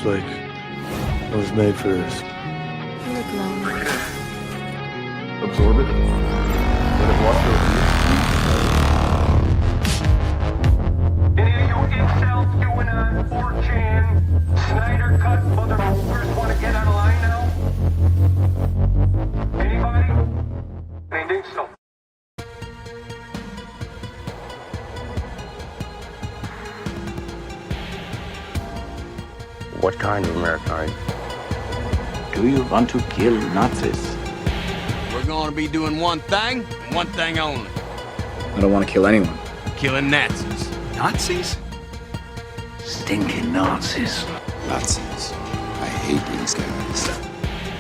It's like I was made for this. You look lonely. Absorb it. Let it wash over you. Any of you incels doing a 4chan Snyder cut motherfuckers want to get out of line now? Anybody? I think so. What kind of American are you? Do you want to kill Nazis? We're gonna be doing one thing, and one thing only. I don't want to kill anyone. Killing Nazis. Nazis? Stinking Nazis. Nazis. I hate these guys.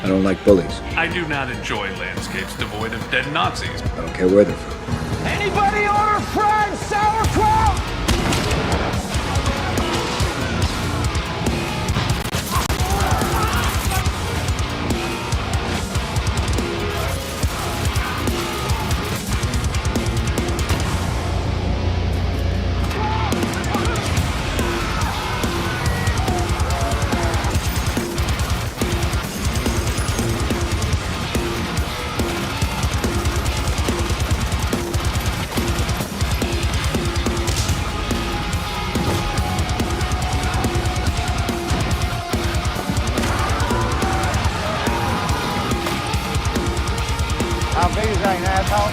I don't like bullies. I do not enjoy landscapes devoid of dead Nazis. I don't care where they're from. Anybody order fried sauerkraut? How big is that, asshole?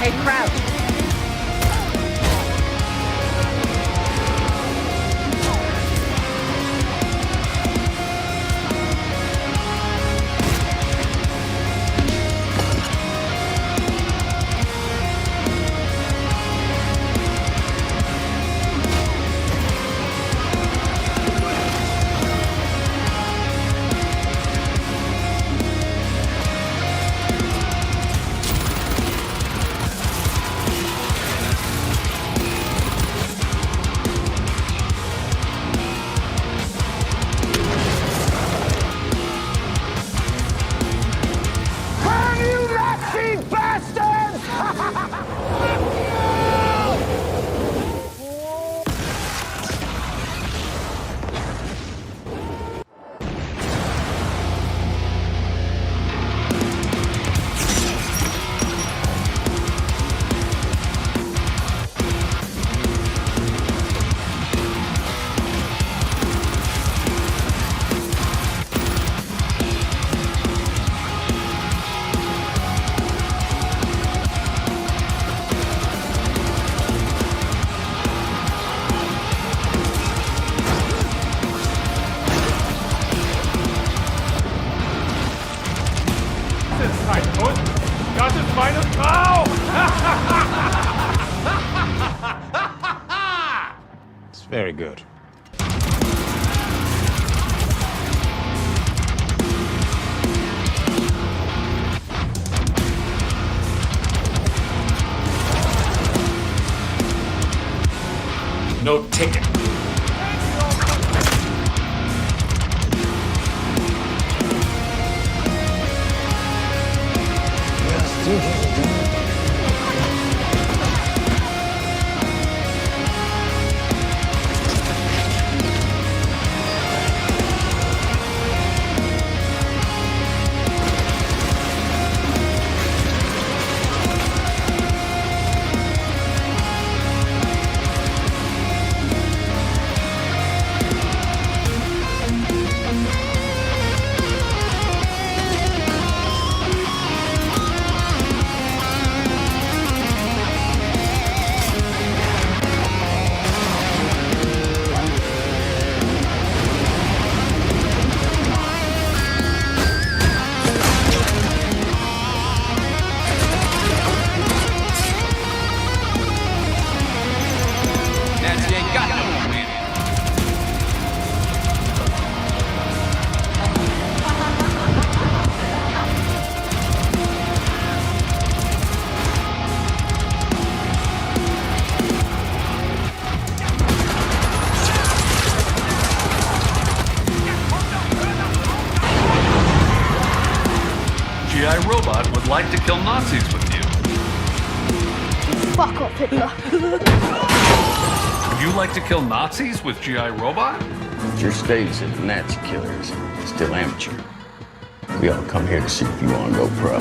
Hey, Crouch. Burn, you Nazi bastards! Das ist meine Frau! It's very good. No ticket. like to kill Nazis with you? Fuck off, Hitler. Would you like to kill Nazis with GI Robot? At your stage as Nazi killers, still amateur. We all come here to see if you want to go pro.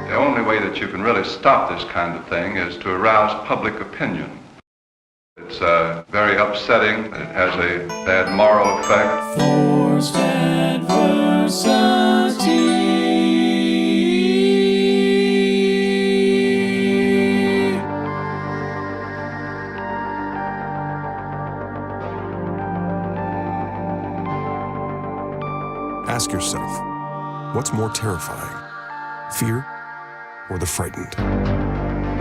The only way that you can really stop this kind of thing is to arouse public opinion. It's very upsetting. It has a bad moral effect. Forced adversity. Ask yourself, what's more terrifying? Fear or the frightened?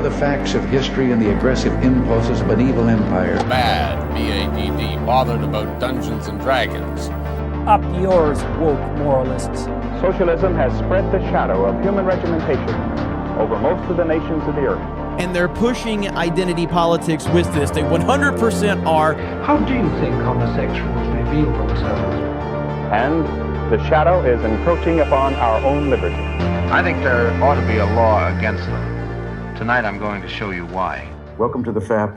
The facts of history and the aggressive impulses of an evil empire. Bad, B-A-D-D, bothered about Dungeons and Dragons. Up yours, woke moralists. Socialism has spread the shadow of human regimentation over most of the nations of the earth. And they're pushing identity politics with this. They 100% are. How do you think homosexuals reveal themselves? And the shadow is encroaching upon our own liberty. I think there ought to be a law against them. Tonight I'm going to show you why. Welcome to the FAP.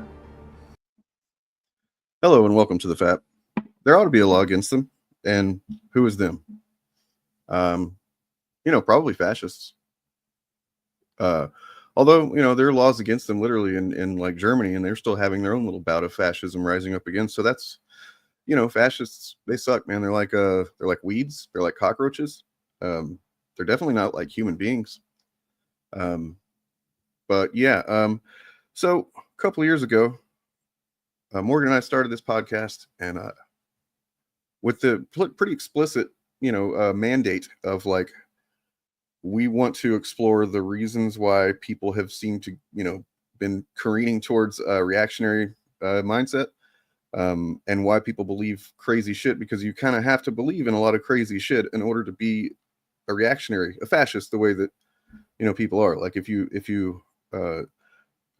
Hello and welcome to the FAP. There ought to be a law against them. And who is them? Probably fascists. Although, there are laws against them literally in like Germany, and they're still having their own little bout of fascism rising up against. So that's, fascists, they suck, man. They're like weeds. They're like cockroaches. They're definitely not like human beings. But yeah, so a couple of years ago, Morgan and I started this podcast, and with the pretty explicit, mandate of like, we want to explore the reasons why people have seemed to, been careening towards a reactionary mindset, and why people believe crazy shit, because you kind of have to believe in a lot of crazy shit in order to be a reactionary, a fascist, the way that, people are. Like if you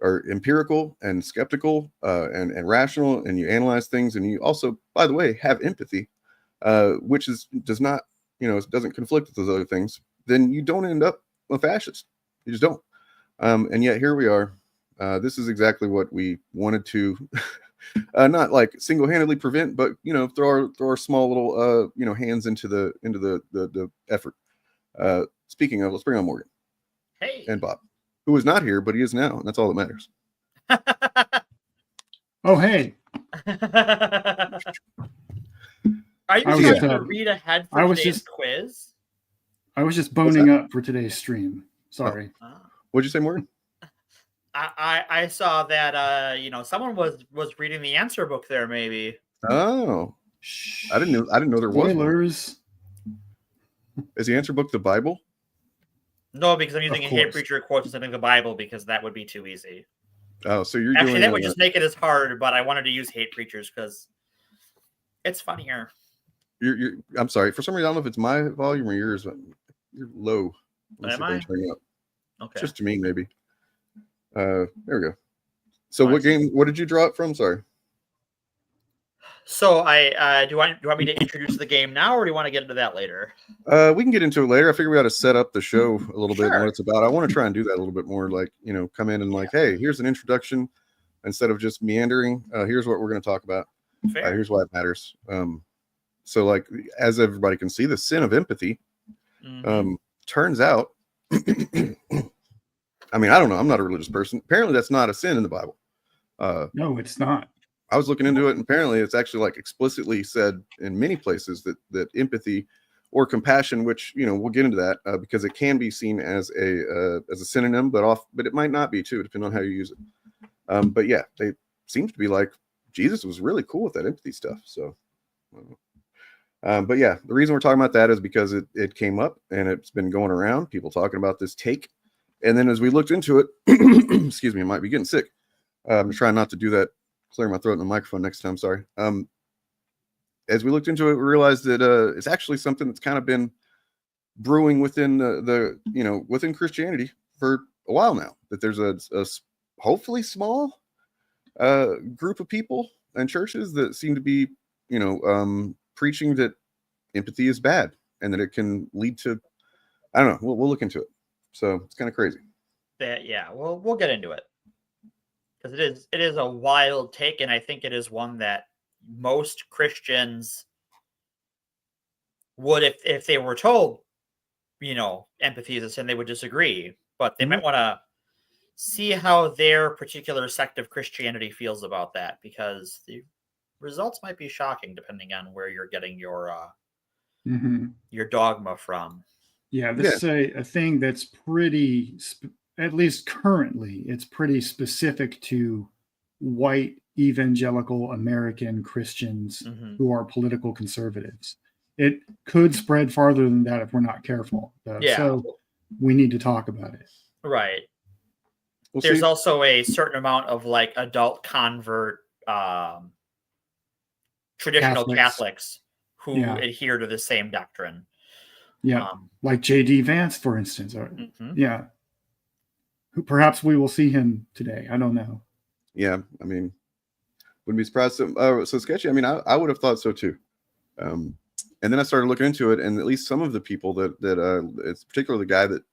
are empirical and skeptical and rational, and you analyze things, and you also, by the way, have empathy, which does not, doesn't conflict with those other things, then you don't end up a fascist. You just don't. And yet here we are. This is exactly what we wanted to not like single-handedly prevent, but throw our small little hands into the effort. Speaking of, let's bring on Morgan. Hey. And Bob, who is not here, but he is now, and that's all that matters. Oh, hey. Are you trying to read ahead for today's quiz? I was just boning up for today's stream. Sorry. What'd you say, Morgan? I saw that someone was reading the answer book there, maybe. Oh. I didn't know there was Spoilers. Is the answer book the Bible? No, because I'm using a hate preacher quote instead of the Bible, because that would be too easy. Oh, so you're actually that would just make it as hard, but I wanted to use hate preachers because it's funnier. I'm sorry. For some reason, I don't know if it's my volume or yours, but you're low. Am I? Okay. Just to me, maybe. There we go. So what did you draw it from? Sorry. So do you want me to introduce the game now, or do you want to get into that later? We can get into it later. I figure we ought to set up the show a little bit and what it's about. I want to try and do that a little bit more, like, come in and like, hey, here's an introduction instead of just meandering. Here's what we're going to talk about. Here's why it matters. So like, as everybody can see, the sin of empathy turns out, I mean, I don't know. I'm not a religious person. Apparently that's not a sin in the Bible. No, it's not. I was looking into it, and apparently it's actually like explicitly said in many places that empathy or compassion, which, we'll get into that because it can be seen as a synonym, but it might not be too, depending on how you use it. But yeah, they seem to be like, Jesus was really cool with that empathy stuff. So, but yeah, the reason we're talking about that is because it came up and it's been going around, people talking about this take. And then as we looked into it, excuse me, I might be getting sick. I'm trying not to do that, clear my throat in the microphone next time. Sorry. As we looked into it, we realized that it's actually something that's kind of been brewing within the within Christianity for a while now. That there's a hopefully small group of people and churches that seem to be preaching that empathy is bad and that it can lead to, I don't know. We'll look into it. So it's kind of crazy. Yeah, we'll get into it because it is a wild take, and I think it is one that most Christians would, if they were told, empathy is a sin, they would disagree. But they might want to see how their particular sect of Christianity feels about that, because the results might be shocking depending on where you're getting your dogma from. Yeah, this is a thing that's pretty, at least currently, it's pretty specific to white evangelical American Christians who are political conservatives. It could spread farther than that if we're not careful. So we need to talk about it. Right. There's also a certain amount of like adult convert traditional Catholics who adhere to the same doctrine. Yeah, like J.D. Vance, for instance. Yeah. Perhaps we will see him today. I don't know. Yeah, I mean, wouldn't be surprised. So sketchy. I mean, I would have thought so too. And then I started looking into it, and at least some of the people that it's particularly the guy that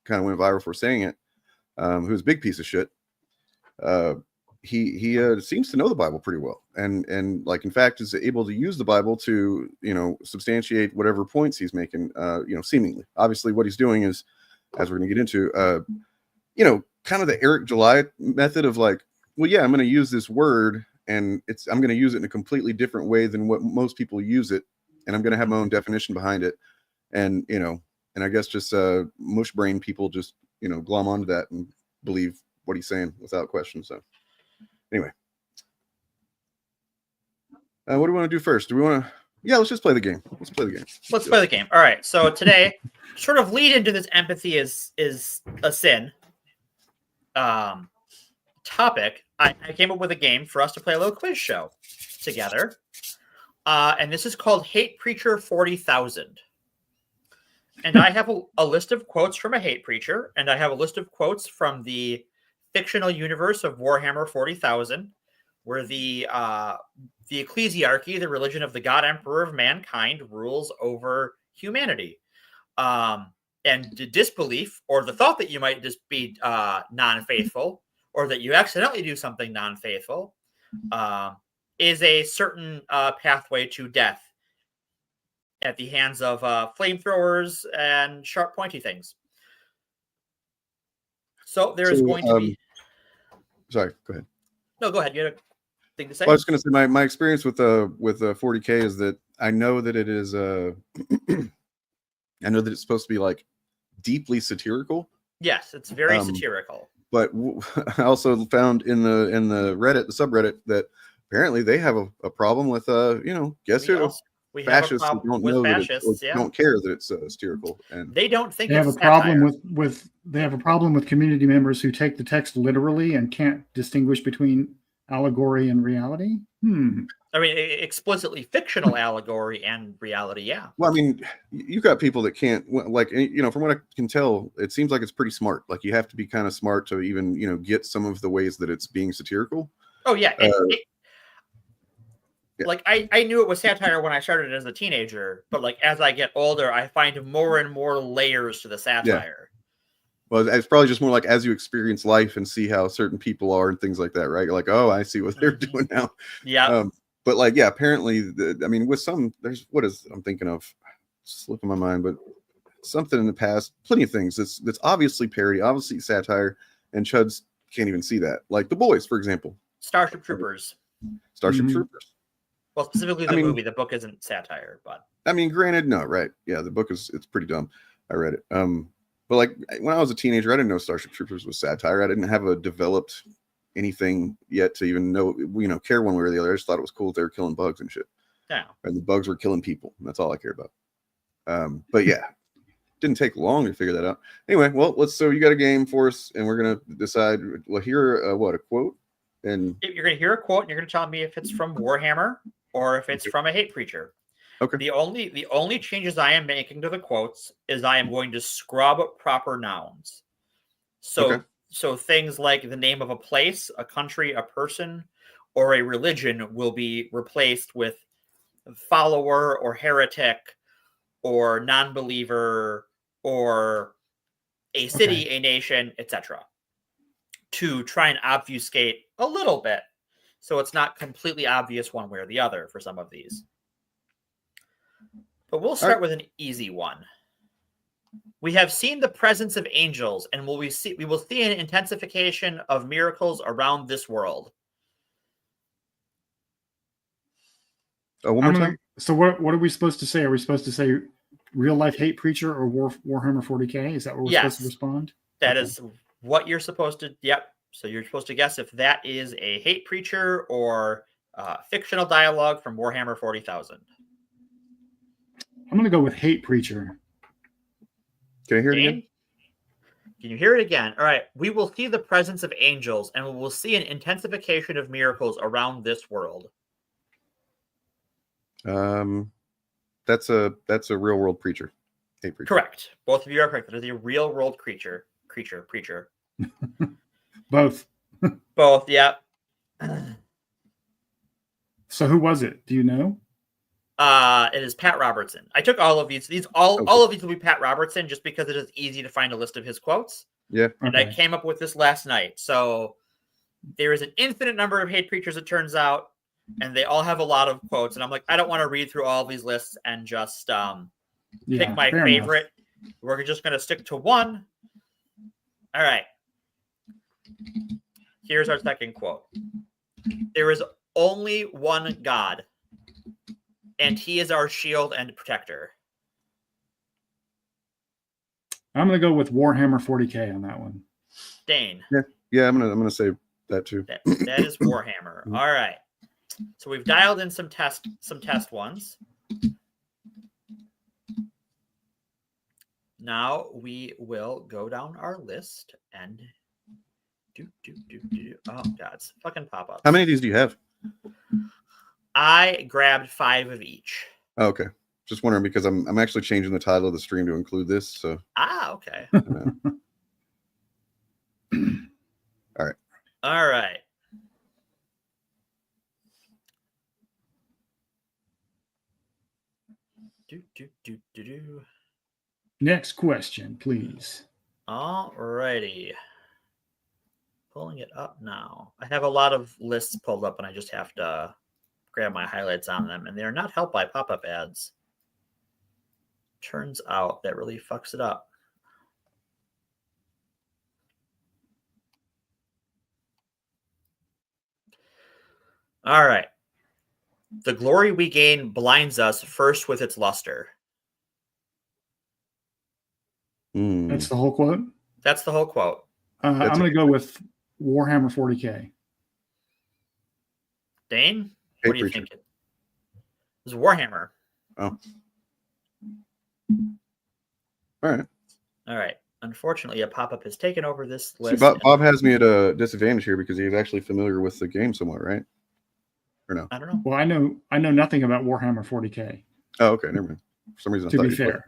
kind of went viral for saying it, who's a big piece of shit. He seems to know the Bible pretty well, and like in fact is able to use the Bible to substantiate whatever points he's making. Seemingly, obviously, what he's doing is, as we're going to get into, kind of the Eric July method of like, well, yeah, I'm going to use this word, and I'm going to use it in a completely different way than what most people use it, and I'm going to have my own definition behind it, and I guess just mush brain people just glom onto that and believe what he's saying without question. So. Anyway, what do we want to do first? Do we want to? Yeah, let's just play the game. Let's play the game. All right. So today, sort of lead into this empathy is a sin topic. I came up with a game for us to play a little quiz show together, and this is called Hate Preacher 40,000. And I have a list of quotes from a hate preacher, and I have a list of quotes from the fictional universe of Warhammer 40,000, where the ecclesiarchy, the religion of the God Emperor of mankind, rules over humanity. And the disbelief, or the thought that you might just be non-faithful, or that you accidentally do something non-faithful, is a certain pathway to death at the hands of flamethrowers and sharp, pointy things. So there is going to be. Sorry, go ahead. No, go ahead. You had a thing to say? Well, I was going to say my experience with 40K is that I know that it is I know that it's supposed to be like deeply satirical. Yes, it's very satirical. But I also found in the Reddit, the subreddit, that apparently they have a problem with guess who? Fascists who don't know that don't care that it's satirical, and they don't think they have a problem with they have a problem with community members who take the text literally and can't distinguish between allegory and reality. I mean, explicitly fictional allegory and reality. Yeah. Well, I mean, you've got people that can't, like, from what I can tell, it seems like it's pretty smart. Like, you have to be kind of smart to even, get some of the ways that it's being satirical. Oh yeah. Like I knew it was satire when I started as a teenager, but like as I get older, I find more and more layers to the satire. Yeah. Well, it's probably just more like as you experience life and see how certain people are and things like that, right? You're like, oh, I see what they're doing now. Yeah. But like, yeah, apparently, with some, I'm thinking of, slipping my mind, but something in the past, plenty of things that's obviously parody, obviously satire, and chuds can't even see that. Like The Boys, for example. Starship Troopers. Troopers. Well, specifically the movie. The book isn't satire, but I mean, granted, no, right? Yeah, the book it's pretty dumb. I read it. But like when I was a teenager, I didn't know Starship Troopers was satire. I didn't have a developed anything yet to even know, care one way or the other. I just thought it was cool that they were killing bugs and shit. Yeah. And the bugs were killing people. That's all I care about. But yeah, didn't take long to figure that out. Anyway, well, so you got a game for us, and we're gonna decide. Well, here, a quote, and you're gonna hear a quote, and you're gonna tell me if it's from Warhammer or if it's from a hate preacher. Okay. The only changes I am making to the quotes is I am going to scrub proper nouns. So so things like the name of a place, a country, a person, or a religion will be replaced with follower or heretic or non-believer or a city, a nation, etc. to try and obfuscate a little bit so it's not completely obvious one way or the other for some of these. But we'll start with an easy one. We have seen the presence of angels, and we will see an intensification of miracles around this world. One more time. So what are we supposed to say? Are we supposed to say real life hate preacher or Warhammer 40K? Is that what we're supposed to respond? That is what you're supposed to. Yep. So you're supposed to guess if that is a hate preacher or fictional dialogue from Warhammer 40,000. I'm going to go with hate preacher. Can I hear it again? Can you hear it again? All right. We will see the presence of angels, and we will see an intensification of miracles around this world. That's a real world preacher. Hate preacher. Correct. Both of you are correct. That is a real world preacher. Both. Both. Yeah. So who was it? Do you know? It is Pat Robertson. I took all of these. All of these will be Pat Robertson just because it is easy to find a list of his quotes. Yeah. And I came up with this last night. So there is an infinite number of hate preachers, it turns out, and they all have a lot of quotes. And I'm like, I don't want to read through all of these lists and just pick my favorite. Enough. We're just going to stick to one. All right. Here's our second quote. There is only one God, and he is our shield and protector. I'm going to go with Warhammer 40K on that one. Dane. Yeah, I'm gonna say that too. That is Warhammer. All right. So we've dialed in some test ones. Now we will go down our list and oh God, it's fucking pop-ups. How many of these do you have? I grabbed 5 of each. Oh, okay. Just wondering because I'm actually changing the title of the stream to include this. So okay. All right. All right. Next question, please. All righty. Pulling it up now. I have a lot of lists pulled up, and I just have to grab my highlights on them, and they're not helped by pop-up ads. Turns out that really fucks it up. All right. The glory we gain blinds us first with its luster. That's the whole quote? That's the whole quote. I'm going to go with Warhammer 40K. Dane, what do you think? It was Warhammer. Oh. All right. All right. Unfortunately, a pop-up has taken over this list. See, Bob has me at a disadvantage here because he's actually familiar with the game somewhat, right? Or no? I don't know. Well, I know nothing about Warhammer 40K. Oh, okay. Never mind. For some reason, I to thought be you fair.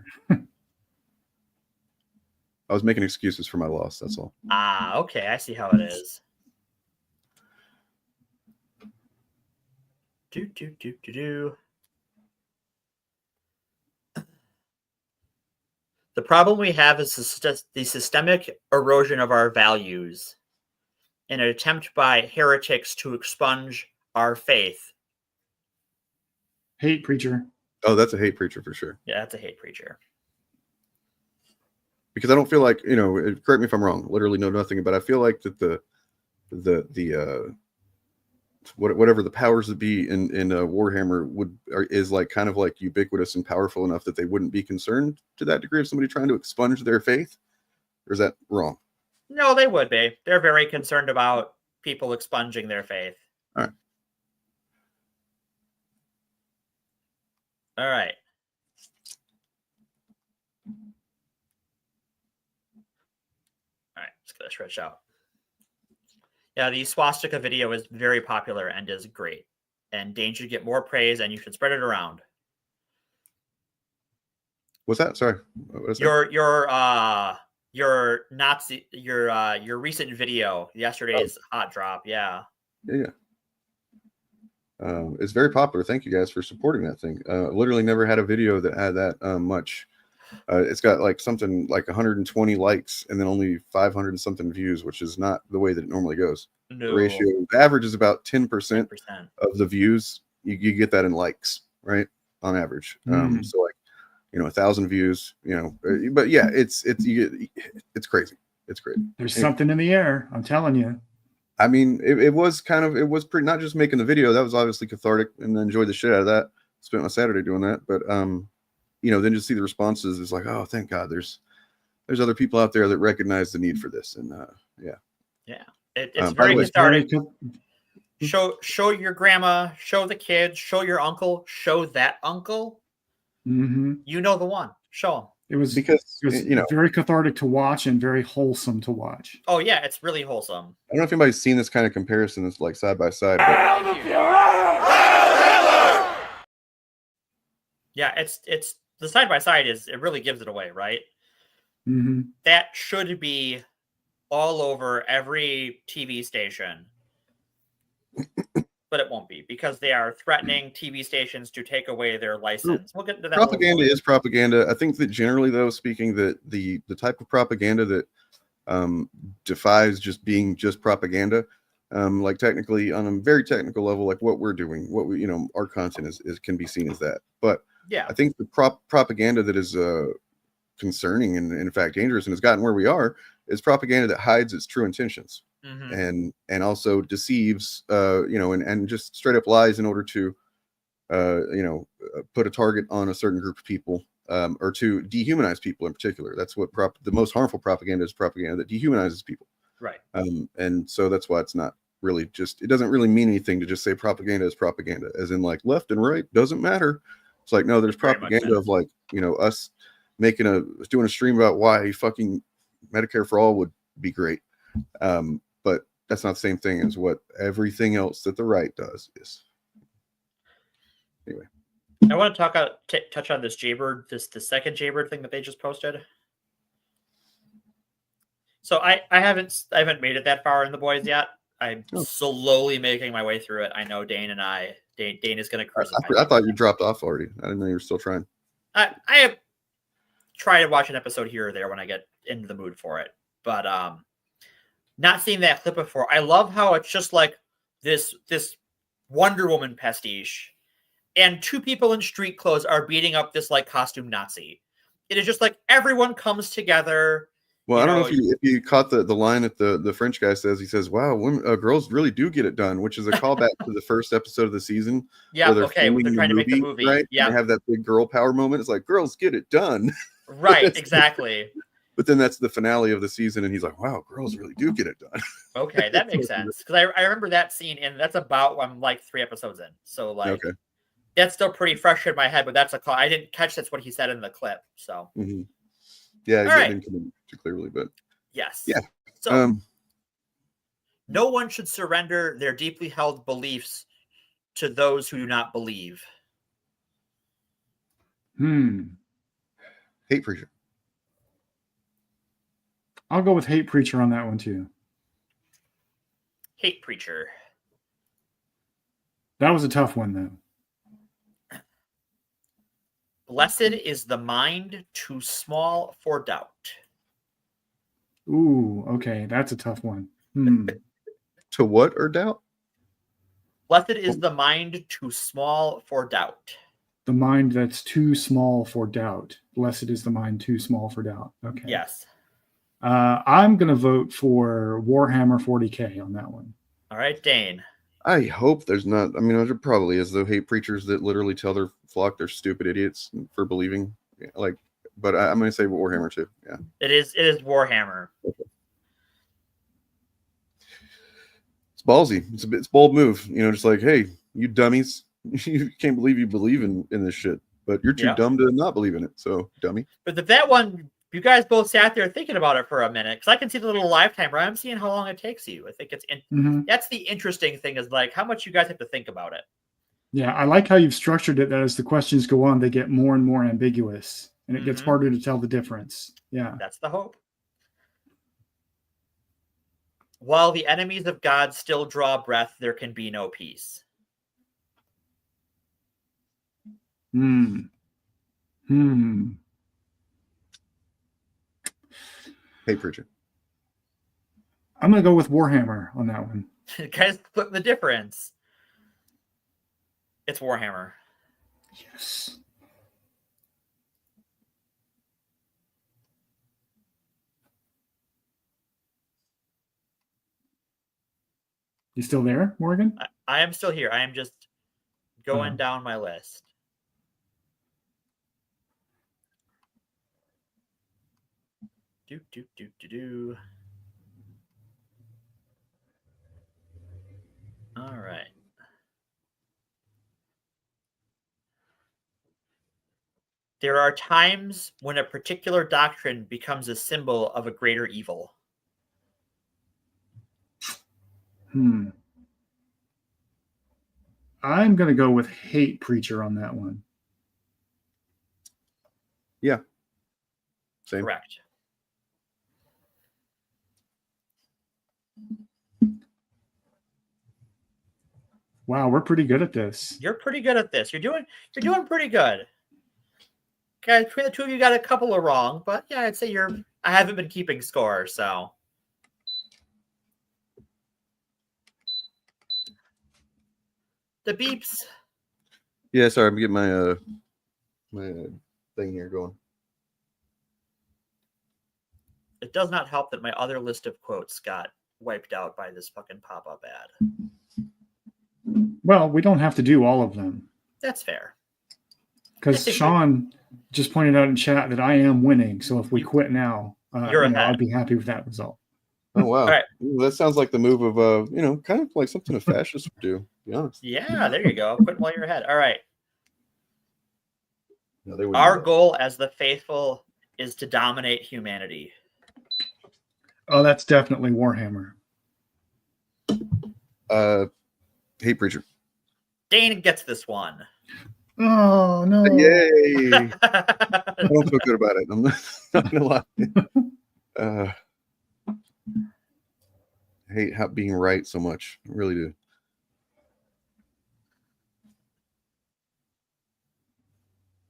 I was making excuses for my loss. That's all. Okay. I see how it is. The problem we have is the systemic erosion of our values in an attempt by heretics to expunge our faith. Hate preacher. Oh, that's a hate preacher for sure. Yeah, that's a hate preacher. Because I don't feel like, correct me if I'm wrong, literally know nothing, but I feel like that the whatever the powers that be in Warhammer is like kind of like ubiquitous and powerful enough that they wouldn't be concerned to that degree of somebody trying to expunge their faith? Or is that wrong? No, they would be. They're very concerned about people expunging their faith. All right. All right. All right, let's get this stretched out. Yeah, the swastika video is very popular and is great. And Dane should get more praise, and you should spread it around. What's that? Sorry. What was that? Your Nazi, your recent video, yesterday's hot drop. Yeah. Yeah. It's very popular. Thank you guys for supporting that thing. Literally never had a video that had that much. It's got like something like 120 likes and then only 500 and something views, which is not the way that it normally goes. No. The ratio, the average is about 10% of the views. You get that in likes, right? On average. So like, 1,000 views, but yeah, it's crazy. It's crazy. There's something in the air. I'm telling you. I mean, it was pretty, not just making the video, that was obviously cathartic and I enjoyed the shit out of that. Spent my Saturday doing that. But, then just see the responses is like, oh, thank God there's other people out there that recognize the need for this. And yeah. Yeah. It's very cathartic. Show your grandma, show the kids, show your uncle, show that uncle. Mm-hmm. You know the one. Show them. It was because very cathartic to watch and very wholesome to watch. Oh yeah, it's really wholesome. I don't know if anybody's seen this kind of comparison that's like side by side. Yeah, it's the side by side it really gives it away, right? Mm-hmm. That should be all over every TV station. But it won't be because they are threatening TV stations to take away their license. We'll get into that. Propaganda is propaganda. I think that generally, though, speaking, that the type of propaganda that defies just being just propaganda, like technically on a very technical level, like what we're doing, what we, our content is can be seen as that. But yeah, I think the propaganda that is concerning and in fact dangerous and has gotten where we are is propaganda that hides its true intentions. Mm-hmm. And also deceives, and just straight up lies in order to, put a target on a certain group of people, or to dehumanize people in particular. That's what the most harmful propaganda is, propaganda that dehumanizes people. Right. And so that's why it's not really just, it doesn't really mean anything to just say propaganda is propaganda, as in like left and right doesn't matter. It's like, no, there's propaganda of like, us doing a stream about why fucking Medicare for all would be great. But that's not the same thing as what everything else that the right does is. Anyway, I want to touch on this Jaybird, the second Jaybird thing that they just posted. So I haven't made it that far in the boys yet. I'm slowly making my way through it. I know Dane is going to crucify. I thought you dropped off already. I didn't know you were still trying. I have tried to watch an episode here or there when I get into the mood for it, but not seeing that clip before. I love how it's just like this Wonder Woman pastiche, and two people in street clothes are beating up this like costume Nazi. It is just like everyone comes together. Well, I don't know if you caught the line that the French guy says. He says, "Wow, girls really do get it done," which is a callback to the first episode of the season. Yeah, where they're they're trying to make the movie, right? Yeah, and they have that big girl power moment. It's like girls get it done, right? Exactly. But then that's the finale of the season, and he's like, "Wow, girls really do get it done." Okay, that makes sense because I remember that scene, and that's about I'm like 3 episodes in, so like that's still pretty fresh in my head. But that's a call. I didn't catch that's what he said in the clip. So yeah, I didn't come in too clearly, but yes, yeah. So no one should surrender their deeply held beliefs to those who do not believe. Hate preacher. I'll go with hate preacher on that one too. Hate preacher. That was a tough one though. Blessed is the mind too small for doubt. Ooh, okay, that's a tough one. To what or doubt? Blessed is the mind too small for doubt. The mind that's too small for doubt. Blessed is the mind too small for doubt. Okay. Yes. I'm going to vote for Warhammer 40K on that one. All right, Dane. I hope there's not. I mean, there probably is the hate preachers that literally tell their flock they're stupid idiots for believing. Like, but I'm going to say Warhammer too. Yeah. It is Warhammer. Okay. It's ballsy. It's a bold move. Just like, hey, you dummies, you can't believe you believe in this shit, but you're too dumb to not believe in it. So, dummy. But that one, you guys both sat there thinking about it for a minute because I can see the little live timer. I'm seeing how long it takes you. I think it's that's the interesting thing is like how much you guys have to think about it. Yeah, I like how you've structured it that as the questions go on, they get more and more ambiguous and it gets harder to tell the difference. Yeah. That's the hope. While the enemies of God still draw breath, there can be no peace. Hey, Preacher. I'm going to go with Warhammer on that one. Guys, split the difference. It's Warhammer. Yes. You still there, Morgan? I am still here. I am just going down my list. Do. All right. There are times when a particular doctrine becomes a symbol of a greater evil. I'm going to go with Hate Preacher on that one. Yeah. Same. Correct. Wow, we're pretty good at this. You're pretty good at this. You're doing pretty good. Guys, between the two of you got a couple of wrong, but yeah, I'd say I haven't been keeping score, so. The beeps. Yeah, sorry, I'm getting my my thing here going. It does not help that my other list of quotes got wiped out by this fucking pop-up ad. Well, we don't have to do all of them. That's fair. Because Sean just pointed out in chat that I am winning. So if we quit now, I'd be happy with that result. Oh, wow. Right. That sounds like the move of, kind of like something a fascist would do, to be honest. Yeah, there you go. Quit while you're ahead. All right. No, our goal as the faithful is to dominate humanity. Oh, that's definitely Warhammer. Hate Preacher. Dane gets this one. Oh, no. Yay. I don't feel good about it. I'm not going to lie. I hate being right so much. I really do.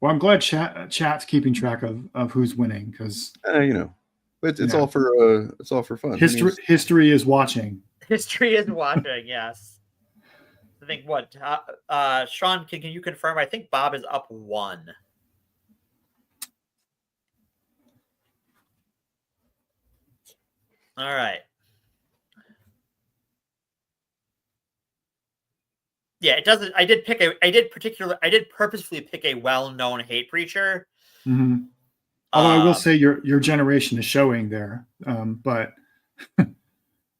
Well, I'm glad chat's keeping track of who's winning because it's all for fun. History is watching. History is watching. Yes. I think what Sean, can you confirm? I think Bob is up 1. All right. Yeah, it doesn't. I did purposefully pick a well-known hate preacher. Mm-hmm. Although I will say your generation is showing there, but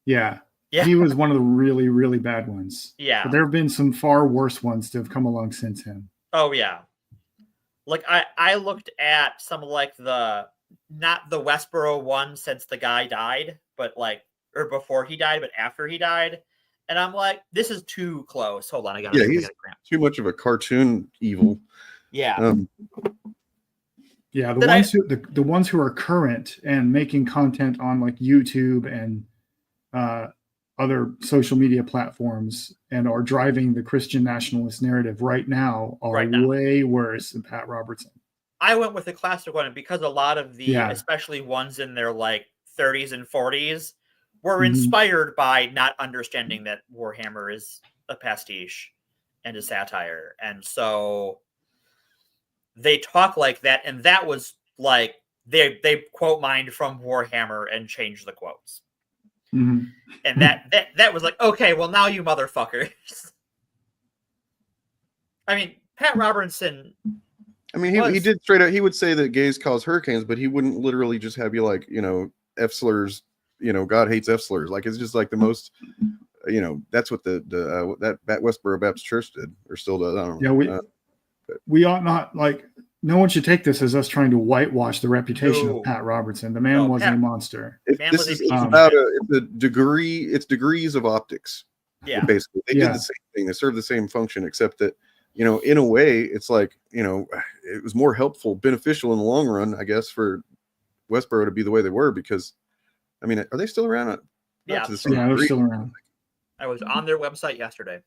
yeah, he was one of the really, really bad ones. Yeah, but there have been some far worse ones to have come along since him. Oh yeah, like I looked at some of like not the Westboro one since the guy died, but or before he died, but after he died. And I'm like, this is too close. Hold on, he's too much of a cartoon evil. Yeah. Yeah, the ones who are current and making content on like YouTube and other social media platforms and are driving the Christian nationalist narrative right now are way worse than Pat Robertson. I went with the classic one because a lot of especially ones in their like 30s and 40s, were inspired by not understanding that Warhammer is a pastiche and a satire. And so they talk like that. And that was like, they quote mined from Warhammer and changed the quotes. Mm-hmm. And that was like, okay, well now you motherfuckers. I mean, Pat Robertson. I mean, he did straight out, he would say that gays cause hurricanes, but he wouldn't literally just have you like, F slurs, God hates F slurs. Like, it's just like the most, that's what that Westboro Baptist Church did or still does. I don't know. Yeah, we ought not no one should take this as us trying to whitewash the reputation of Pat Robertson. The man was a monster. It's about it's degrees of optics. Yeah. Basically, they did the same thing. They served the same function, except that you know, in a way, it's like, you know, it was more helpful, beneficial in the long run, I guess, for Westboro to be the way they were, because, I mean, are they still around? Yeah, they're still around. I was on their website yesterday.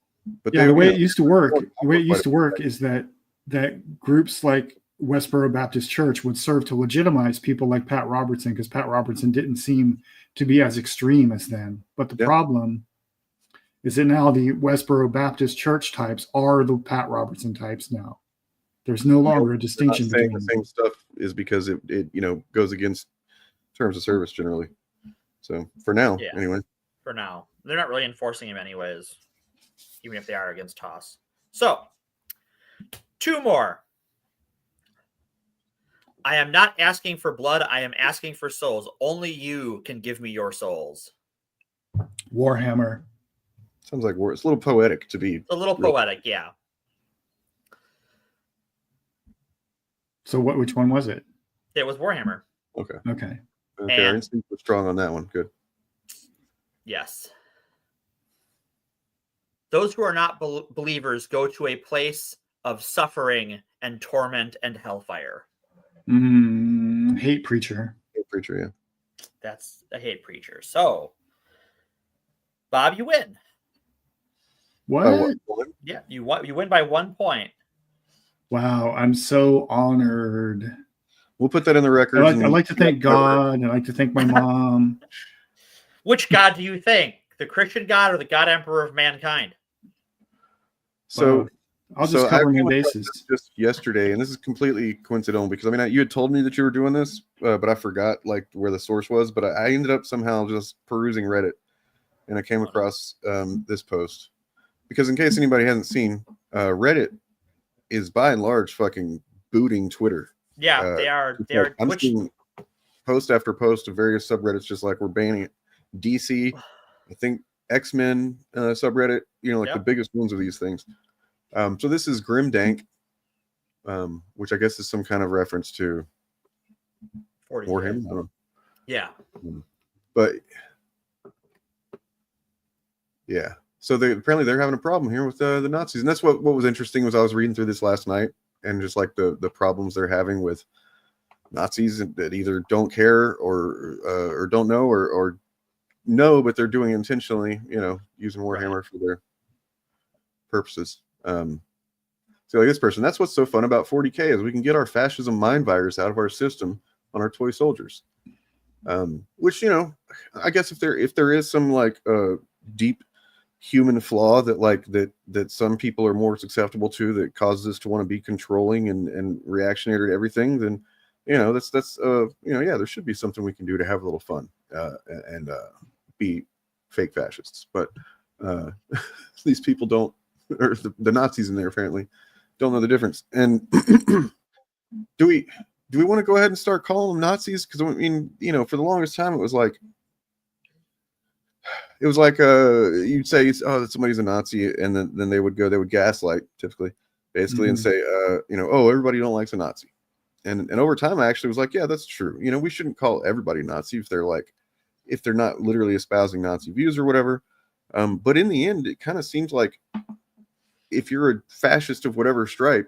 But yeah, the way it used to work, is that groups like Westboro Baptist Church would serve to legitimize people like Pat Robertson, because Pat Robertson didn't seem to be as extreme as them. But the problem is that now the Westboro Baptist Church types are the Pat Robertson types now. There's no longer a distinction between the same stuff is because it you know, goes against terms of service generally. So for now, anyway. For now. They're not really enforcing him anyways, even if they are against toss. So, 2 more. I am not asking for blood. I am asking for souls. Only you can give me your souls. Warhammer. Sounds like it's a little poetic to be. A little poetic, yeah. So which one was it? It was Warhammer. Okay. Okay. Okay, our instinct was strong on that one. Good. Yes. Those who are not believers go to a place of suffering and torment and hellfire. Hate preacher. Hate preacher, yeah. That's a hate preacher. So, Bob, you win. What? Yeah, you win by 1 point. Wow, I'm so honored. We'll put that in the record. I like to thank God, and I like to thank my mom. Which God do you thank? The Christian God or the God Emperor of mankind? So I'll just cover my bases. Just yesterday, and this is completely coincidental because I mean, you had told me that you were doing this, but I forgot like where the source was. But I ended up somehow just perusing Reddit, and I came across this post because, in case anybody hasn't seen, Reddit is by and large fucking booting Twitter. Yeah, they are. They are. I'm seeing post after post of various subreddits, just like we're banning it. DC, I think X-Men subreddit, you know, like the biggest ones of these things. So this is Grimdank, which I guess is some kind of reference to Warhammer. Yeah. But yeah, so apparently they're having a problem here with the Nazis, and that's what was interesting was I was reading through this last night, and just like the problems they're having with Nazis that either don't care or don't know or know, but they're doing it intentionally, you know, using Warhammer for their purposes. So like this person, that's what's so fun about 40K is we can get our fascism mind virus out of our system on our toy soldiers. Which, you know, I guess if there is some like deep human flaw that some people are more susceptible to that causes us to want to be controlling and reactionary to everything, then you know that's you know, yeah, there should be something we can do to have a little fun and be fake fascists. But these people don't, or the Nazis in there apparently don't know the difference. And do we want to go ahead and start calling them Nazis? Because I mean, you know, for the longest time it was like you'd say, oh, somebody's a Nazi, and then they would gaslight typically, basically, and say, you know, oh, everybody don't likes a Nazi. And over time I actually was like, yeah, that's true. You know, we shouldn't call everybody Nazi if they're not literally espousing Nazi views or whatever. But in the end, it kind of seems like if you're a fascist of whatever stripe,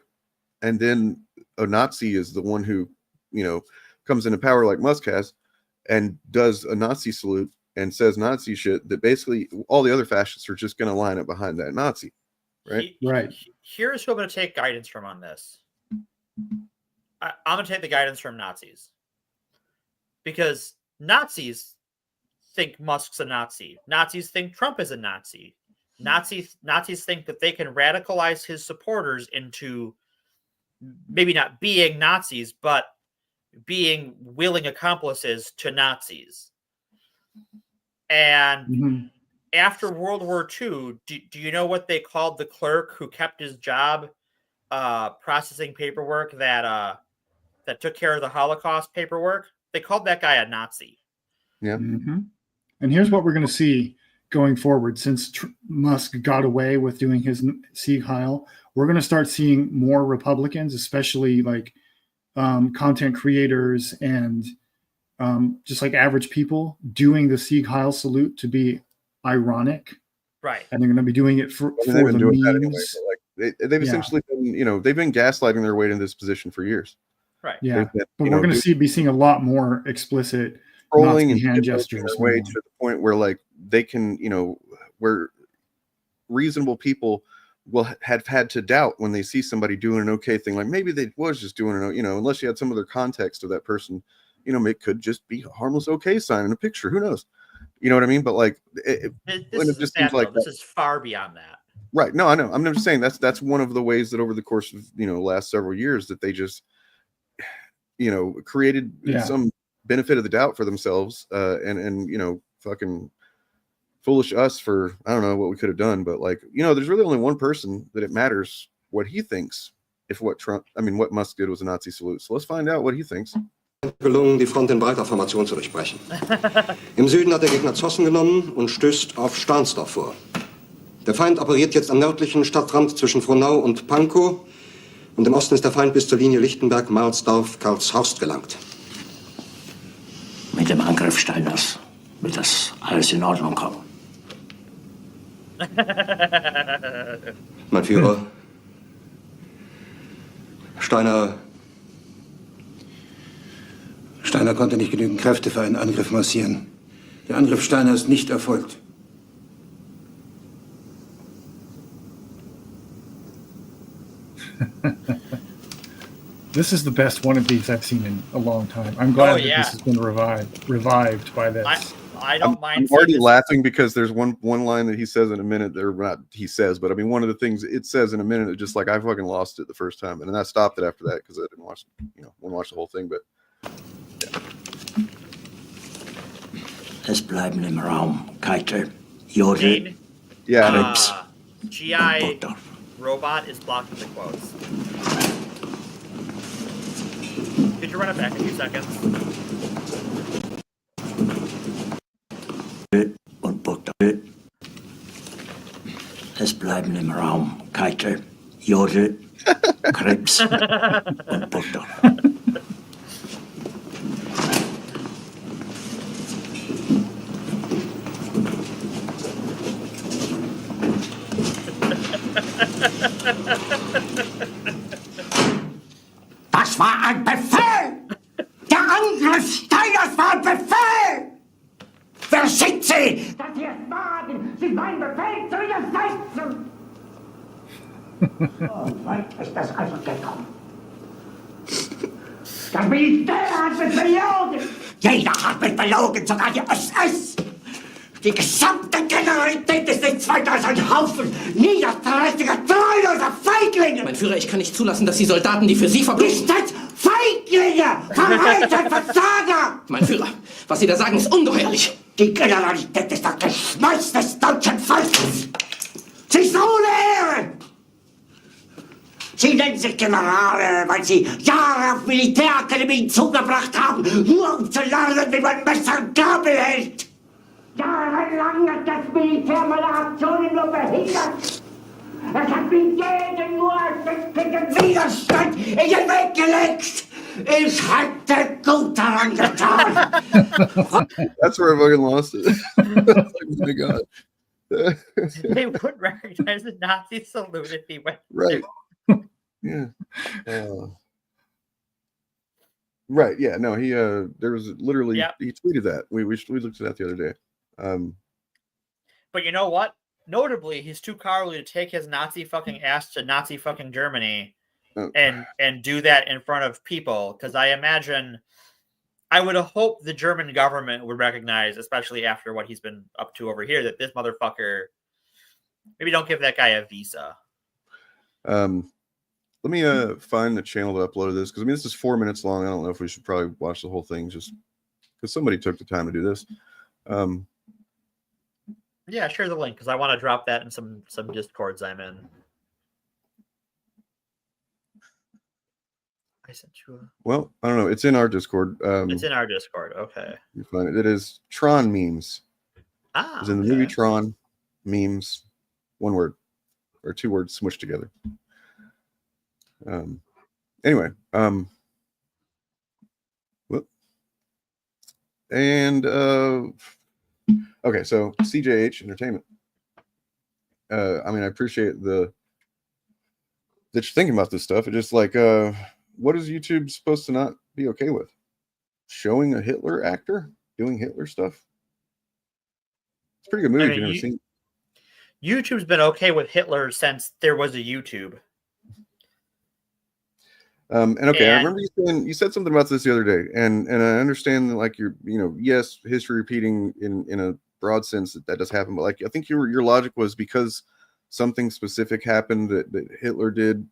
and then a Nazi is the one who, you know, comes into power like Musk has and does a Nazi salute and says Nazi shit, that basically all the other fascists are just going to line up behind that Nazi. Right. Right. Here's who I'm going to take guidance from on this. I'm going to take the guidance from Nazis, because Nazis think Musk's a Nazi. Nazis think Trump is a Nazi. Nazis think that they can radicalize his supporters into maybe not being Nazis, but being willing accomplices to Nazis. And after World War II, do you know what they called the clerk who kept his job processing paperwork that took care of the Holocaust paperwork? They called that guy a Nazi. Yeah. And here's what we're going to see going forward. Since Musk got away with doing his Sieg Heil, we're going to start seeing more Republicans, especially like content creators and just like average people, doing the Sieg Heil salute to be ironic. Right. And they're going to be doing it for the memes. Anyway, they've essentially been, they've been gaslighting their way into this position for years. Right. Yeah. But we're going to be seeing a lot more explicit trolling and hand gestures their way to the point where like they can, where reasonable people will have had to doubt when they see somebody doing an okay thing, like maybe they was just doing it, unless you had some other context of that person, it could just be a harmless okay sign in a picture. Who knows? You know what I mean? But like, this is far beyond that. Right. No, I know. I'm just saying that's one of the ways that over the course of, last several years that they just, created some benefit of the doubt for themselves, and fucking foolish us for, I don't know what we could have done, but like, there's really only one person that it matters what he thinks if what Musk did was a Nazi salute. So let's find out what he thinks. Gelungen, die Front in breiter Formation zu durchbrechen. Im Süden hat der Gegner Zossen genommen und stößt auf Stahnsdorf vor. Der Feind operiert jetzt am nördlichen Stadtrand zwischen Frohnau und Pankow und im Osten ist der Feind bis zur Linie Lichtenberg, Marsdorf, Karlshorst gelangt. Mit dem Angriff Steiners wird das alles in Ordnung kommen. Mein Führer, Steiner konnte nicht genügend Kräfte für einen Angriff massieren. Der Angriff Steiner ist nicht erfolgt. This is the best one of these I've seen in a long time. I'm glad that this has been revived by this. I don't mind. I'm already laughing because there's one line that he says in a minute, or not he says, but I mean one of the things it says in a minute, it's just like I fucking lost it the first time, and then I stopped it after that because I didn't watch, watch the whole thing. But es bleiben im Raum Keitel, Jodel, Krebs. GI robot is blocking the quotes. Could you run it back a few seconds? Und Butter. Es bleiben im Raum Keitel, Jodel, Krebs und Butter. Das war ein Befehl! Der Angriff Steiners war ein Befehl! Wer schickt Sie? Dass Sie es wagen, sich meinen Befehl zu widersetzen! So weit ist das also gekommen. Das Militär hat mich belogen! Jeder hat mich belogen, sogar die SS! Die gesamte Generalität ist nichts weiter als ein Haufen niederträchtiger, treuloser Feiglinge! Mein Führer, ich kann nicht zulassen, dass die Soldaten, die für Sie Nicht als Feiglinge! Verreiter, Versager! Mein Führer, was Sie da sagen, ist ungeheuerlich! Die Generalität ist das Geschmeiß des deutschen Volkes! Sie ist ohne Ehre! Sie nennen sich Generale, weil Sie Jahre auf Militärakademien zugebracht haben, nur um zu lernen, wie man Messer und Gabel hält! Jahrelang hat das Militär meine Aktionen nur behindert. Es hat mir jeden nur ersichtlichen Widerstand in den Weg gelegt. Ich hätte gut daran getan. That's where I fucking lost it. Like, oh my God. They would recognize the Nazi salute if he went. Right. Yeah. Right. Yeah. No, he there was literally he tweeted that. We looked at that the other day. But you know what? Notably, he's too cowardly to take his Nazi fucking ass to Nazi fucking Germany and do that in front of people. Because I would hope the German government would recognize, especially after what he's been up to over here, that this motherfucker, maybe don't give that guy a visa. Let me find the channel that uploaded this, because I mean this is 4 minutes long. I don't know if we should probably watch the whole thing just because somebody took the time to do this. Yeah, share the link because I want to drop that in some Discords I'm in. I sent you Well, I don't know. It's in our Discord. It's in our Discord. Okay. You find it. It is Tron memes. It's in the movie Tron memes. One word or two words smushed together. Anyway. Whoop. And okay, so CJH Entertainment. I mean, I appreciate the you're thinking about this stuff. It's just like, what is YouTube supposed to not be okay with? Showing a Hitler actor doing Hitler stuff? It's a pretty good movie if you've never seen it. YouTube's been okay with Hitler since there was a YouTube. And okay, I remember you said something about this the other day, and I understand that, like, yes, history repeating in a broad sense that does happen, but like I think your logic was because something specific happened that Hitler did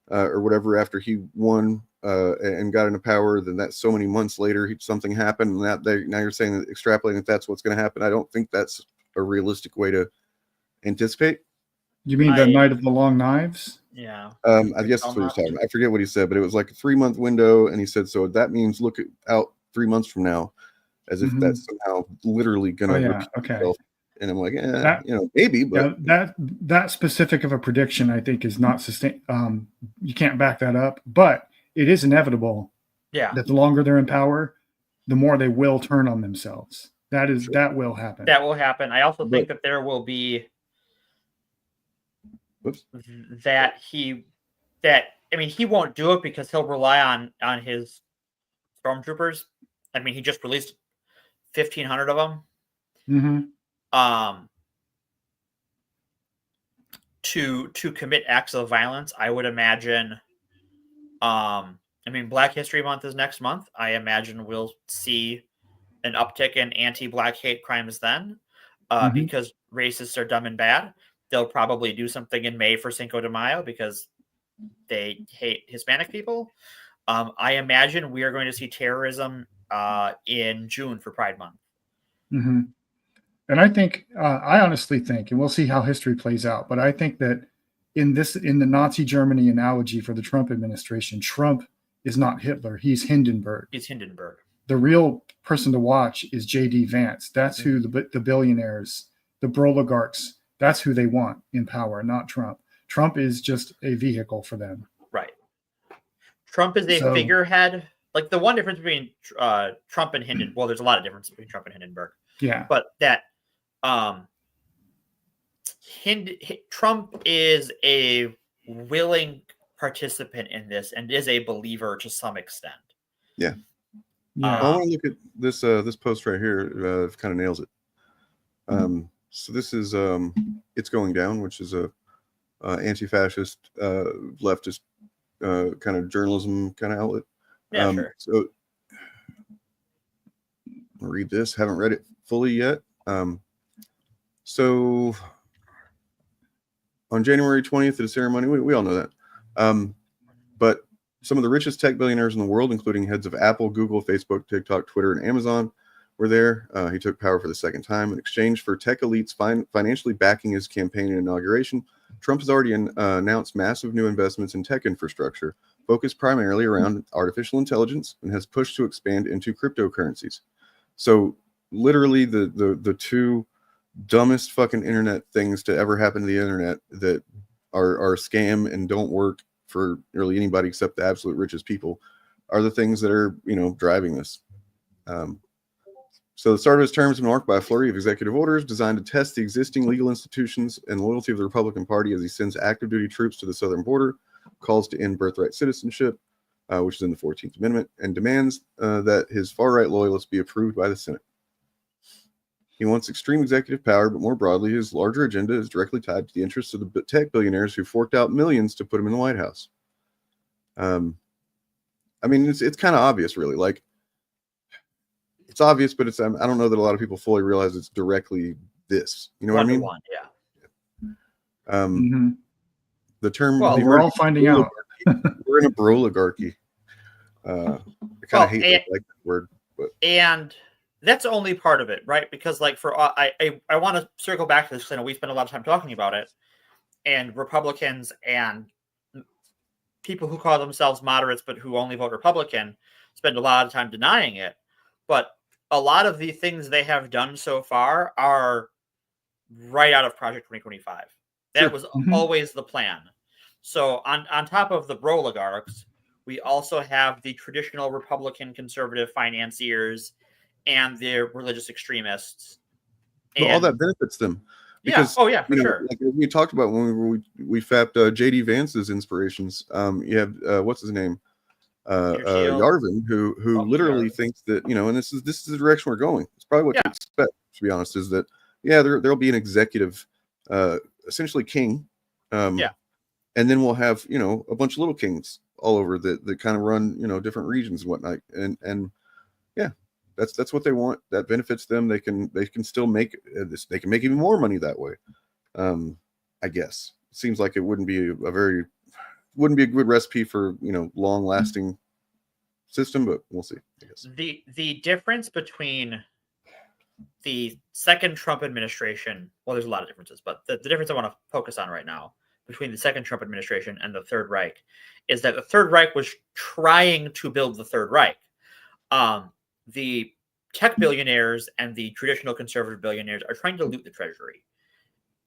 or whatever after he won and got into power, then that so many months later something happened, and now you're saying that extrapolating that's what's going to happen. I don't think that's a realistic way to anticipate. You mean the Night of the Long Knives? Yeah. I guess that's what he was talking about. I forget what he said, but it was like a 3-month window, and he said, so that means look out 3 months from now, as if that's somehow literally gonna repeat itself. And I'm like, maybe, but that specific of a prediction, I think, is not sustain. You can't back that up, but it is inevitable. Yeah. That the longer they're in power, the more they will turn on themselves. That will happen. That will happen. I also think that there will be he won't do it because he'll rely on his stormtroopers. I mean, he just released 1,500 of them. Mm-hmm. To commit acts of violence, I would imagine. Black History Month is next month. I imagine we'll see an uptick in anti-Black hate crimes then, because racists are dumb and bad. They'll probably do something in May for Cinco de Mayo because they hate Hispanic people. I imagine we are going to see terrorism in June for Pride Month. Mm-hmm. And I think, I honestly think, and we'll see how history plays out, but I think that in the Nazi Germany analogy for the Trump administration, Trump is not Hitler. He's Hindenburg. He's Hindenburg. The real person to watch is J.D. Vance. That's who the billionaires, the broligarchs, that's who they want in power, not Trump. Trump is just a vehicle for them. Right. Trump is a figurehead. Like the one difference between Trump and Hindenburg, well, there's a lot of difference between Trump and Hindenburg. Yeah. But that Trump is a willing participant in this and is a believer to some extent. Yeah. I want to look at this post right here. Kind of nails it. So this is It's Going Down, which is a anti-fascist leftist kind of journalism kind of outlet. Yeah, sure. So I'll read this. Haven't read it fully yet. So on January 20th at a ceremony, we all know that. But some of the richest tech billionaires in the world, including heads of Apple, Google, Facebook, TikTok, Twitter, and Amazon, were there. He took power for the second time. In exchange for tech elites financially backing his campaign and inauguration, Trump has already announced massive new investments in tech infrastructure, focused primarily around artificial intelligence, and has pushed to expand into cryptocurrencies. So literally the two dumbest fucking internet things to ever happen to the internet that are a scam and don't work for really anybody except the absolute richest people are the things that are, driving this. So the start of his term has been marked by a flurry of executive orders designed to test the existing legal institutions and loyalty of the Republican Party as he sends active duty troops to the southern border, calls to end birthright citizenship, which is in the 14th Amendment, and demands that his far-right loyalists be approved by the Senate. He wants extreme executive power, but more broadly, his larger agenda is directly tied to the interests of the tech billionaires who forked out millions to put him in the White House. It's kind of obvious, really. Like, it's obvious, but I don't know that a lot of people fully realize it's directly this. You know what I mean? Yeah. The term. Well, we're all finding out. We're in a broligarchy. I kind of hate that word, but and that's only part of it, right? Because like I want to circle back to this because I know we spent a lot of time talking about it, and Republicans and people who call themselves moderates but who only vote Republican spend a lot of time denying it. But a lot of the things they have done so far are right out of Project 2025. That was always the plan. So on top of the broligarchs, we also have the traditional Republican conservative financiers and the religious extremists. Well, all that benefits them. Because, yeah. Oh yeah, for sure. Like we talked about when we fapped J.D. Vance's inspirations. You have what's his name, Yarvin, who literally thinks that and this is the direction we're going. It's probably what to expect. To be honest, is that there'll be an executive, essentially king, and then we'll have a bunch of little kings all over that kind of run different regions and whatnot, and that's what they want. That benefits them. They can still make this. They can make even more money that way. I guess it seems like it wouldn't be a good recipe for long lasting system, but we'll see. I guess the difference between the second Trump administration, well, there's a lot of differences, but the difference I want to focus on right now between the second Trump administration and the Third Reich is that the Third Reich was trying to build the Third Reich. The tech billionaires and the traditional conservative billionaires are trying to loot the treasury.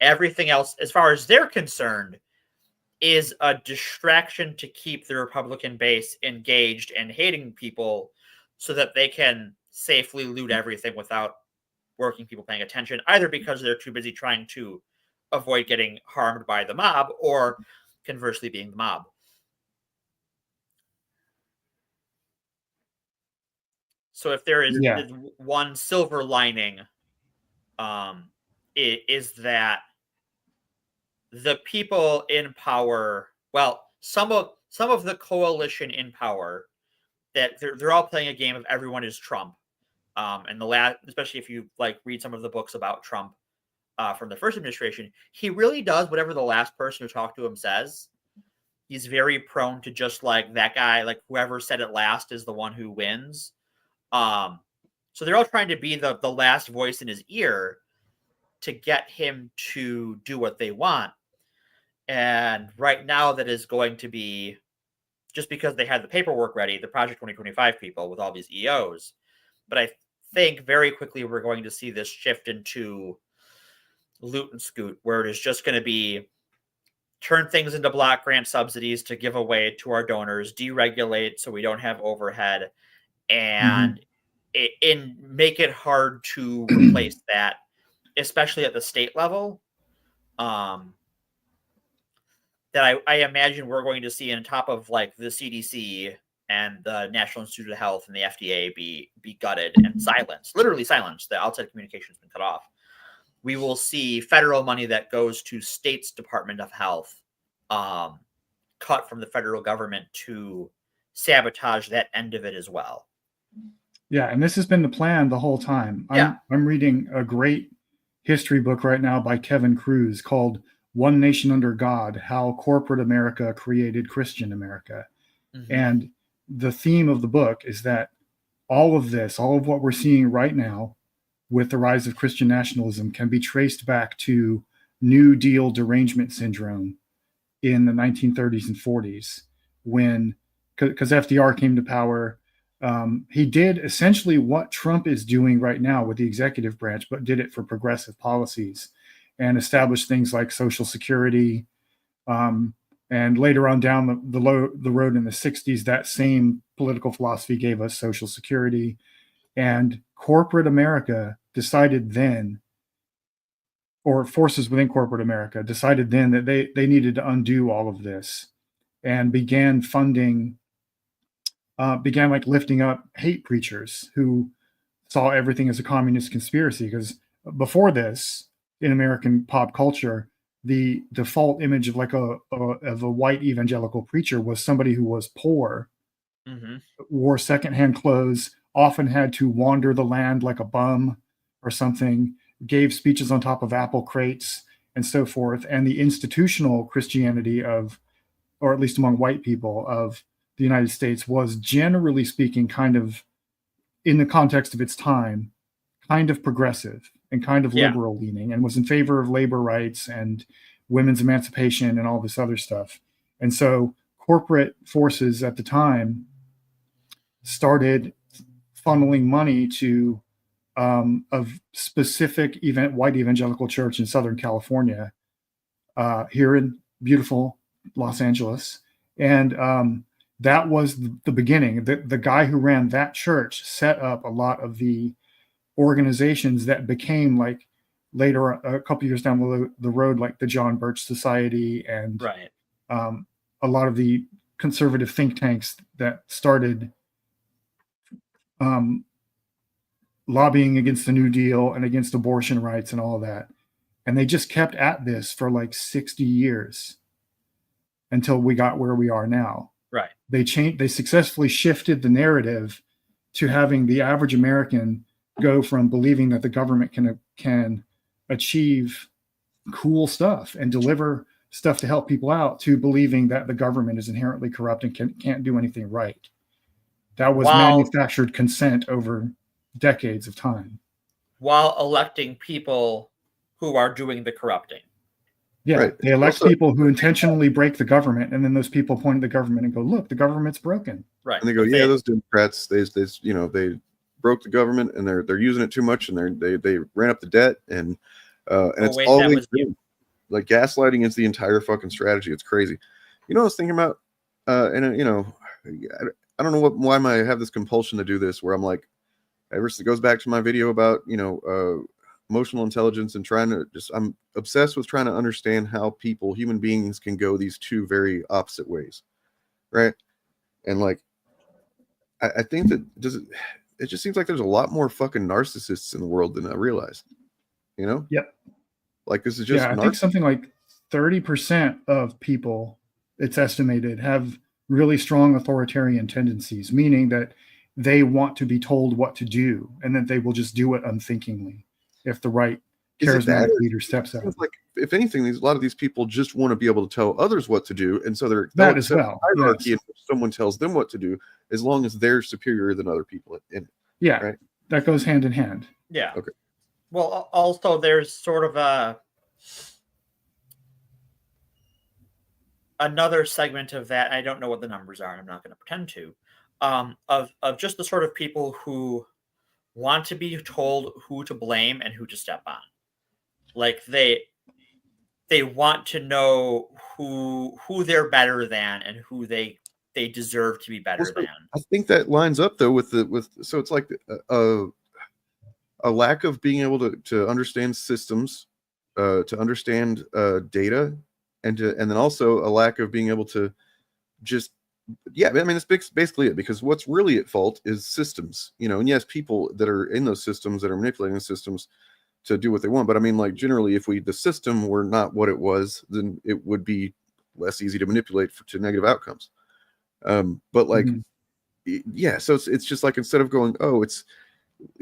Everything else, as far as they're concerned, is a distraction to keep the Republican base engaged and hating people so that they can safely loot everything without working people paying attention, either because they're too busy trying to avoid getting harmed by the mob or conversely being the mob. So if there is one silver lining, it is that the people in power, well, some of the coalition in power, that they're all playing a game of everyone is Trump. And especially if you read some of the books about Trump from the first administration, he really does whatever the last person who talked to him says. He's very prone to just that guy, whoever said it last is the one who wins. So they're all trying to be the last voice in his ear to get him to do what they want. And right now that is going to be, just because they had the paperwork ready, the Project 2025 people with all these EOs. But I think very quickly we're going to see this shift into loot and scoot, where it is just going to be turn things into block grant subsidies to give away to our donors, deregulate so we don't have overhead, and make it hard to replace that, especially at the state level. That I imagine we're going to see on top of the CDC and the National Institute of Health and the FDA be gutted and silenced, literally silenced. The outside communication has been cut off. We will see federal money that goes to states' Department of Health cut from the federal government to sabotage that end of it as well. Yeah, and this has been the plan the whole time. I'm reading a great history book right now by Kevin Cruz called One Nation Under God, How Corporate America Created Christian America. And the theme of the book is that all of what we're seeing right now with the rise of Christian nationalism can be traced back to New Deal derangement syndrome in the 1930s and 40s, because FDR came to power. He did essentially what Trump is doing right now with the executive branch, but did it for progressive policies and established things like Social Security. And later on down the road in the 60s, that same political philosophy gave us Social Security. And corporate America decided then, or forces within corporate America decided then, that they needed to undo all of this and began funding, lifting up hate preachers who saw everything as a communist conspiracy. Because before this, in American pop culture, the default image of a white evangelical preacher was somebody who was poor, wore secondhand clothes, often had to wander the land like a bum or something, gave speeches on top of apple crates and so forth. And the institutional Christianity of, or at least among white people of the United States, was generally speaking kind of, in the context of its time, kind of progressive and kind of liberal leaning, and was in favor of labor rights and women's emancipation and all this other stuff. And so corporate forces at the time started funneling money to a specific white evangelical church in Southern California, here in beautiful Los Angeles. And that was the beginning. The guy who ran that church set up a lot of the organizations that became later, a couple years down the road, like the John Birch Society and right. A lot of the conservative think tanks that started lobbying against the New Deal and against abortion rights and all of that. And they just kept at this for like 60 years until we got where we are now. Right. They successfully shifted the narrative to having the average American go from believing that the government can achieve cool stuff and deliver stuff to help people out to believing that the government is inherently corrupt and can't do anything right. That was manufactured consent over decades of time. While electing people who are doing the corrupting. Yeah, right. They elect people who intentionally break the government, and then those people point at the government and go, "Look, the government's broken." Right. And they go, "Yeah, those Democrats, they broke the government, and they're using it too much, and they ran up the debt, and it's always like gaslighting is the entire fucking strategy. It's crazy." You know, I was thinking about, I don't know why I have this compulsion to do this, where I'm like, it goes back to my video about emotional intelligence and I'm obsessed with trying to understand how human beings can go these two very opposite ways, right? And like, I think that it just seems like there's a lot more fucking narcissists in the world than I realized, you know? Yep. Like, this is just I think something like 30% of people, it's estimated, have really strong authoritarian tendencies, meaning that they want to be told what to do, and that they will just do it unthinkingly if the right charismatic leader steps up. Like, if anything, a lot of these people just want to be able to tell others what to do, and so they'll as well. Hierarchy, yes. If someone tells them what to do, as long as they're superior than other people. Yeah, right? That goes hand in hand. Yeah. Okay. Well, also there's sort of another segment of that. I don't know what the numbers are, and I'm not going to pretend to. Of just the sort of people who want to be told who to blame and who to step on. Like they want to know who they're better than and who they deserve to be better than. I think that lines up though with so it's like a lack of being able to understand systems, to understand data, and then also a lack of being able to just I mean, it's basically it, because what's really at fault is systems, and yes, people that are in those systems that are manipulating the systems to do what they want. But I mean, like, generally, if the system were not what it was, then it would be less easy to manipulate to negative outcomes. But like, yeah, so it's just like, instead of going, oh, it's,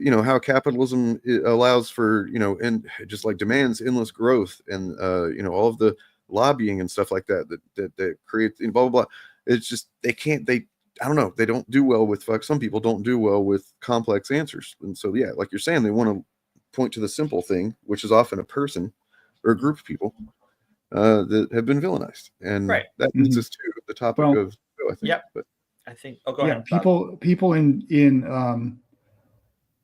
how capitalism allows for, and just like demands endless growth and, all of the lobbying and stuff like that creates blah, blah, blah. It's just, I don't know. They don't do well with some people don't do well with complex answers. And so, yeah, like you're saying, they want to point to the simple thing, which is often a person or a group of people that have been villainized. And that leads us to the topic of, I think. Yep. But I think, go ahead. People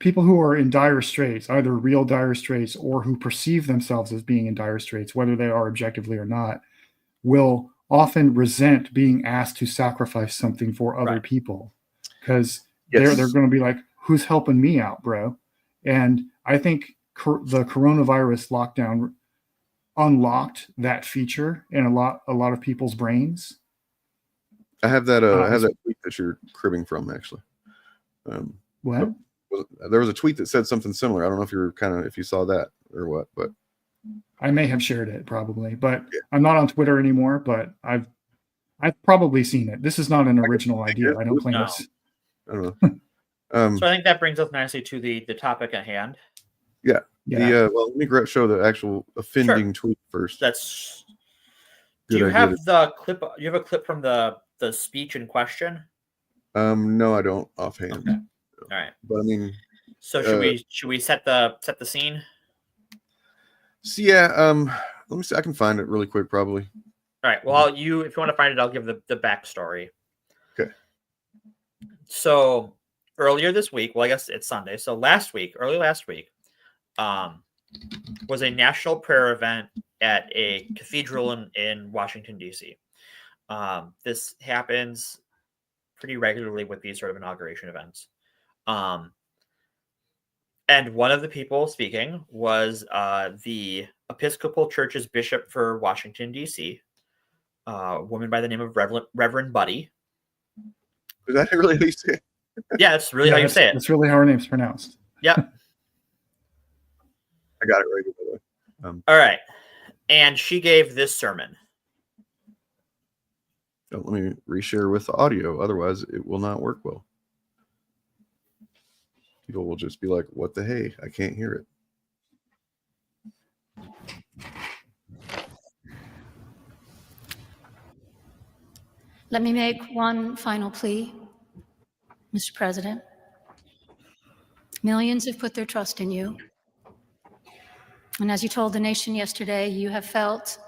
people who are in dire straits, either real dire straits or who perceive themselves as being in dire straits, whether they are objectively or not, will often resent being asked to sacrifice something for other people, because they're going to be like, who's helping me out, bro? And I think the coronavirus lockdown unlocked that feature in a lot of people's brains. I have that tweet that you're cribbing from, actually. What? There was a tweet that said something similar. I don't know if you saw that or what, but I may have shared it probably, but I'm not on Twitter anymore, but I've probably seen it. This is not an original idea. I don't claim this. I don't know. So I think that brings us nicely to the topic at hand. Yeah. Well, let me show the actual offending tweet first. Do you have the clip? You have a clip from the speech in question? No, I don't offhand. Okay. All right. But I mean, so should we set the scene? So yeah, let me see. I can find it really quick, probably. All right. Well, if you want to find it, I'll give the backstory. Okay. So earlier this week, well, I guess it's Sunday. So early last week, was a national prayer event at a cathedral in Washington, D.C. This happens pretty regularly with these sort of inauguration events. And one of the people speaking was the Episcopal Church's bishop for Washington, D.C., a woman by the name of Reverend Buddy. Is that really how you say it? Yeah, that's really how you say it. That's really how her name's pronounced. Yep. I got it right, by the way. All right. And she gave this sermon. Don't let me reshare with the audio, otherwise it will not work well. People will just be like, what the hey? I can't hear it. Let me make one final plea, Mr. President. Millions have put their trust in you. And as you told the nation yesterday, you have felt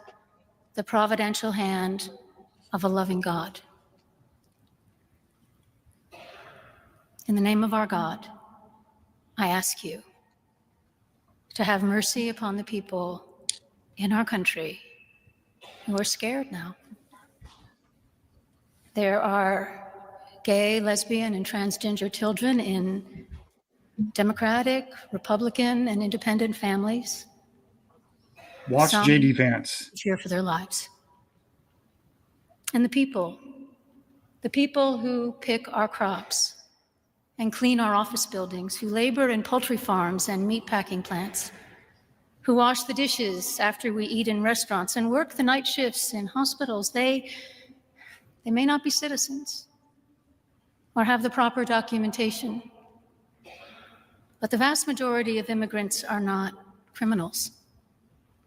the providential hand of a loving God. In the name of our God, I ask you to have mercy upon the people in our country who are scared now. There are gay, lesbian, and transgender children in Democratic, Republican, and independent families. Watch Some J.D. Vance. fear for their lives. And the people who pick our crops and clean our office buildings, who labor in poultry farms and meat packing plants, who wash the dishes after we eat in restaurants and work the night shifts in hospitals, they may not be citizens or have the proper documentation, but the vast majority of immigrants are not criminals.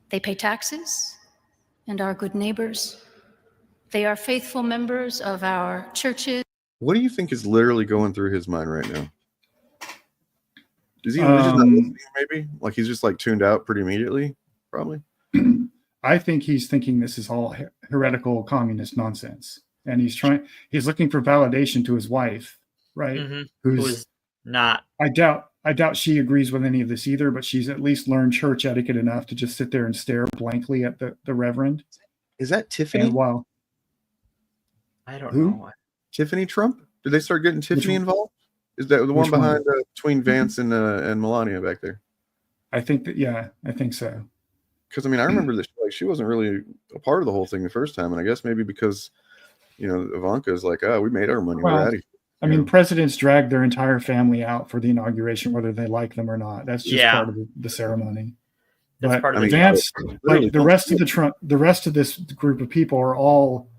They pay taxes and are good neighbors. They are faithful members of our churches. What do you think is literally going through his mind right now? Is he just not listening, maybe? Like he's just like tuned out pretty immediately, probably? I think he's thinking this is all heretical communist nonsense. And he's looking for validation to his wife, right? Mm-hmm. Who's not. I doubt she agrees with any of this either, but she's at least learned church etiquette enough to just sit there and stare blankly at the reverend. Is that Tiffany? Wow. I don't know. Tiffany Trump? Did they start getting Tiffany involved? Is that the one behind between Vance and Melania back there? I think I think so. Because I mean, I remember that she wasn't really a part of the whole thing the first time, and I guess maybe because Ivanka's like, oh, we made our money. We're out of here. I mean, presidents drag their entire family out for the inauguration, whether they like them or not. That's just part of the ceremony. That's part of the Vance, like the rest of this group of people are all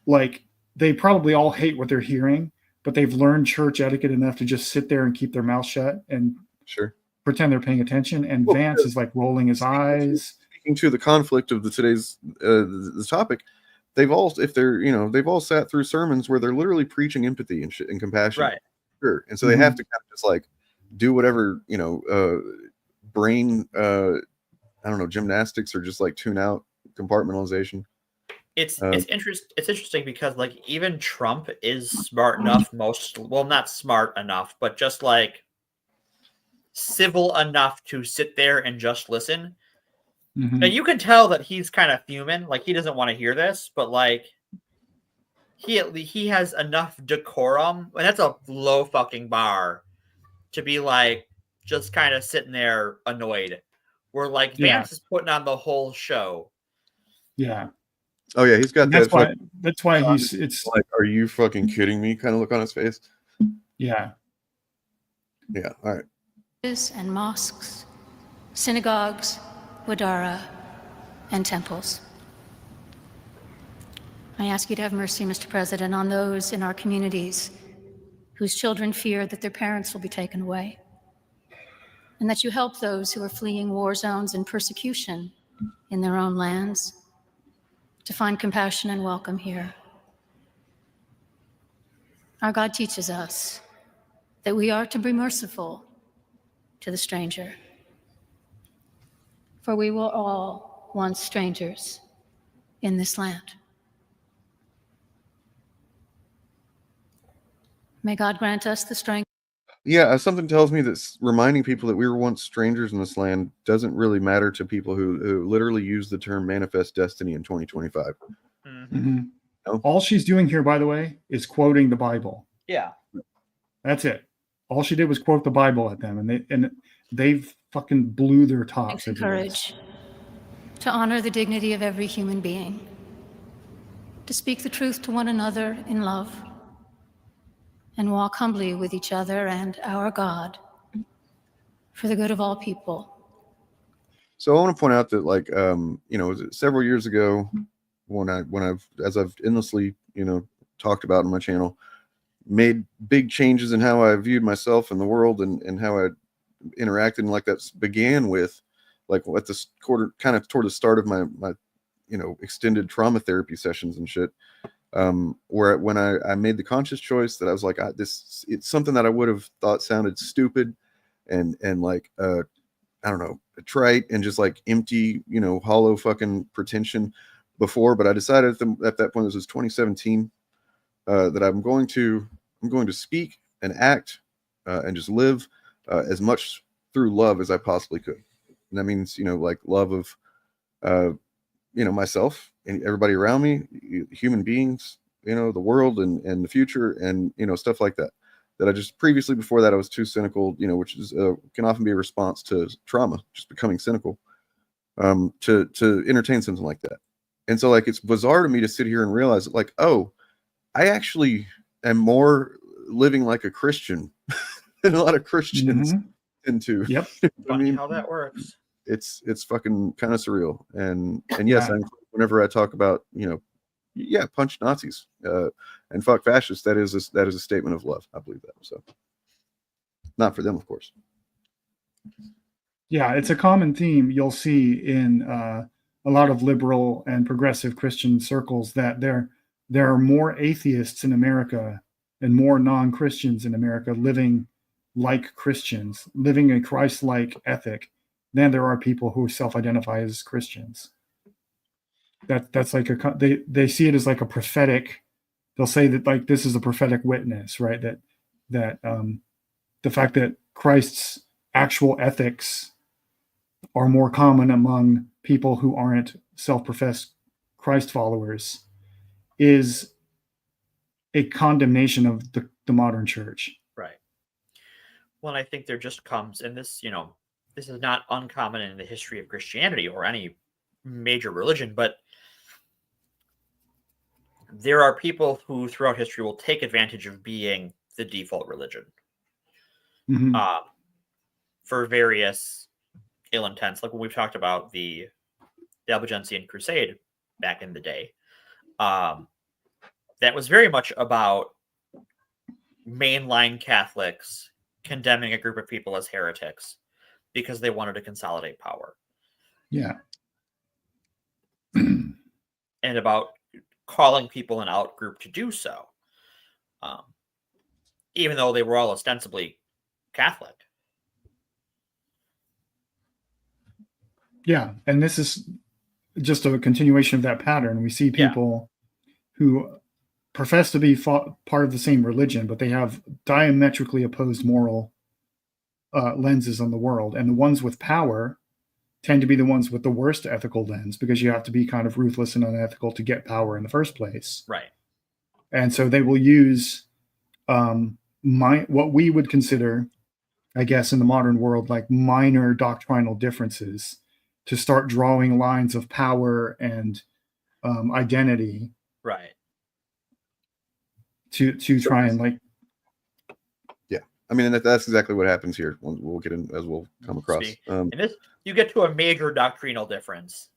like, they probably all hate what they're hearing, but they've learned church etiquette enough to just sit there and keep their mouth shut and pretend they're paying attention. And Vance is like rolling his eyes. Speaking to the conflict of today's the topic, they've all sat through sermons where they're literally preaching empathy and compassion, right? Sure, and so they have to kind of just like do whatever brain gymnastics or just like tune out compartmentalization. It's interesting because like even Trump is smart enough, not smart enough, but just like civil enough to sit there and just listen. Mm-hmm. And you can tell that he's kind of fuming, like he doesn't want to hear this, but like he has enough decorum, and that's a low fucking bar to be like just kind of sitting there annoyed. Where like Vance is putting on the whole show. Yeah. Oh yeah, he's got that's why it's like, are you fucking kidding me? Kind of look on his face. Yeah. Yeah. All right. And mosques, synagogues, wadara, and temples. I ask you to have mercy, Mr. President, on those in our communities whose children fear that their parents will be taken away, and that you help those who are fleeing war zones and persecution in their own lands to find compassion and welcome here. Our God teaches us that we are to be merciful to the stranger, for we were all once strangers in this land. May God grant us the strength. Yeah, something tells me that reminding people that we were once strangers in this land doesn't really matter to people who literally use the term manifest destiny in 2025. Mm-hmm. No? All she's doing here, by the way, is quoting the Bible. Yeah. That's it. All she did was quote the Bible at them. And they've fucking blew their tops. And courage to honor the dignity of every human being, to speak the truth to one another in love, and walk humbly with each other and our God for the good of all people. So I want to point out that, like, several years ago, as I've endlessly, talked about on my channel, made big changes in how I viewed myself and the world and how I interacted, and like that began with, like, at this quarter, kind of toward the start of my extended trauma therapy sessions and shit, where when I made the conscious choice that I was like, it's something that I would have thought sounded stupid and like I don't know, trite and just like empty, hollow fucking pretension before, but I decided at that point, this was 2017, that I'm going to speak and act and just live as much through love as I possibly could. And that means, like love of, myself and everybody around me, human beings, the world and the future and, stuff like that. That I just previously, before that, I was too cynical, which is can often be a response to trauma, just becoming cynical, to entertain something like that. And so, like, it's bizarre to me to sit here and realize that, like, oh, I actually am more living like a Christian than a lot of Christians into. Yep. Funny how that works. It's fucking kind of surreal. And yes, whenever I talk about, punch Nazis and fuck fascists, that is a statement of love. I believe that. So, not for them, of course. Yeah, it's a common theme you'll see in a lot of liberal and progressive Christian circles, that there are more atheists in America and more non-Christians in America living like Christians, living a Christ-like ethic, than there are people who self-identify as Christians. That's like they see it as like a prophetic. They'll say that, like, this is a prophetic witness, right? That the fact that Christ's actual ethics are more common among people who aren't self-professed Christ followers is a condemnation of the modern church. Right. Well, I think there just comes, and this, this is not uncommon in the history of Christianity or any major religion, but there are people who throughout history will take advantage of being the default religion for various ill intents. Like when we've talked about the Albigensian Crusade back in the day, that was very much about mainline Catholics condemning a group of people as heretics because they wanted to consolidate power. Yeah. And about calling people an out group to do so, even though they were all ostensibly Catholic. Yeah, and this is just a continuation of that pattern. We see people who profess to be part of the same religion, but they have diametrically opposed moral lenses on the world. And the ones with power tend to be the ones with the worst ethical lens, because you have to be kind of ruthless and unethical to get power in the first place. Right. And so they will use what we would consider, I guess, in the modern world, like minor doctrinal differences to start drawing lines of power and identity. Right. To try and, like, I mean, that's exactly what happens here. We'll get in as we'll come across. And this, you get to a major doctrinal difference.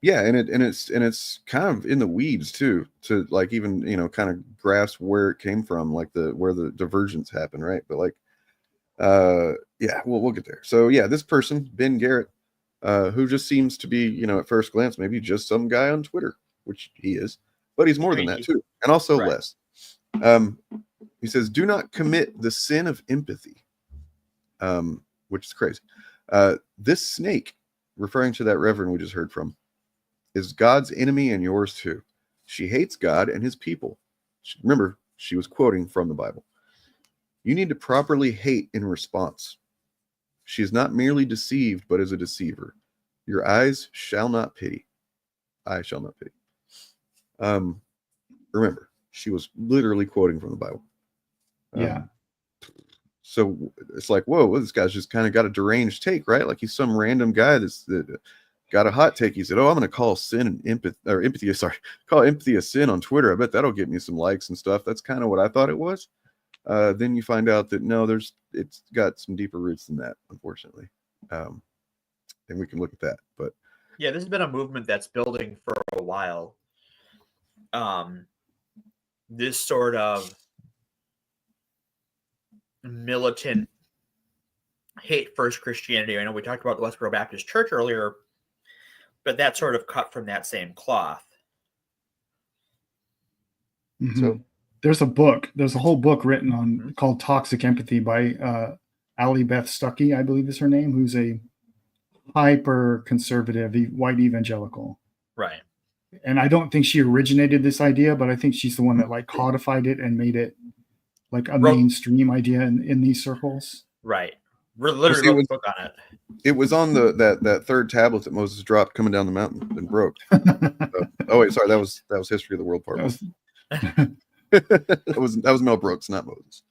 Yeah, and it's kind of in the weeds too, to like even kind of grasp where it came from, like where the divergence happened, right? But like, we'll get there. So yeah, this person, Ben Garrett, who just seems to be, at first glance, maybe just some guy on Twitter, which he is, but he's more than that too, and also less. He says, "Do not commit the sin of empathy," which is crazy. This snake, referring to that reverend we just heard from, is God's enemy and yours too. She hates God and his people. Remember, she was quoting from the Bible. You need to properly hate in response. She is not merely deceived, but is a deceiver. Your eyes shall not pity. I shall not pity. Remember, she was literally quoting from the Bible. So it's like, whoa, well, this guy's just kind of got a deranged take, right? Like he's some random guy that got a hot take. He said, oh, I'm going to call sin and empathy. Call empathy a sin on Twitter. I bet that'll get me some likes and stuff. That's kind of what I thought it was. Then you find out that no, it's got some deeper roots than that, unfortunately. And we can look at that. But yeah, this has been a movement that's building for a while. This sort of militant hate first Christianity. I know we talked about the Westboro Baptist Church earlier, but that sort of cut from that same cloth. Mm-hmm. So there's a whole book written on called Toxic Empathy by Allie Beth Stuckey, I believe is her name, who's a hyper conservative white evangelical. Right. And I don't think she originated this idea, but I think she's the one that like codified it and made it like a mainstream idea in these circles. Right. We're literally wrote a book on it. It was on that third tablet that Moses dropped coming down the mountain and broke. Oh wait, sorry, that was History of the World Part 1. that was Mel Brooks, not Moses.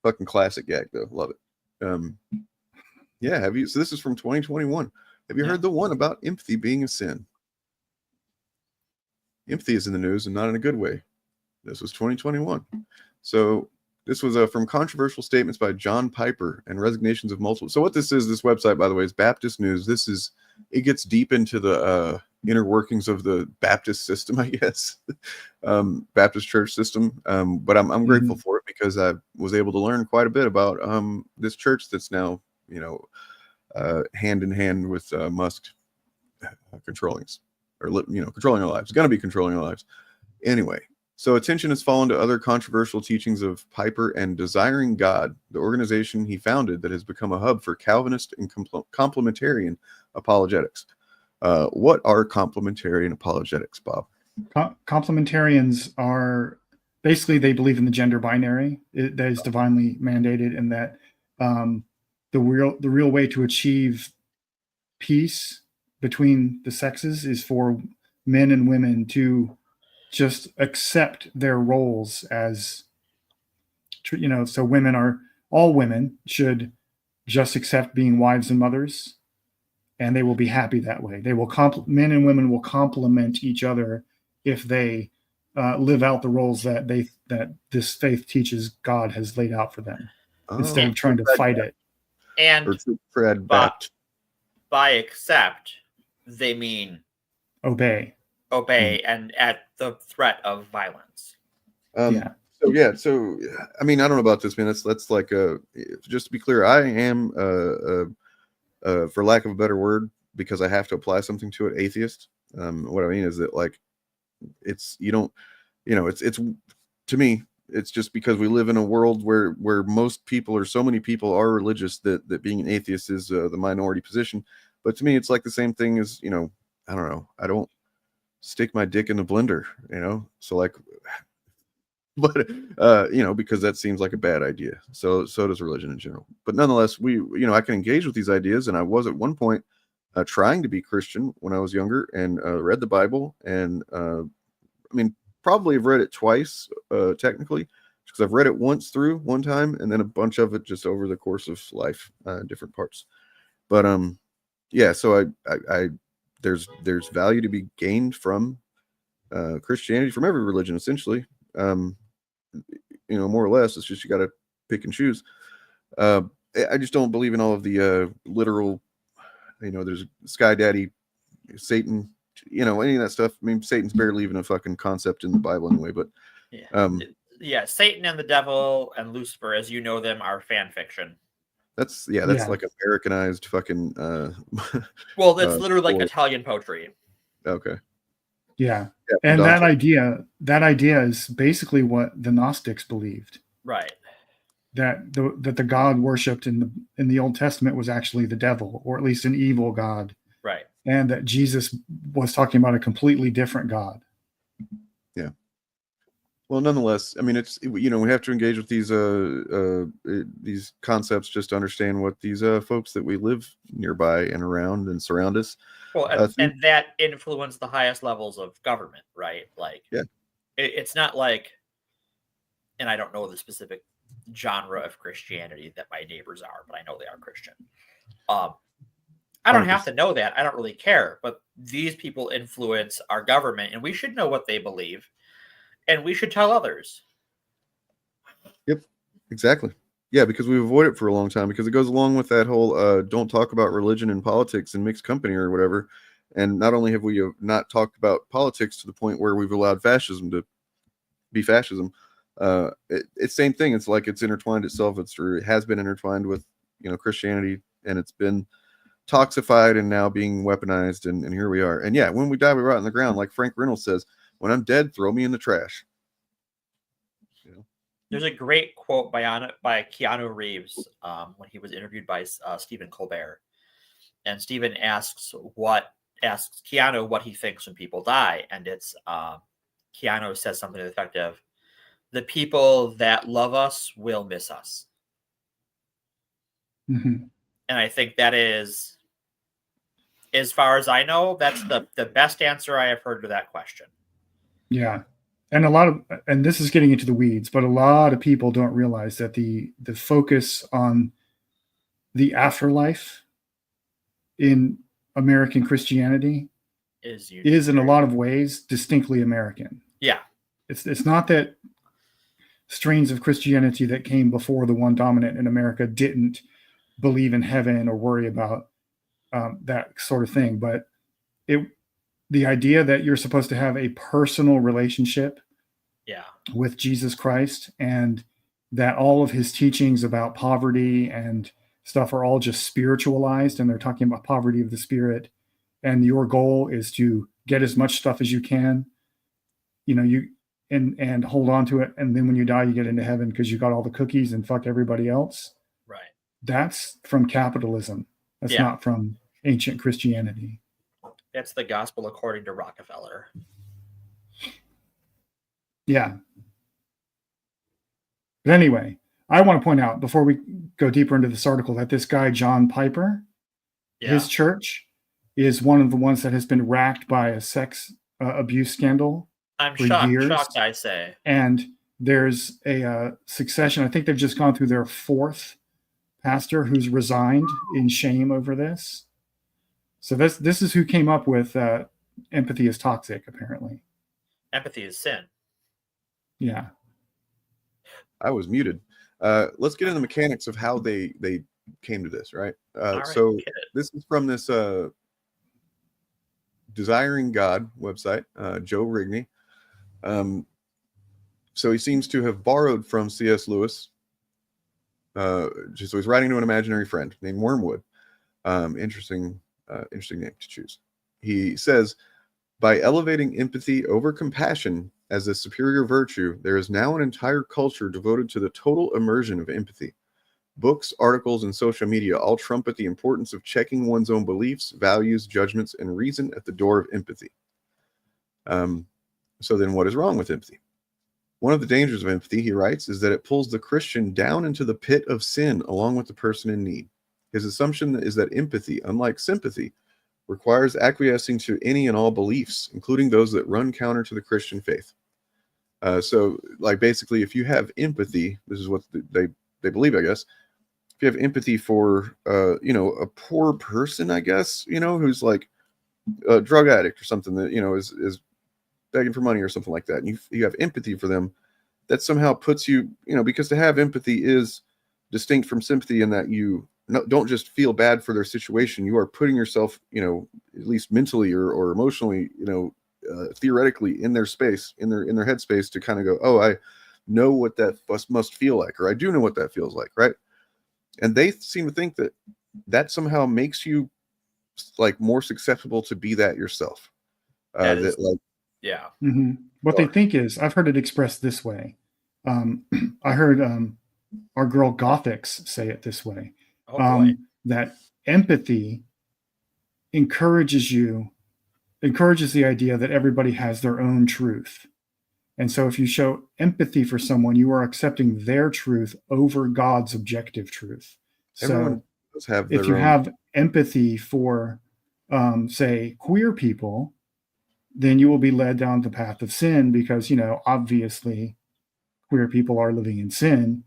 Fucking classic gag though, love it. Yeah, have you? So this is from 2021. Have you heard the one about empathy being a sin? Empathy is in the news and not in a good way. This was 2021. So this was from controversial statements by John Piper and resignations of multiple. So what this website, by the way, is Baptist News. It gets deep into the inner workings of the Baptist system, I guess, Baptist church system. But I'm grateful for it because I was able to learn quite a bit about this church that's now, hand in hand with Musk controlling us, or controlling our lives. It's going to be controlling our lives anyway. So attention has fallen to other controversial teachings of Piper and Desiring God, the organization he founded that has become a hub for Calvinist and complementarian apologetics. What are complementarian apologetics, Bob? Complementarians are basically, they believe in the gender binary that is divinely mandated, and that the real way to achieve peace between the sexes is for men and women to just accept their roles as, so all women should just accept being wives and mothers, and they will be happy that way. They will men and women will complement each other if they live out the roles that this faith teaches God has laid out for them, instead of trying to fight it. And by accept, they mean obey, and at the threat of violence. So I mean, I don't know about this, man. That's like just to be clear, I am for lack of a better word, because I have to apply something to it, atheist. What I mean is that like it's to me, it's just because we live in a world where most people, or so many people, are religious that being an atheist is the minority position. But to me, it's like the same thing as, I don't know. I don't stick my dick in the blender, so like, but because that seems like a bad idea. So does religion in general. But nonetheless, I can engage with these ideas, and I was at one point trying to be Christian when I was younger, and read the Bible, and probably have read it twice technically, because I've read it once through one time, and then a bunch of it just over the course of life, different parts. But so I there's value to be gained from Christianity, from every religion essentially. More or less, it's just you got to pick and choose. I just don't believe in all of the literal, there's Sky Daddy, Satan, any of that stuff. I mean, Satan's barely even a fucking concept in the Bible anyway. But Satan and the devil and Lucifer, as you know them, are fan fiction. That's like Americanized fucking. Well, that's literally like Italian poetry. Okay. Yeah. And that idea is basically what the Gnostics believed. Right. That the God worshipped in the Old Testament was actually the devil, or at least an evil God. Right. And that Jesus was talking about a completely different God. Yeah. Well, nonetheless, I mean, it's, we have to engage with these concepts just to understand what these folks that we live nearby and around and surround us. Well, and that influence the highest levels of government, right? Like, it's not like, and I don't know the specific genre of Christianity that my neighbors are, but I know they are Christian. I don't have to know that. I don't really care. But these people influence our government, and we should know what they believe, and we should tell others. Yep, exactly. Yeah, because we've avoided it for a long time, because it goes along with that whole don't talk about religion and politics in mixed company or whatever. And not only have we not talked about politics to the point where we've allowed fascism to be fascism, it's same thing. It's like it's intertwined itself. It has been intertwined with Christianity, and it's been toxified and now being weaponized, and here we are. And yeah, when we die, we rot in the ground. Like Frank Reynolds says, when I'm dead, throw me in the trash. There's a great quote by Keanu Reeves when he was interviewed by Stephen Colbert. And Stephen asks Keanu what he thinks when people die. And it's Keanu says something to the effect of, the people that love us will miss us. Mm-hmm. And I think that is, as far as I know, that's the best answer I have heard to that question. Yeah. And and this is getting into the weeds, but a lot of people don't realize that the focus on the afterlife in American Christianity is in a lot of ways distinctly American. Yeah. It's not that strains of Christianity that came before the one dominant in America didn't believe in heaven or worry about that sort of thing, but the idea that you're supposed to have a personal relationship with Jesus Christ, and that all of his teachings about poverty and stuff are all just spiritualized, and they're talking about poverty of the spirit, and your goal is to get as much stuff as you can, and hold on to it, and then when you die, you get into heaven because you got all the cookies and fuck everybody else. Right. That's from capitalism. That's not from ancient Christianity. That's the gospel according to Rockefeller. Yeah. But anyway, I want to point out before we go deeper into this article that this guy, John Piper, his church is one of the ones that has been racked by a sex abuse scandal. I'm for shocked, years. I say. And there's a succession. I think they've just gone through their fourth pastor who's resigned in shame over this. So this is who came up with empathy is toxic, apparently. Empathy is sin. Yeah. I was muted. Let's get into the mechanics of how they came to this, right? So this is from this Desiring God website, Joe Rigney. So he seems to have borrowed from C.S. Lewis. So he's writing to an imaginary friend named Wormwood. Interesting name to choose. He says, by elevating empathy over compassion as a superior virtue, there is now an entire culture devoted to the total immersion of empathy. Books, articles, and social media all trumpet the importance of checking one's own beliefs, values, judgments, and reason at the door of empathy. So then what is wrong with empathy? One of the dangers of empathy, he writes, is that it pulls the Christian down into the pit of sin along with the person in need. His assumption is that empathy, unlike sympathy, requires acquiescing to any and all beliefs, including those that run counter to the Christian faith. So, like, basically, if you have empathy, this is what they believe, I guess. If you have empathy for, a poor person, I guess, who's like a drug addict or something that, is begging for money or something like that, and you have empathy for them, that somehow puts you, because to have empathy is distinct from sympathy in that you don't just feel bad for their situation. You are putting yourself, at least mentally or emotionally, theoretically in their space, in their headspace, to kind of go, oh, I know what that must feel like, or I do know what that feels like, right? And they seem to think that somehow makes you like more susceptible to be that yourself. Yeah. Mm-hmm. What they think is, I've heard it expressed this way. I heard our girl Gothics say it this way. That empathy encourages the idea that everybody has their own truth. And so if you show empathy for someone, you are accepting their truth over God's objective truth. Everyone does have their if you own. have empathy for, say, queer people, then you will be led down the path of sin because, obviously queer people are living in sin.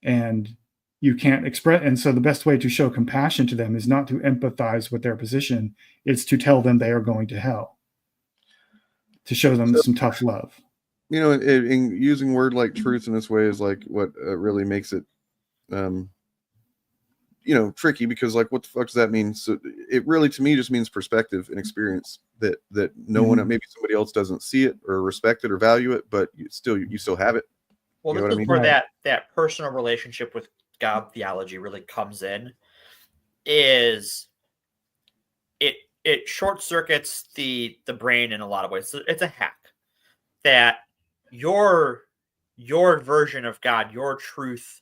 and you can't express. And so the best way to show compassion to them is not to empathize with their position. It's to tell them they are going to hell, to show them some tough love. You know, in using word like truth in this way is like what really makes it, you know, tricky, because like, what the fuck does that mean? So it really, to me, just means perspective and experience that no one, maybe somebody else doesn't see it or respect it or value it, but you still have it. Well, you know this is what I mean? where that personal relationship with God theology really comes in. Is it short circuits the brain in a lot of ways. So it's a hack that your version of God, your truth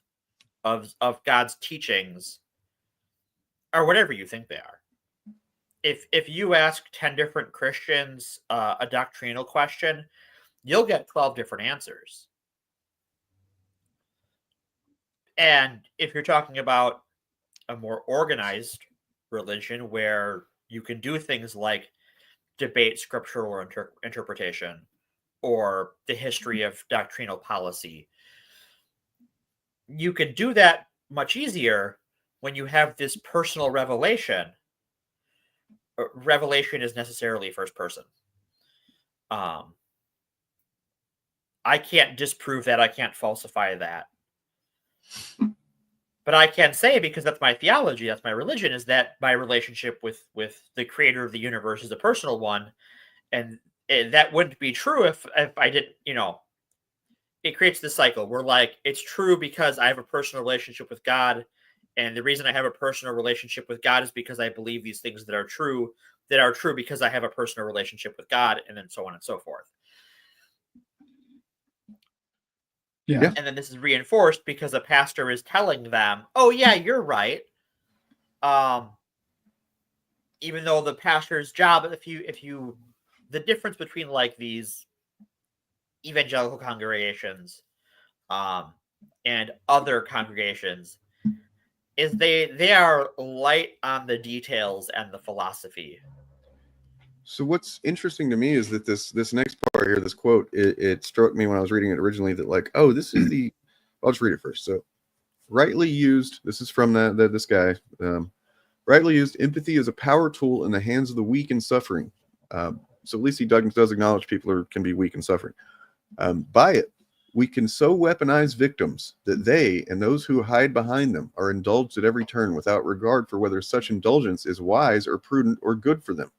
of God's teachings, or whatever you think they are. If you ask 10 different Christians a doctrinal question, you'll get 12 different answers. And if you're talking about a more organized religion where you can do things like debate scriptural interpretation or the history of doctrinal policy, you can do that much easier when you have this personal revelation. Revelation is necessarily first person. I can't disprove that. I can't falsify that. But I can say, because that's my theology, that's my religion, is that my relationship with the creator of the universe is a personal one. And that wouldn't be true if I didn't, you know, it creates this cycle where, like, it's true because I have a personal relationship with God. And the reason I have a personal relationship with God is because I believe these things that are true because I have a personal relationship with God, and then so on and so forth. Yeah. And then this is reinforced because a pastor is telling them, oh yeah, you're right. Even though the pastor's job, if you the difference between like these evangelical congregations and other congregations is they are light on the details and the philosophy. So what's interesting to me is that this next part here, this quote, it struck me when I was reading it originally that, like, oh, this is the, I'll just read it first. So, rightly used, this is from this guy, rightly used, empathy is a power tool in the hands of the weak and suffering. So at least he does acknowledge people can be weak and suffering. By it, we can so weaponize victims that they and those who hide behind them are indulged at every turn without regard for whether such indulgence is wise or prudent or good for them.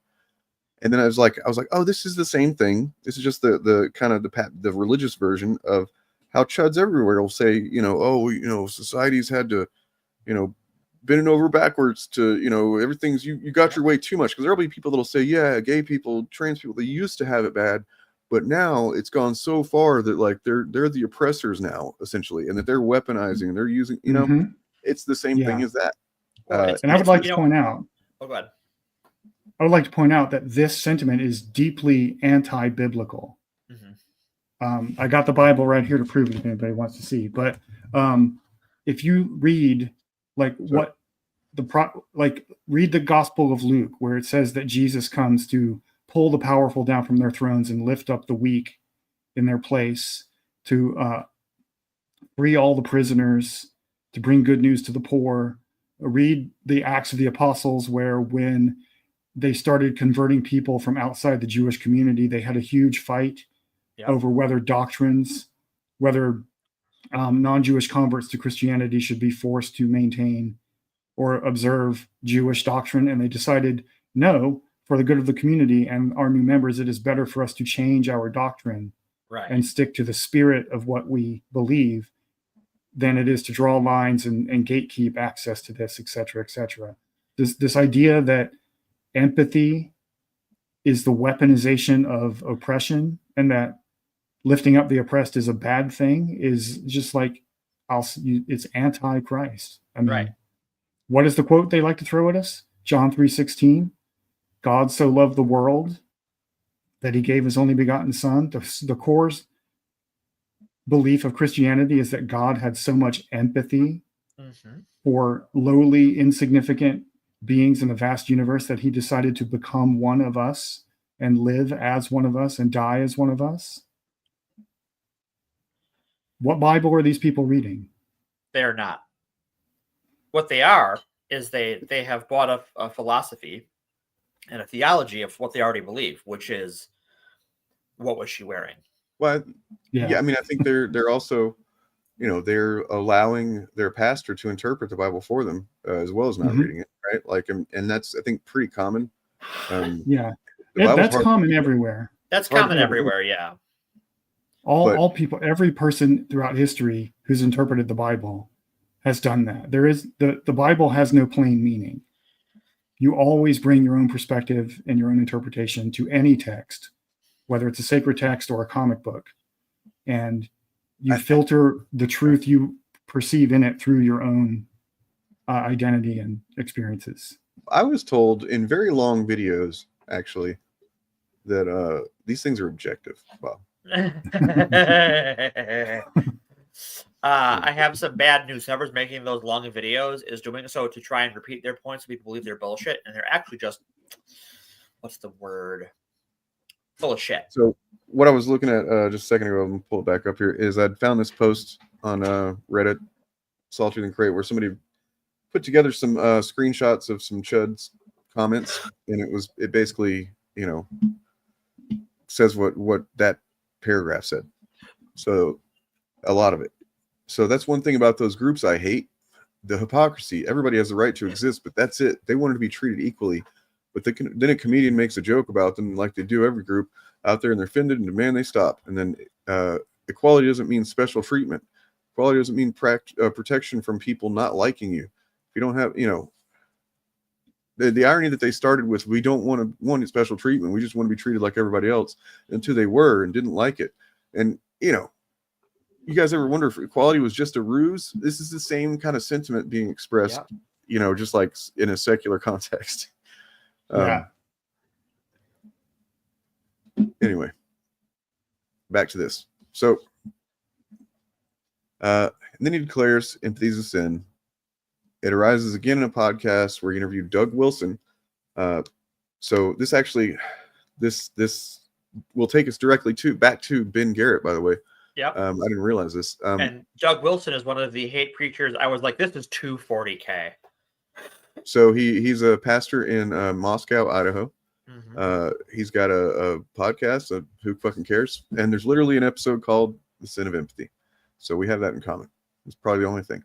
And then I was like, oh, this is the same thing. This is just the kind of the religious version of how chuds everywhere will say, you know, oh, you know, society's had to, you know, bending over backwards to, you know, everything's, you got your way too much. Because there'll be people that'll say, yeah, gay people, trans people, they used to have it bad, but now it's gone so far that, like, they're the oppressors now, essentially, and that they're weaponizing and they're using, you know, it's the same thing as that. And I would like to point out. Oh, go ahead. I would like to point out that this sentiment is deeply anti-biblical. I got the Bible right here to prove it if anybody wants to see. But if you read, like, read the Gospel of Luke, where it says that Jesus comes to pull the powerful down from their thrones and lift up the weak in their place, to free all the prisoners, to bring good news to the poor. Read the Acts of the Apostles, where when they started converting people from outside the Jewish community, they had a huge fight over whether non-Jewish converts to Christianity should be forced to maintain or observe Jewish doctrine. And they decided, no, for the good of the community and our new members, it is better for us to change our doctrine and stick to the spirit of what we believe than it is to draw lines and gatekeep access to this, et cetera, et cetera. This idea that empathy is the weaponization of oppression and that lifting up the oppressed is a bad thing is just like, it's anti-Christ. I mean, what is the quote they like to throw at us? John 3:16, God so loved the world that he gave his only begotten son. The core belief of Christianity is that God had so much empathy for lowly, insignificant beings in the vast universe that he decided to become one of us and live as one of us and die as one of us. What Bible are these people reading? They're not. What they are is they have bought a philosophy and a theology of what they already believe, which is, what was she wearing? Well, yeah, I mean, I think they're also, they're allowing their pastor to interpret the Bible for them as well as not reading it, right? Like, and that's, I think, pretty common. That's common everywhere. That's common everywhere, yeah. All people, every person throughout history who's interpreted the Bible has done that. There is the Bible has no plain meaning. You always bring your own perspective and your own interpretation to any text, whether it's a sacred text or a comic book, and you filter the truth you perceive in it through your own identity and experiences. I was told in very long videos, actually, that these things are objective. Wow. I have some bad news. Whoever's making those long videos is doing so to try and repeat their points so people believe they're bullshit, and they're actually just, what's the word? Full of shit. So what I was looking at just a second ago, I'm gonna pull it back up here, is I'd found this post on Reddit, Sawtooth and Crate, where somebody put together some screenshots of some Chud's comments, and it basically, says what that paragraph said. So a lot of it. So that's one thing about those groups I hate, the hypocrisy. Everybody has the right to exist, but that's it. They wanted to be treated equally. But then a comedian makes a joke about them, like they do every group out there, and they're offended and demand they stop. And then equality doesn't mean special treatment. Equality doesn't mean protection from people not liking you. If you don't have, the irony that they started with, we don't want special treatment. We just want to be treated like everybody else, until they were and didn't like it. And, you guys ever wonder if equality was just a ruse? This is the same kind of sentiment being expressed, just like in a secular context. Anyway, back to this. So, and then he declares empathy is a sin. It arises again in a podcast where he interviewed Doug Wilson. So this actually, this will take us directly back to Ben Garrett, by the way. Yep. I didn't realize this. And Doug Wilson is one of the hate preachers. I was like, this is 240K. So he's a pastor in Moscow, Idaho. He's got a podcast, Who Fucking Cares? And there's literally an episode called The Sin of Empathy. So we have that in common. It's probably the only thing.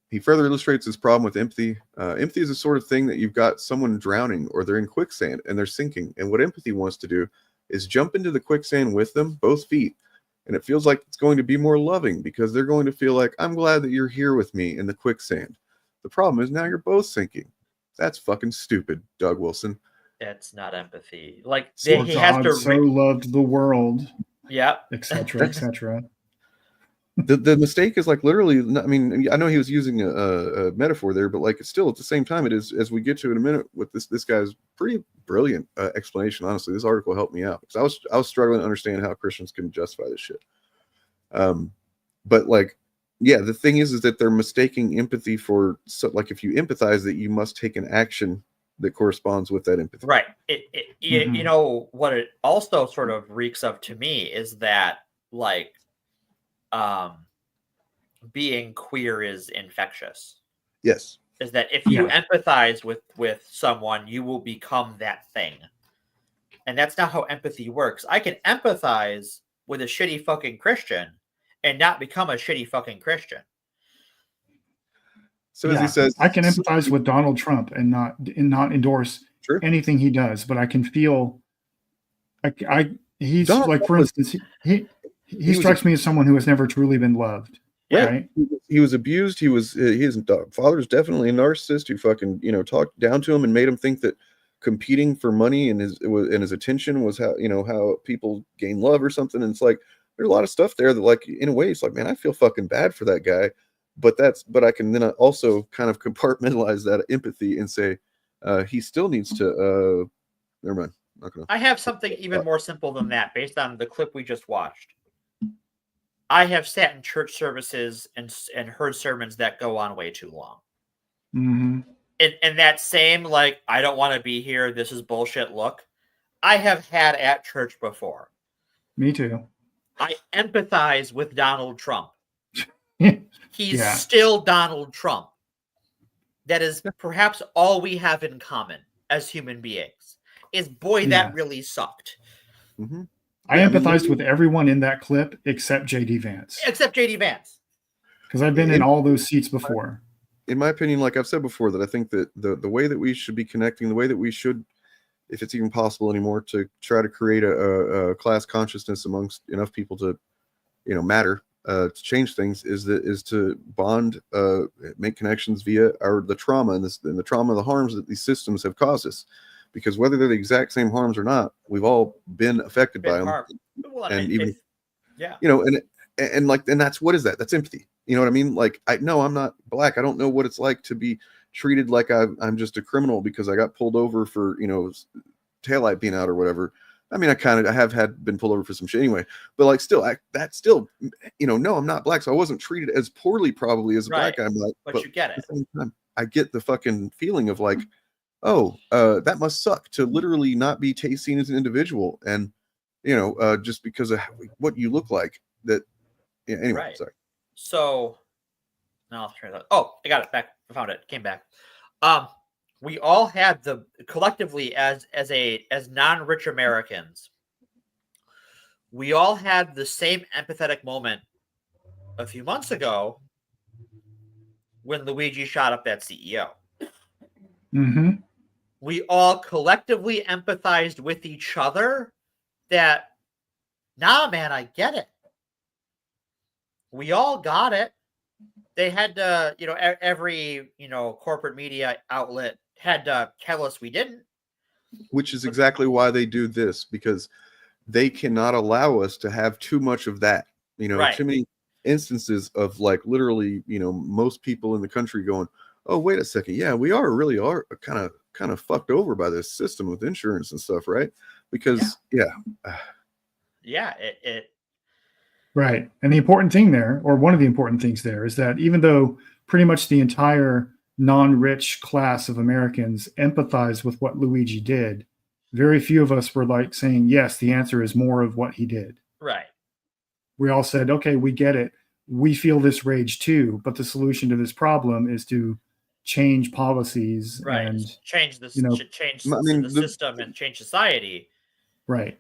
He further illustrates his problem with empathy. Empathy is the sort of thing that you've got someone drowning or they're in quicksand and they're sinking. And what empathy wants to do is jump into the quicksand with them, both feet. And it feels like it's going to be more loving because they're going to feel like, I'm glad that you're here with me in the quicksand. The problem is now you're both sinking. That's fucking stupid, Doug Wilson. It's not empathy. Like, he has to so loved the world. Yep. Etc. Etc. The mistake is like literally, I mean, I know he was using a metaphor there, but like it's still at the same time, it is, as we get to in a minute with this guy's pretty brilliant explanation. Honestly, this article helped me out because I was struggling to understand how Christians can justify this shit. But like, yeah, the thing is that they're mistaking empathy for, like, if you empathize, that you must take an action that corresponds with that empathy. Right. You know what it also sort of reeks of to me is that, like, being queer is infectious. Yes. Is that if you empathize with someone, you will become that thing. And that's not how empathy works. I can empathize with a shitty fucking Christian and not become a shitty fucking Christian. So as he says, I can empathize with Donald Trump and not endorse anything he does, but I can feel he's Donald like, Trump, for instance, he strikes me as someone who has never truly been loved. Yeah, right? He was abused. His father's definitely a narcissist who fucking talked down to him and made him think that competing for money and his attention was how people gain love or something. And it's like there's a lot of stuff there that, like, in a way, it's like, man, I feel fucking bad for that guy, but I can then also kind of compartmentalize that empathy and say he still needs to. Never mind. I have something even more simple than that based on the clip we just watched. I have sat in church services and heard sermons that go on way too long. Mm-hmm. And that same, like, I don't want to be here, this is bullshit look, I have had at church before. Me too. I empathize with Donald Trump. He's still Donald Trump. That is perhaps all we have in common as human beings. Is boy, that really sucked. Mm-hmm. I empathized with everyone in that clip except JD Vance. Except JD Vance. Because I've been in all those seats before. In my opinion, like I've said before, that I think that the way that we should be connecting, the way that we should, if it's even possible anymore, to try to create a class consciousness amongst enough people to, matter, to change things, is to bond, make connections via the trauma and the trauma, the harms that these systems have caused us. Because whether they're the exact same harms or not, we've all been affected by them. Well, and even, yeah, and that's, what is that? That's empathy. You know what I mean? Like, I know I'm not black. I don't know what it's like to be treated like I'm just a criminal because I got pulled over for, taillight being out or whatever. I mean, I have been pulled over for some shit anyway, but like, still, no, I'm not black. So I wasn't treated as poorly probably as a black guy. But you get it. At the same time, I get the fucking feeling of like, that must suck to literally not be seen as an individual. And, just because of what you look like that. Yeah. Anyway, sorry. So now I'll turn that. Oh, I got it back. I found it. Came back. We all had collectively as non-rich Americans, we all had the same empathetic moment a few months ago when Luigi shot up that CEO. Mm-hmm. We all collectively empathized with each other that, nah, man, I get it. We all got it. They had to, every, corporate media outlet had to tell us we didn't. Which is exactly why they do this, because they cannot allow us to have too much of that. Too many instances of like literally, most people in the country going, oh, wait a second. Yeah, we really are kind of fucked over by this system with insurance and stuff, right? Because Right. And the important thing there, or one of the important things there, is that even though pretty much the entire non-rich class of Americans empathize with what Luigi did, very few of us were like saying, yes, the answer is more of what he did. Right. We all said, okay, we get it. We feel this rage too, but the solution to this problem is to change policies and change the system and change society. Right.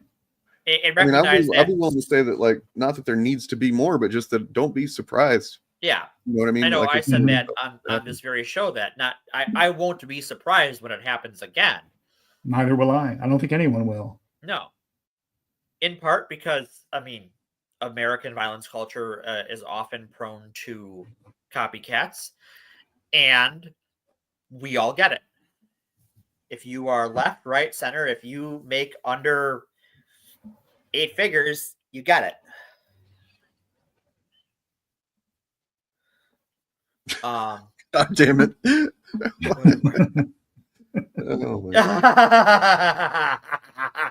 And recognize I'll be willing to say that, like, not that there needs to be more, but just that don't be surprised. Yeah. You know what I mean? I know. Like, I said that on this very show that I won't be surprised when it happens again. Neither will I. I don't think anyone will. No. In part because, American violence culture is often prone to copycats, and we all get it. If you are left, right, center, if you make under 8 figures, you got it. God damn it. Oh, my God.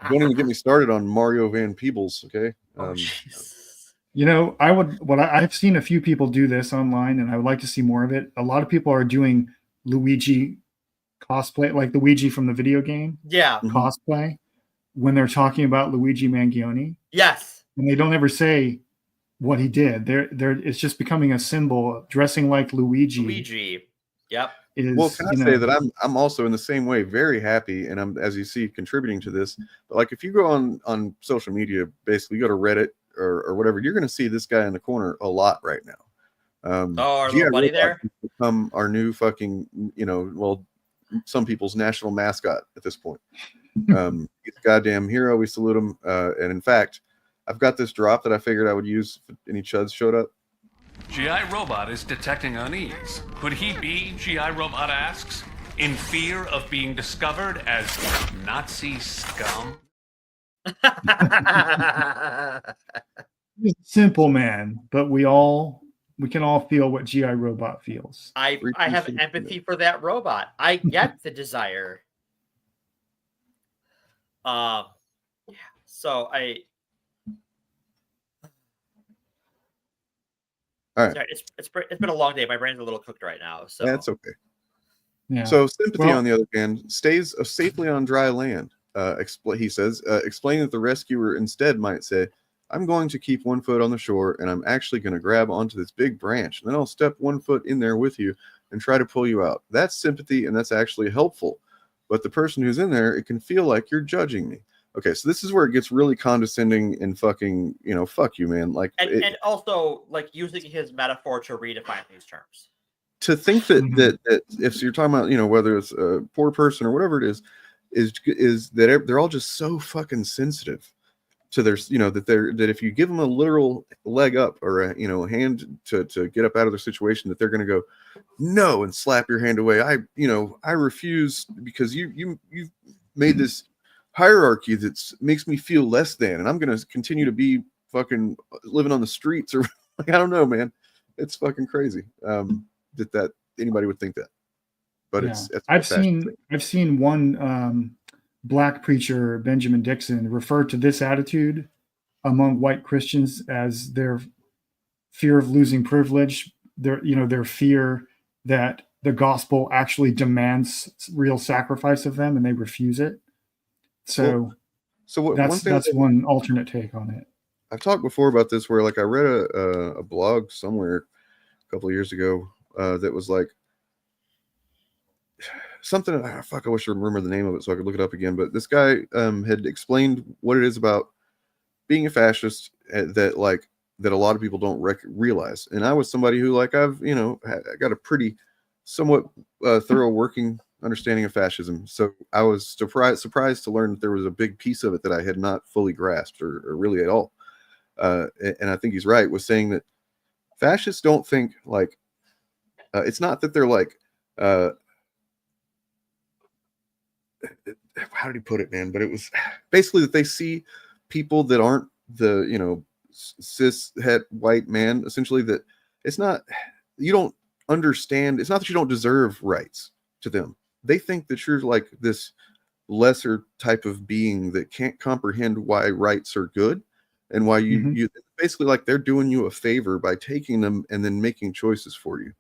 Don't even get me started on Mario Van Peebles, okay? I've seen a few people do this online, and I would like to see more of it. A lot of people are doing Luigi cosplay, like Luigi from the video game. Yeah. Cosplay, when they're talking about Luigi Mangione. Yes. And they don't ever say what he did. It's just becoming a symbol. Dressing like Luigi. Yep. Well, can I say that I'm also in the same way very happy, and I'm, as you see, contributing to this. But like, if you go on social media, basically you go to Reddit or whatever, you're going to see this guy in the corner a lot right now. Our little buddy there become our new fucking, some people's national mascot at this point. He's a goddamn hero. We salute him. And in fact, I've got this drop that I figured I would use if any chuds showed up. G.I. Robot is detecting unease. Could he be, G.I. Robot asks, in fear of being discovered as Nazi scum? He's a simple man, but we can all feel what G.I. Robot feels. I have empathy for that robot. I get the desire. So all right. Sorry, it's been a long day. My brain's a little cooked right now. So that's okay. Yeah. So sympathy, on the other hand, stays safely on dry land. He says, explaining that the rescuer instead might say, I'm going to keep 1 foot on the shore, and I'm actually going to grab onto this big branch, and then I'll step 1 foot in there with you and try to pull you out. That's sympathy, and that's actually helpful. But the person who's in there, it can feel like you're judging me. Okay, so this is where it gets really condescending and fucking, fuck you, man. Like, and also like using his metaphor to redefine these terms. To think that if you're talking about, whether it's a poor person or whatever it is that they're all just so fucking sensitive to their, that if you give them a literal leg up or a hand to get up out of their situation, that they're going to go no and slap your hand away. I refuse because you've made this hierarchy that makes me feel less than, and I'm going to continue to be fucking living on the streets or like, I don't know, man. It's fucking crazy that anybody would think that. But yeah. it's I've seen one black preacher, Benjamin Dixon, refer to this attitude among white Christians as their fear of losing privilege, their fear that the gospel actually demands real sacrifice of them and they refuse it. So that's one alternate take on it. I've talked before about this where like I read a blog somewhere a couple of years ago that was like something. I wish I remember the name of it so I could look it up again. But this guy had explained what it is about being a fascist that a lot of people don't realize. And I was somebody who like I got a pretty somewhat thorough working understanding of fascism. So I was surprised to learn that there was a big piece of it that I had not fully grasped or really at all. And I think he's right with saying that fascists don't think like it's not that they're like how did he put it, man? But it was basically that they see people that aren't the cis het white man, essentially, that it's not, you don't understand, it's not that you don't deserve rights to them. They think that you're like this lesser type of being that can't comprehend why rights are good and why you basically like they're doing you a favor by taking them and then making choices for you.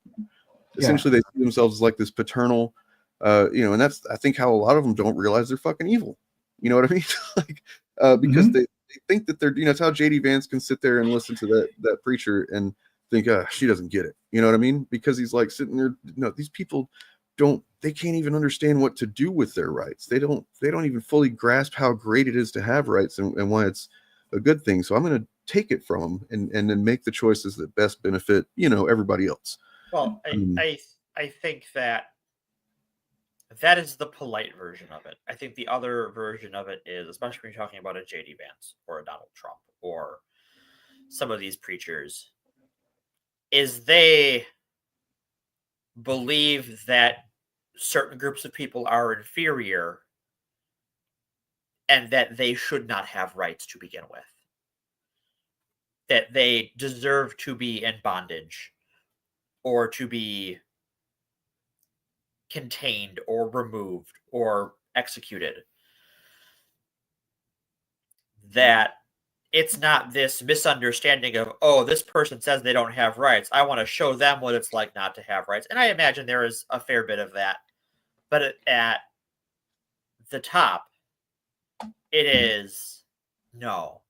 Essentially, they see themselves as like this paternal, and that's, I think, how a lot of them don't realize they're fucking evil. You know what I mean? Like, because they think that they're, it's how JD Vance can sit there and listen to that preacher and think, she doesn't get it. You know what I mean? Because he's like sitting there, these people they can't even understand what to do with their rights. They don't even fully grasp how great it is to have rights and why it's a good thing. So I'm going to take it from them and then make the choices that best benefit, everybody else. Well, I think that is the polite version of it. I think the other version of it is, especially when you're talking about a JD Vance or a Donald Trump or some of these preachers, is they believe that certain groups of people are inferior and that they should not have rights to begin with. That they deserve to be in bondage or to be contained or removed or executed. That it's not this misunderstanding of, oh, this person says they don't have rights, I want to show them what it's like not to have rights. And I imagine there is a fair bit of that. But at the top, it is, no,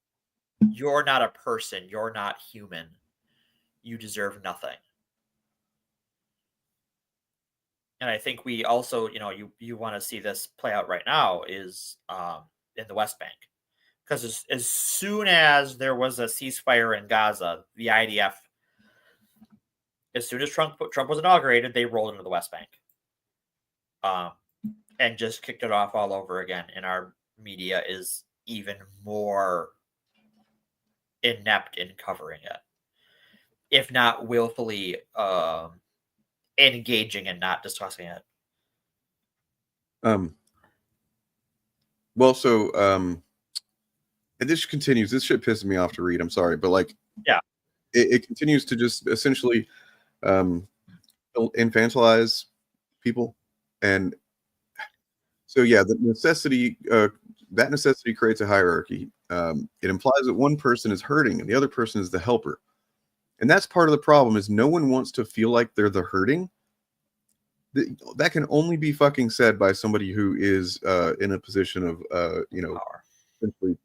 you're not a person. You're not human. You deserve nothing. And I think we also, you want to see this play out right now is in the West Bank. Because as soon as there was a ceasefire in Gaza, the IDF, as soon as Trump was inaugurated, they rolled into the West Bank. And just kicked it off all over again. And our media is even more inept in covering it, if not willfully engaging and not discussing it. Well, so and this continues. This shit pisses me off to read. I'm sorry, but like, yeah, it continues to just essentially infantilize people, and so yeah, the necessity that necessity creates a hierarchy. It implies that one person is hurting and the other person is the helper, and that's part of the problem. Is no one wants to feel like they're the hurting. That can only be fucking said by somebody who is in a position of power. Simply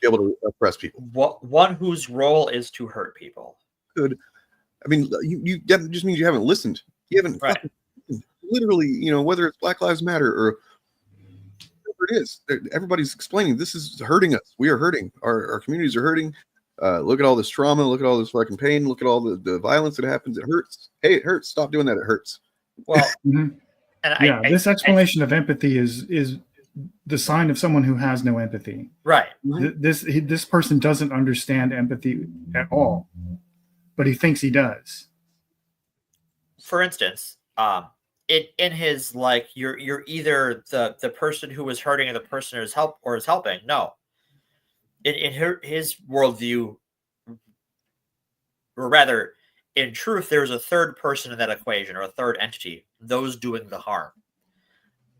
be able to oppress people. One whose role is to hurt people. Good. I mean, that just means you haven't listened. You haven't fucking literally, whether it's Black Lives Matter or whatever it is, everybody's explaining this is hurting us. We are hurting. Our communities are hurting. Look at all this trauma. Look at all this fucking pain. Look at all the violence that happens. It hurts. Hey, it hurts. Stop doing that. It hurts. Well, and this explanation of empathy is the sign of someone who has no empathy. Right. This person doesn't understand empathy at all, but he thinks he does. For instance, in his like you're either the person who is hurting or the person who is helping. No. In his worldview, or rather, in truth, there's a third person in that equation, or a third entity, those doing the harm.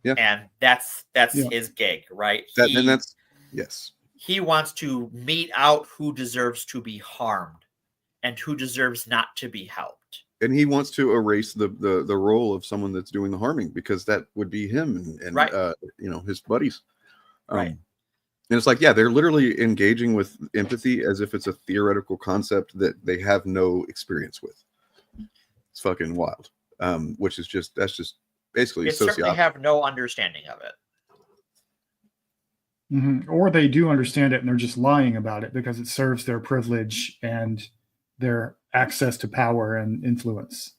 Yeah. And that's his gig, right? Yes. He wants to mete out who deserves to be harmed and who deserves not to be helped. And he wants to erase the role of someone that's doing the harming, because that would be him and right. His buddies. Right. And it's like, yeah, they're literally engaging with empathy as if it's a theoretical concept that they have no experience with. It's fucking wild. That's just basically they certainly have no understanding of it. Mm-hmm. Or they do understand it and they're just lying about it because it serves their privilege and their access to power and influence.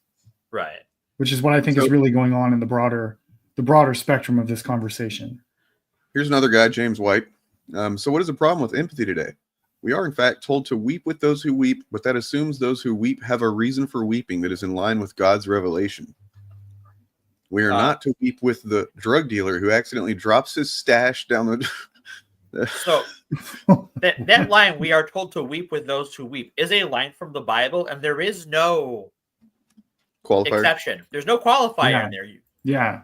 Right. Which is what I think is really going on in the broader spectrum of this conversation. Here's another guy, James White. So what is the problem with empathy today? We are, in fact, told to weep with those who weep, but that assumes those who weep have a reason for weeping that is in line with God's revelation. We are not to weep with the drug dealer who accidentally drops his stash down the... So that line, we are told to weep with those who weep, is a line from the Bible, and there is no qualifier. Exception. There's no qualifier in there. Yeah.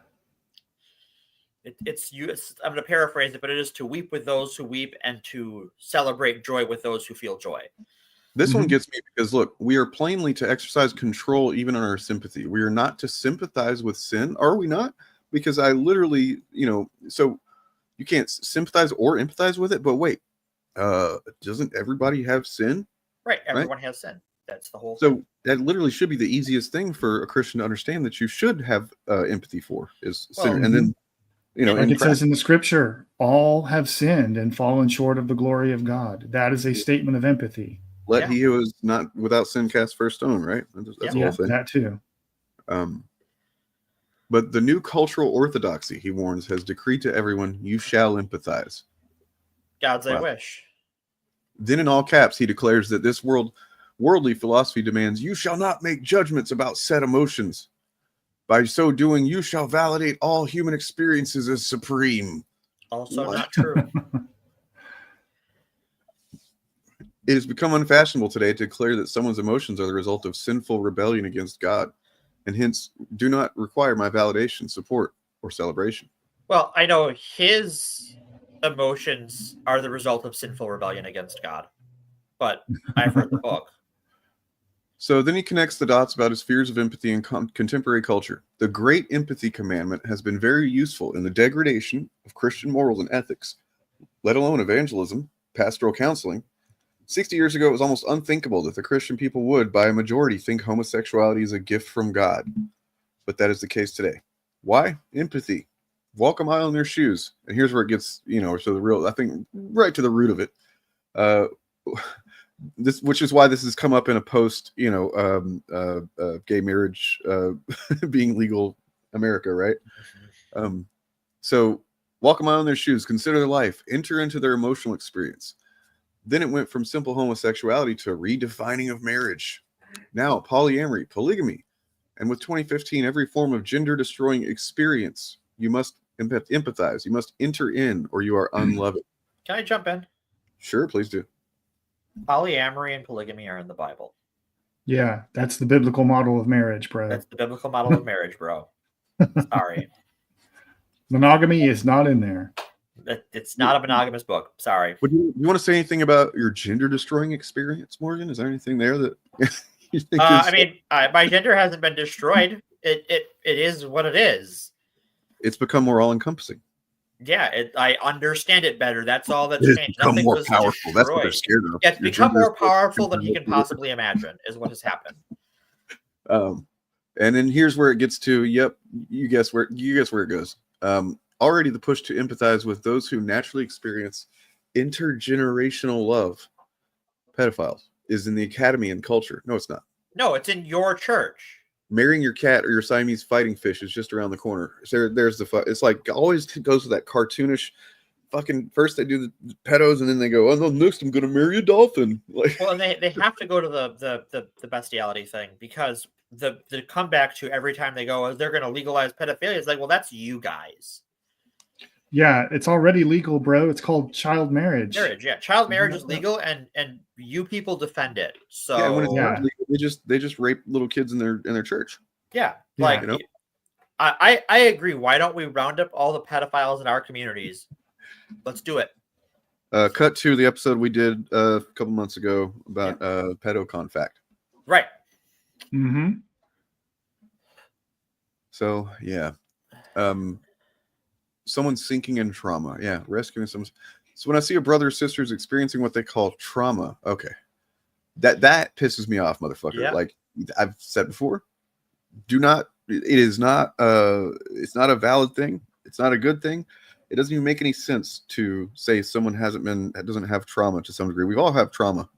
I'm going to paraphrase it, but it is to weep with those who weep and to celebrate joy with those who feel joy. This one gets me because, look, we are plainly to exercise control even on our sympathy. We are not to sympathize with sin, are we not? Because I literally, so you can't sympathize or empathize with it, but wait, doesn't everybody have sin? Right, everyone has sin. That's the whole thing. So that literally should be the easiest thing for a Christian to understand, that you should have empathy for is sin. And then, like it says in the scripture, all have sinned and fallen short of the glory of God. That is a statement of empathy. Let he who is not without sin cast first stone, right? That's the whole thing. That too. But the new cultural orthodoxy, he warns, has decreed to everyone, you shall empathize. God's I wish. Then in all caps, he declares that this worldly philosophy demands, you shall not make judgments about said emotions. By so doing, you shall validate all human experiences as supreme. Also not true. It has become unfashionable today to declare that someone's emotions are the result of sinful rebellion against God, and hence do not require my validation, support, or celebration. Well, I know his emotions are the result of sinful rebellion against God, but I've read the book. So then he connects the dots about his fears of empathy in contemporary culture. The great empathy commandment has been very useful in the degradation of Christian morals and ethics, let alone evangelism, pastoral counseling. 60 years ago, it was almost unthinkable that the Christian people would, by a majority, think homosexuality is a gift from God. But that is the case today. Why? Empathy. Walk a mile in their shoes. And here's where it gets, so the real, I think, right to the root of it. Which is why this has come up in a post, gay marriage being legal America, right? So walk a mile in their shoes, consider their life, enter into their emotional experience. Then it went from simple homosexuality to redefining of marriage. Now polyamory, polygamy. And with 2015, every form of gender-destroying experience, you must empathize. You must enter in or you are unloving. Can I jump in? Sure, please do. Polyamory and polygamy are in the Bible. Yeah, that's the biblical model of marriage, bro. That's the biblical model of marriage, bro. Sorry. Monogamy is not in there. It's not a monogamous book. Sorry. Would you want to say anything about your gender-destroying experience, Morgan? Is there anything there that you think my gender hasn't been destroyed. It is what it is. It's become more all-encompassing. Yeah, I understand it better. That's all that's It's changed. become Nothing more was powerful. That's what they're destroyed. scared of. Yeah, it's Your become gender more is powerful than he become can more possibly imagine, is what has happened. And then here's where it gets to, yep, you guess where it goes. Already the push to empathize with those who naturally experience intergenerational love, pedophiles, is in the academy and culture. No, it's not. No, it's in your church. Marrying your cat or your Siamese fighting fish is just around the corner. There's the it's like always goes to that cartoonish fucking, first they do the pedos and then they go, oh no, next I'm gonna marry a dolphin. Like, Well, and they have to go to the bestiality thing, because the comeback to every time they go, they're going to legalize pedophilia. It's like, well, that's you guys. Yeah, it's already legal, bro. It's called child marriage. Child marriage is legal, and you people defend it. So yeah, when it's not legal, they just rape little kids in their church. Yeah, like, you know? I agree. Why don't we round up all the pedophiles in our communities? Let's do it. Cut to the episode we did a couple months ago about pedocon fact. Right. Mm-hmm. So yeah, someone's sinking in trauma. Yeah, rescuing someone. So when I see a brother or sisters experiencing what they call trauma, okay, that pisses me off, motherfucker. Yeah. Like I've said before, it's not a valid thing. It's not a good thing. It doesn't even make any sense to say someone doesn't have trauma to some degree. We all have trauma.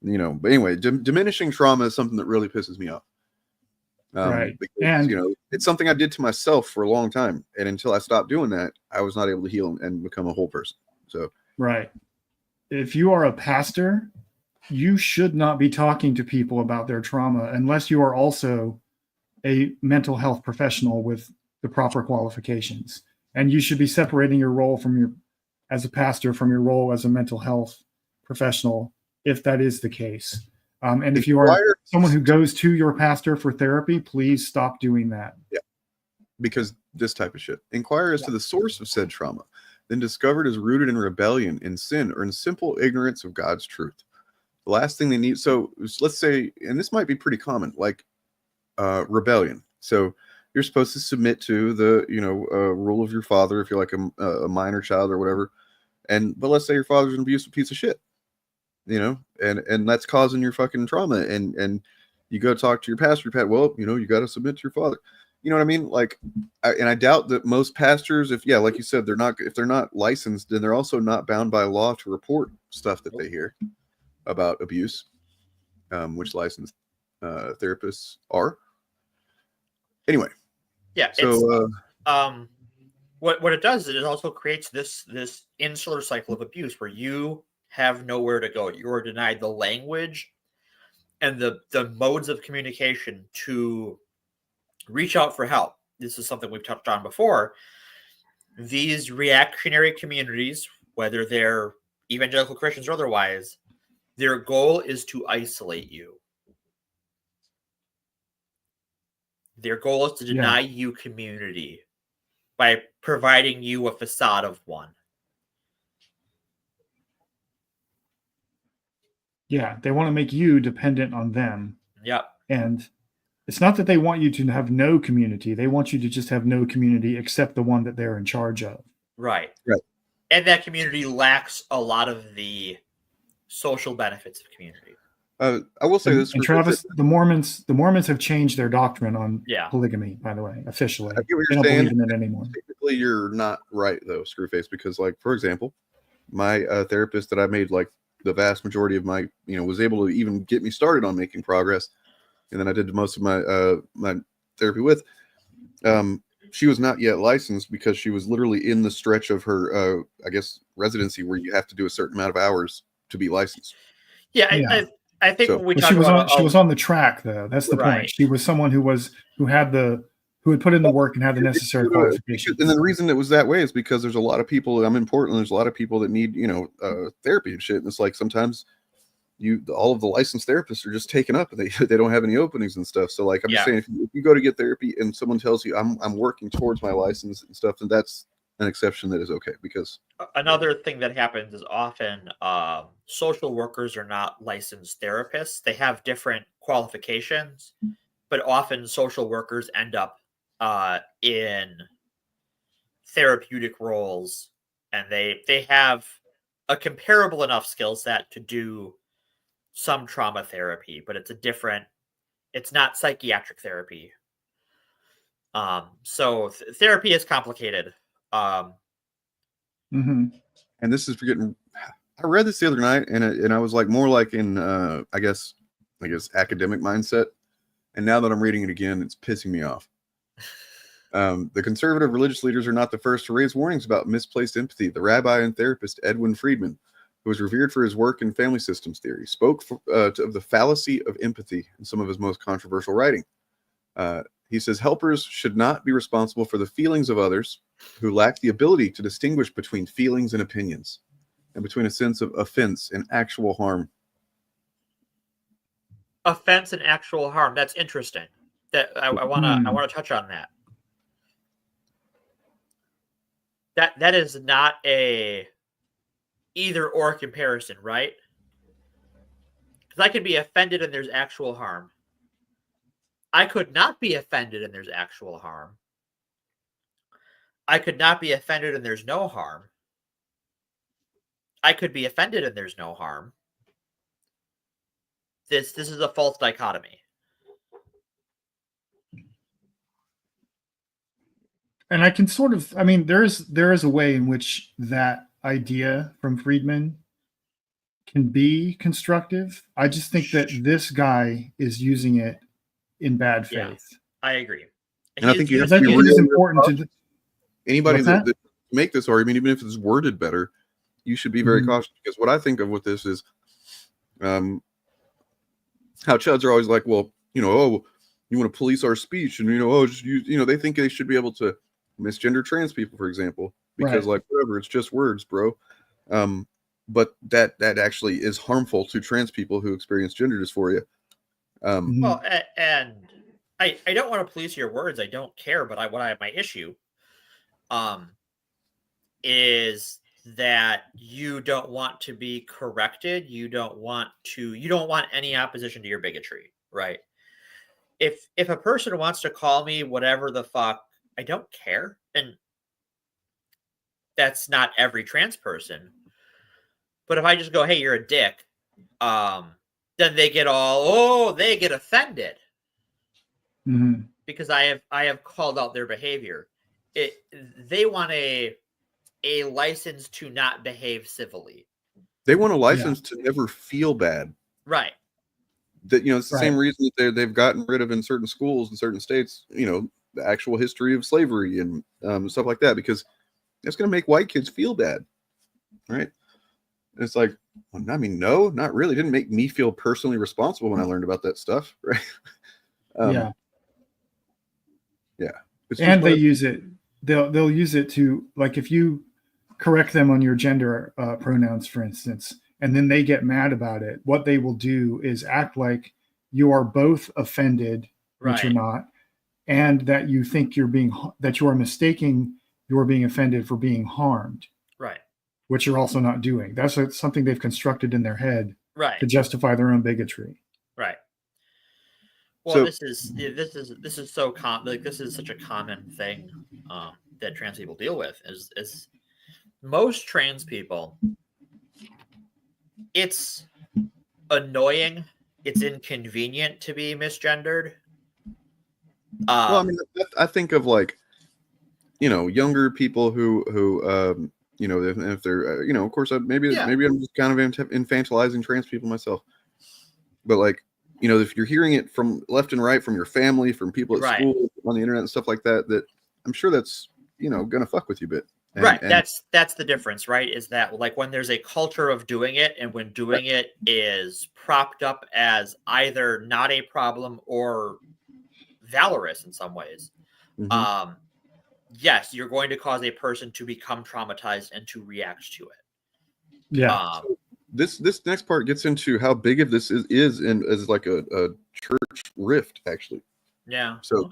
You know, but anyway, diminishing trauma is something that really pisses me off. Right. Because, and you know, it's something I did to myself for a long time. And until I stopped doing that, I was not able to heal and become a whole person. So, right. If you are a pastor, you should not be talking to people about their trauma unless you are also a mental health professional with the proper qualifications. And you should be separating your role as a pastor from your role as a mental health professional, if that is the case. And if you are someone who goes to your pastor for therapy, please stop doing that. Yeah, because this type of shit. Inquire as to the source of said trauma, then discovered is rooted in rebellion, in sin, or in simple ignorance of God's truth. The last thing they need. So let's say, and this might be pretty common, like rebellion. So you're supposed to submit to the, rule of your father if you're like a minor child or whatever. But let's say your father's an abusive piece of shit, and that's causing your fucking trauma. And you go talk to your pastor, well, you got to submit to your father. You know what I mean? Like, I doubt that most pastors, like you said, if they're not licensed, then they're also not bound by law to report stuff that they hear about abuse, which licensed therapists are. Anyway. Yeah. So, what it does is it also creates this insular cycle of abuse where you have nowhere to go. You are denied the language and the modes of communication to reach out for help. This is something we've touched on before. These reactionary communities, whether they're evangelical Christians or otherwise, their goal is to isolate you. Their goal is to deny you community by providing you a facade of one. Yeah, they want to make you dependent on them. Yep. And it's not that they want you to have no community. They want you to just have no community except the one that they're in charge of. Right. Right. And that community lacks a lot of the social benefits of community. I will say this. And Travis, the Mormons have changed their doctrine on polygamy, by the way, officially. I get what they you're don't saying. believe in it anymore. Technically, you're not right, though, Screwface, because, like, for example, my therapist that I made, like, the vast majority of my, was able to even get me started on making progress. And then I did most of my my therapy with. She was not yet licensed because she was literally in the stretch of her, residency where you have to do a certain amount of hours to be licensed. Yeah. I think when we talk she was about she was on the track, though. That's the point. She was someone who had put in the work and had the necessary qualifications. And the reason it was that way is because there's a lot of people. I'm in Portland. There's a lot of people that need therapy and shit. And it's like sometimes all of the licensed therapists are just taken up and they don't have any openings and stuff. So like I'm just saying, if you go to get therapy and someone tells you I'm working towards my license and stuff, then that's an exception that is okay. Because another thing that happens is often social workers are not licensed therapists. They have different qualifications, but often social workers end up in therapeutic roles, and they have a comparable enough skill set to do some trauma therapy, but it's not psychiatric therapy. So therapy is complicated. And this is getting. I read this the other night, and I was like more like in I guess academic mindset, and now that I'm reading it again, it's pissing me off. The conservative religious leaders are not the first to raise warnings about misplaced empathy. The rabbi and therapist Edwin Friedman, who was revered for his work in family systems theory, spoke of the fallacy of empathy in some of his most controversial writing. He says helpers should not be responsible for the feelings of others who lack the ability to distinguish between feelings and opinions, and between a sense of offense and actual harm. Offense and actual harm. That's interesting. That I want to touch on that. That is not a either or comparison, right? Because I could be offended and there's actual harm. I could not be offended and there's actual harm. I could not be offended and there's no harm. I could be offended and there's no harm. This is a false dichotomy. And I can sort of, I mean, there is a way in which that idea from Friedman can be constructive. I just think that this guy is using it in bad faith. Yeah, I agree. And I think you have to be really important to anybody that make this argument, even if it's worded better, you should be very cautious, because what I think of with this is how chuds are always like, well, you want to police our speech, and they think they should be able to misgender trans people, for example, because like whatever, it's just words, bro. But that actually is harmful to trans people who experience gender dysphoria. Well, and I don't want to police your words. I don't care, but my issue is that you don't want to be corrected. You don't want any opposition to your bigotry, right? If a person wants to call me whatever the fuck, I don't care. And that's not every trans person. But if I just go, hey, you're a dick, then they get offended because I have called out their behavior. They want a license to not behave civilly. They want a license to never feel bad. Right. That it's the same reason that they've gotten rid of in certain schools in certain states, the actual history of slavery and stuff like that, because it's going to make white kids feel bad, right? And it's like, well, I mean, no, not really. It didn't make me feel personally responsible when I learned about that stuff, right? Yeah. And they use it. They'll use it to, like, if you correct them on your gender pronouns, for instance, and then they get mad about it, what they will do is act like you are both offended, which you're not, and that you think that you are mistaking you're being offended for being harmed, right? Which you're also not doing. That's something they've constructed in their head, right, to justify their own bigotry, right. Well, this is so this is such a common thing that trans people deal with. Is most trans people, it's annoying, it's inconvenient to be misgendered. Well, I mean, I think of like, younger people who if they're, of course, maybe I'm just kind of infantilizing trans people myself, but like, if you're hearing it from left and right, from your family, from people at school, on the internet and stuff like that, that I'm sure that's, gonna fuck with you a bit. And that's the difference, right? Is that like when there's a culture of doing it, and when doing it is propped up as either not a problem or valorous in some ways, yes, you're going to cause a person to become traumatized and to react to it. Yeah. So this next part gets into how big of this is and as like a church rift, actually. Yeah. So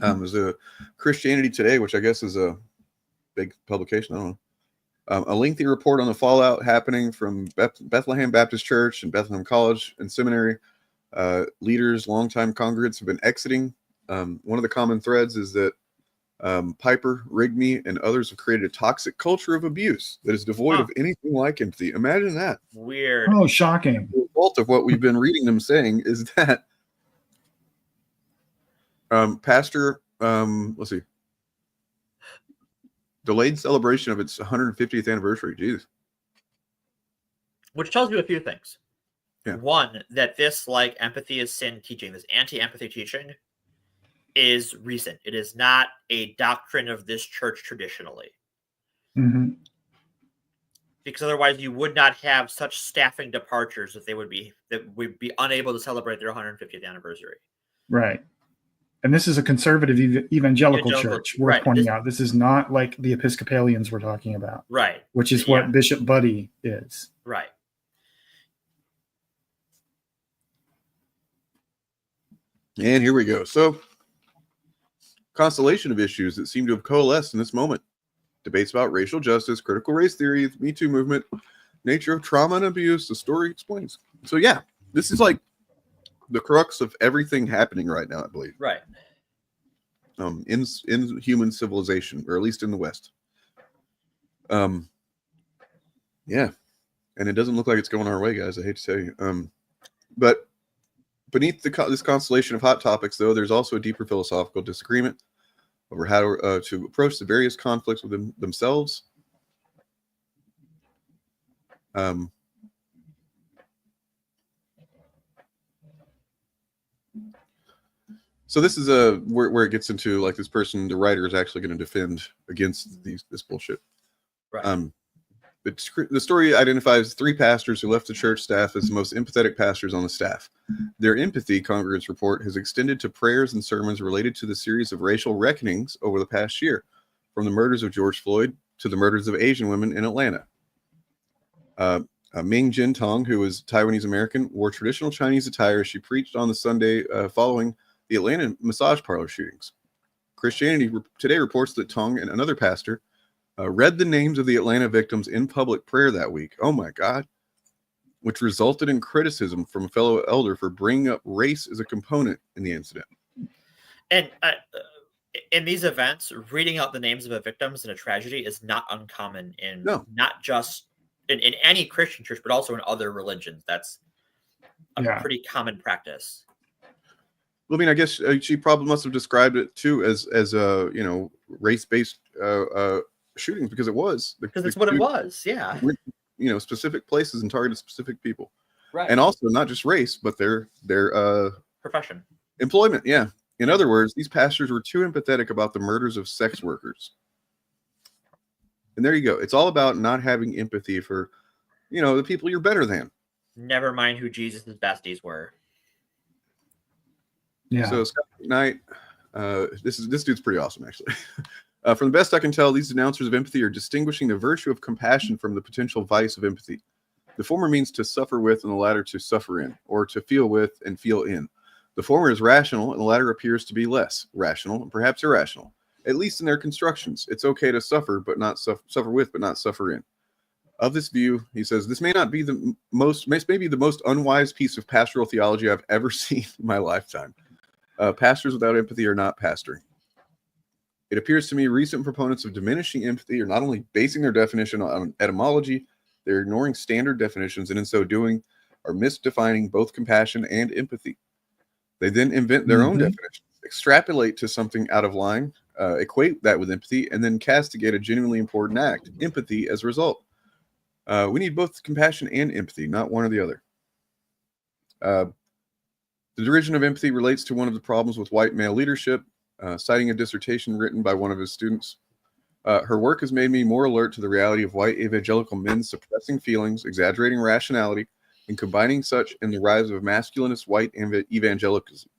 there's a Christianity Today, which I guess is a big publication. I don't know. A lengthy report on the fallout happening from Bethlehem Baptist Church and Bethlehem College and Seminary. Leaders, longtime congregants have been exiting. One of the common threads is that Piper, Rigney, and others have created a toxic culture of abuse that is devoid of anything like empathy. Imagine that. Weird. Oh, shocking. The result of what we've been reading them saying is that Pastor, let's see, delayed celebration of its 150th anniversary. Jesus. Which tells you a few things. Yeah. One, that this like empathy is sin teaching, this anti-empathy teaching, is recent. It is not a doctrine of this church traditionally. Mm-hmm. Because otherwise you would not have such staffing departures that would be unable to celebrate their 150th anniversary. Right. And this is a conservative evangelical church, worth pointing out. This is not like the Episcopalians we're talking about. Right. Which is what Bishop Buddy is. Right. And here we go. So, constellation of issues that seem to have coalesced in this moment. Debates about racial justice, critical race theory, the Me Too movement, nature of trauma and abuse, the story explains. So yeah, this is like the crux of everything happening right now, I believe. Right. In human civilization, or at least in the West. Yeah. And it doesn't look like it's going our way, guys. I hate to tell you. But beneath this constellation of hot topics, though, there's also a deeper philosophical disagreement over how to approach the various conflicts within themselves. So this is where it gets into like this person, the writer, is actually going to defend against this bullshit. Right. The story identifies 3 pastors who left the church staff as the most empathetic pastors on the staff. Their empathy, congregants report, has extended to prayers and sermons related to the series of racial reckonings over the past year, from the murders of George Floyd to the murders of Asian women in Atlanta. Ming Jin Tong, who is Taiwanese American, wore traditional Chinese attire as she preached on the Sunday following the Atlanta massage parlor shootings. Christianity Today reports that Tong and another pastor read the names of the Atlanta victims in public prayer that week. Oh my God. Which resulted in criticism from a fellow elder for bringing up race as a component in the incident. And in these events, reading out the names of the victims in a tragedy is not uncommon in not just in any Christian church, but also in other religions. That's a pretty common practice. Well, I mean, I guess she probably must have described it too as race-based shootings, because it was. Because it's what it was, yeah. Specific places and targeted specific people. Right. And also not just race, but their profession. Employment, yeah. In other words, these pastors were too empathetic about the murders of sex workers. And there you go. It's all about not having empathy for, the people you're better than. Never mind who Jesus' besties were. Yeah. So Scott McKnight, this dude's pretty awesome, actually. From the best I can tell, these denouncers of empathy are distinguishing the virtue of compassion from the potential vice of empathy. The former means to suffer with, and the latter to suffer in, or to feel with and feel in. The former is rational, and the latter appears to be less rational, and perhaps irrational. At least in their constructions, it's okay to suffer, but not suffer with, but not suffer in. Of this view, he says, this may be the most unwise piece of pastoral theology I've ever seen in my lifetime. Pastors without empathy are not pastoring. It appears to me recent proponents of diminishing empathy are not only basing their definition on etymology, they're ignoring standard definitions, and in so doing are misdefining both compassion and empathy. They then invent their own definition, extrapolate to something out of line, equate that with empathy, and then castigate a genuinely important act, empathy, as a result. We need both compassion and empathy, not one or the other. The derision of empathy relates to one of the problems with white male leadership, citing a dissertation written by one of his students. Her work has made me more alert to the reality of white evangelical men suppressing feelings, exaggerating rationality, and combining such in the rise of masculinist white evangelicalism.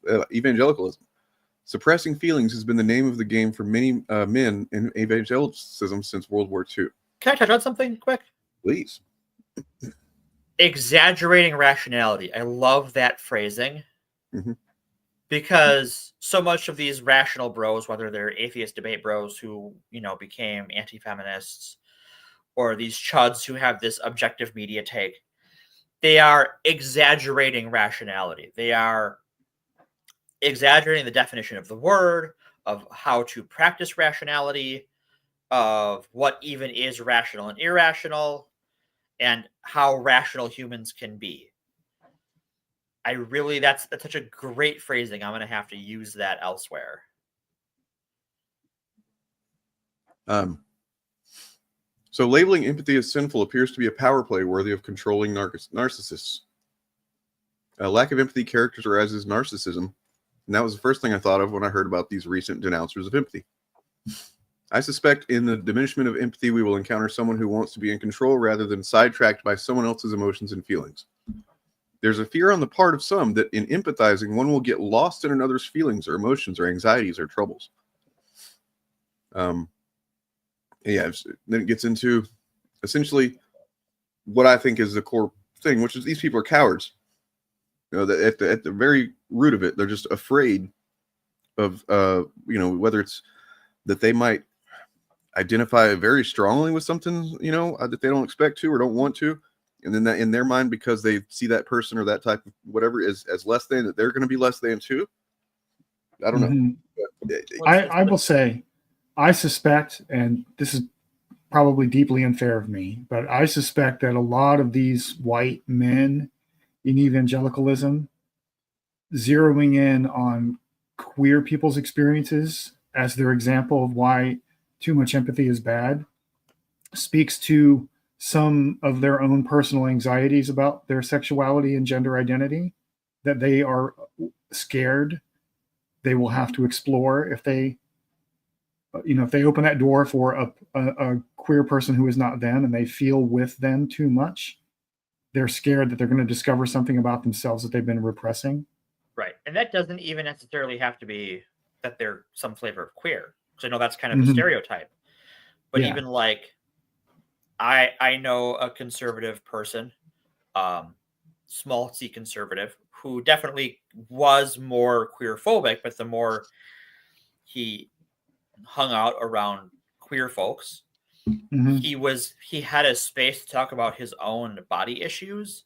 Suppressing feelings has been the name of the game for many men in evangelicism since World War II. Can I touch on something quick? Please. Exaggerating rationality. I love that phrasing. Mm-hmm. Because so much of these rational bros, whether they're atheist debate bros who, became anti-feminists, or these chuds who have this objective media take, they are exaggerating rationality. They are exaggerating the definition of the word, how to practice rationality, of what even is rational and irrational, and how rational humans can be. That's such a great phrasing. I'm going to have to use that elsewhere. So labeling empathy as sinful appears to be a power play worthy of controlling narcissists. A lack of empathy characterizes narcissism, and that was the first thing I thought of when I heard about these recent denouncers of empathy. I suspect in the diminishment of empathy, we will encounter someone who wants to be in control rather than sidetracked by someone else's emotions and feelings. There's a fear on the part of some that in empathizing, one will get lost in another's feelings or emotions or anxieties or troubles. Then it gets into essentially what I think is the core thing, which is these people are cowards. That at the very root of it, they're just afraid of, whether it's that they might identify very strongly with something, that they don't expect to or don't want to. And then that in their mind, because they see that person or that type of whatever as less than, that they're going to be less than too. I don't know. I will say, I suspect, and this is probably deeply unfair of me, but I suspect that a lot of these white men in evangelicalism zeroing in on queer people's experiences as their example of why too much empathy is bad speaks to some of their own personal anxieties about their sexuality and gender identity that they are scared they will have to explore if they open that door for a queer person who is not them and they feel with them too much. They're scared that they're going to discover something about themselves that they've been repressing. Right. And that doesn't even necessarily have to be that they're some flavor of queer. Because I know that's kind of a stereotype. But even like, I know a conservative person, small c conservative, who definitely was more queer phobic, but the more he hung out around queer folks, he had a space to talk about his own body issues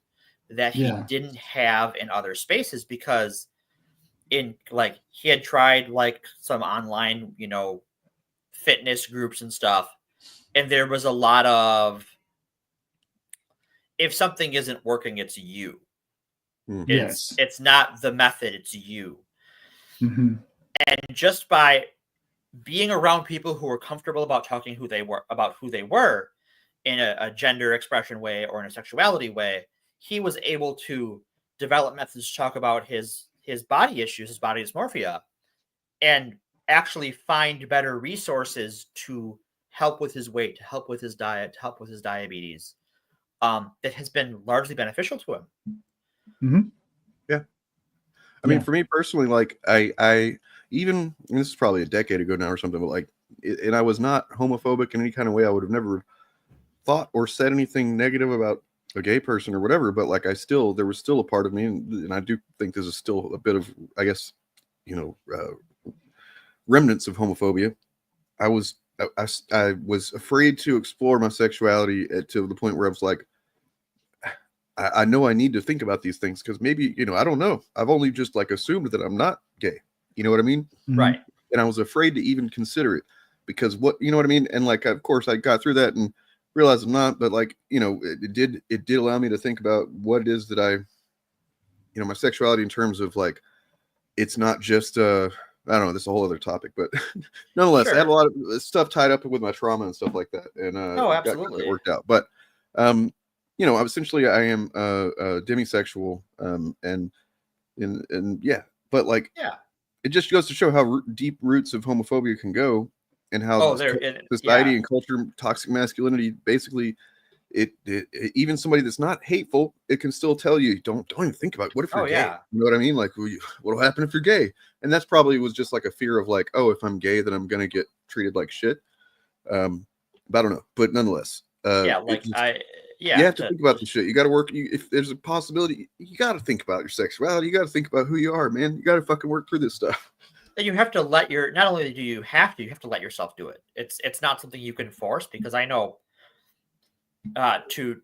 that he didn't have in other spaces, because he had tried like some online, fitness groups and stuff. And there was a lot of, if something isn't working, it's you. It's not the method, it's you. And just by being around people who were comfortable about talking who they were in a gender expression way or in a sexuality way, he was able to develop methods to talk about his body issues, his body dysmorphia, and actually find better resources to help with his weight, to help with his diet, to help with his diabetes. That has been largely beneficial to him. Yeah. I mean, for me personally, like I even, and this is probably a decade ago now or something, but and I was not homophobic in any kind of way. I would have never thought or said anything negative about a gay person or whatever, but there was still a part of me, and I do think this is still a bit of, I guess, remnants of homophobia. I was afraid to explore my sexuality to the point where I was like, I know I need to think about these things because maybe, I don't know. I've only just assumed that I'm not gay. You know what I mean? Right. And I was afraid to even consider it because you know what I mean? And of course I got through that and realized I'm not, but it did allow me to think about what it is that my sexuality in terms of it's not just, I don't know, this is a whole other topic, but nonetheless, I had a lot of stuff tied up with my trauma and stuff like that. And absolutely, it worked out. But essentially I am demisexual, and it just goes to show how deep roots of homophobia can go, and how society and culture, toxic masculinity, basically, it even somebody that's not hateful, it can still tell you don't even think about it. What if you're gay? You know what I mean? What'll happen if you're gay? And that's probably was just a fear of if I'm gay, then I'm gonna get treated like shit. But I don't know. But nonetheless, you have to think about the shit. You got to work. If there's a possibility, you got to think about your sexuality. You got to think about who you are, man. You got to fucking work through this stuff. And you have to not only do you have to let yourself do it. It's not something you can force, because I know to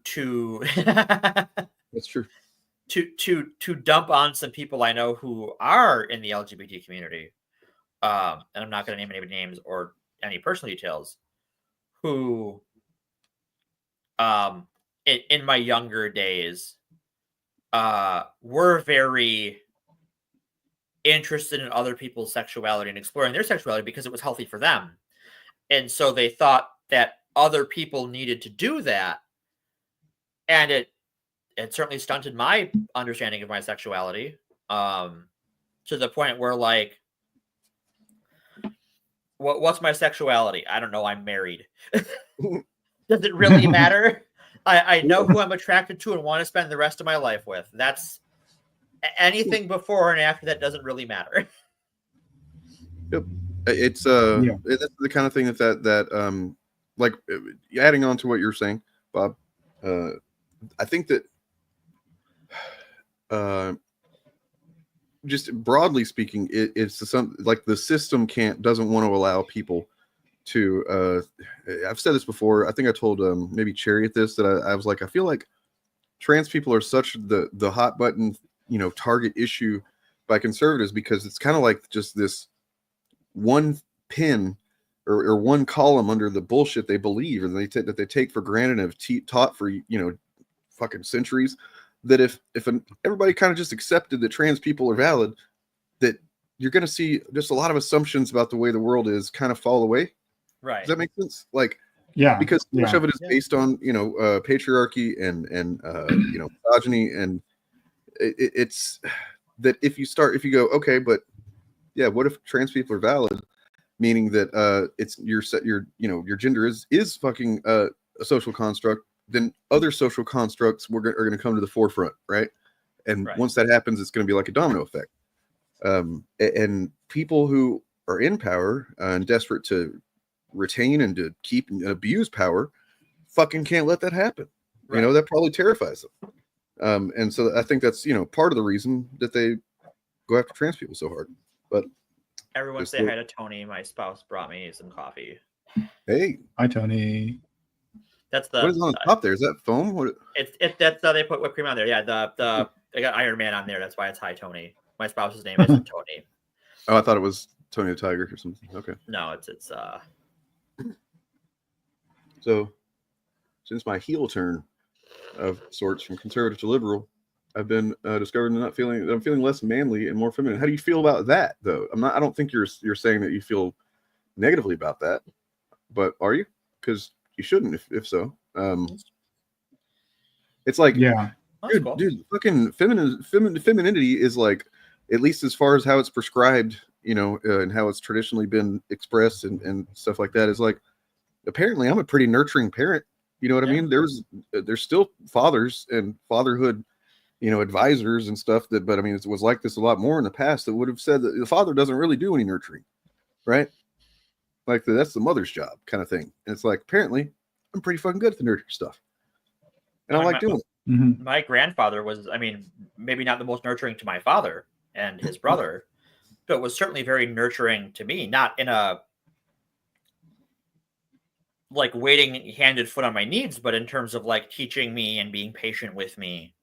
that's true. To dump on some people I know who are in the LGBT community. and I'm not going to name any names or any personal details, who, in my younger days, were very interested in other people's sexuality and exploring their sexuality because it was healthy for them. And so they thought that other people needed to do that. And it certainly stunted my understanding of my sexuality, to the point where, like, what's my sexuality? I don't know. I'm married. Does it really matter? I know who I'm attracted to and want to spend the rest of my life with. That's anything before and after that doesn't really matter. Yep. It's that's the kind of thing that like adding on to what you're saying, Bob. I think that just broadly speaking, it's some like the system doesn't want to allow people to. I've said this before. I think I told maybe Chariot this, that I was like, I feel like trans people are such the hot button, target issue by conservatives, because it's kind of like just this one pin or one column under the bullshit they believe and that they take for granted and have taught for fucking centuries, that if everybody kind of just accepted that trans people are valid, that you're going to see just a lot of assumptions about the way the world is kind of fall away. Right. Does that make sense? Like, yeah, because so much of it is based on patriarchy and misogyny, and it's that if you go, okay, but yeah, what if trans people are valid, meaning that it's your gender is fucking a social construct, then other social constructs are going to come to the forefront, right? And once that happens, it's going to be like a domino effect. And people who are in power and desperate to retain and to keep and abuse power fucking can't let that happen. Right. That probably terrifies them. And so I think that's, part of the reason that they go after trans people so hard. But everyone say hi to Tony. My spouse brought me some coffee. Hey. Hi, Tony. That's what is on the top there? Is that foam? What? That's they put whipped cream on there. Yeah, they got Iron Man on there. That's why it's Hi Tony. My spouse's name isn't Tony. Oh, I thought it was Tony the Tiger or something. Okay. No, it's So, since my heel turn of sorts from conservative to liberal, I've been discovering that I'm feeling less manly and more feminine. How do you feel about that, though? I don't think you're saying that you feel negatively about that, but are you? Because you shouldn't, if so. It's like, dude, fucking femininity is like, at least as far as how it's prescribed, and how it's traditionally been expressed and stuff like that, is like, apparently I'm a pretty nurturing parent. You know what I mean? There's still fathers and fatherhood, advisors and stuff but I mean, it was like this a lot more in the past that would have said that the father doesn't really do any nurturing, right? Like that's the mother's job kind of thing. And it's like, apparently I'm pretty fucking good at the nurture stuff. And I like doing it. Mm-hmm. My grandfather was, maybe not the most nurturing to my father and his brother, but was certainly very nurturing to me, not in a like waiting hand and foot on my needs, but in terms of like teaching me and being patient with me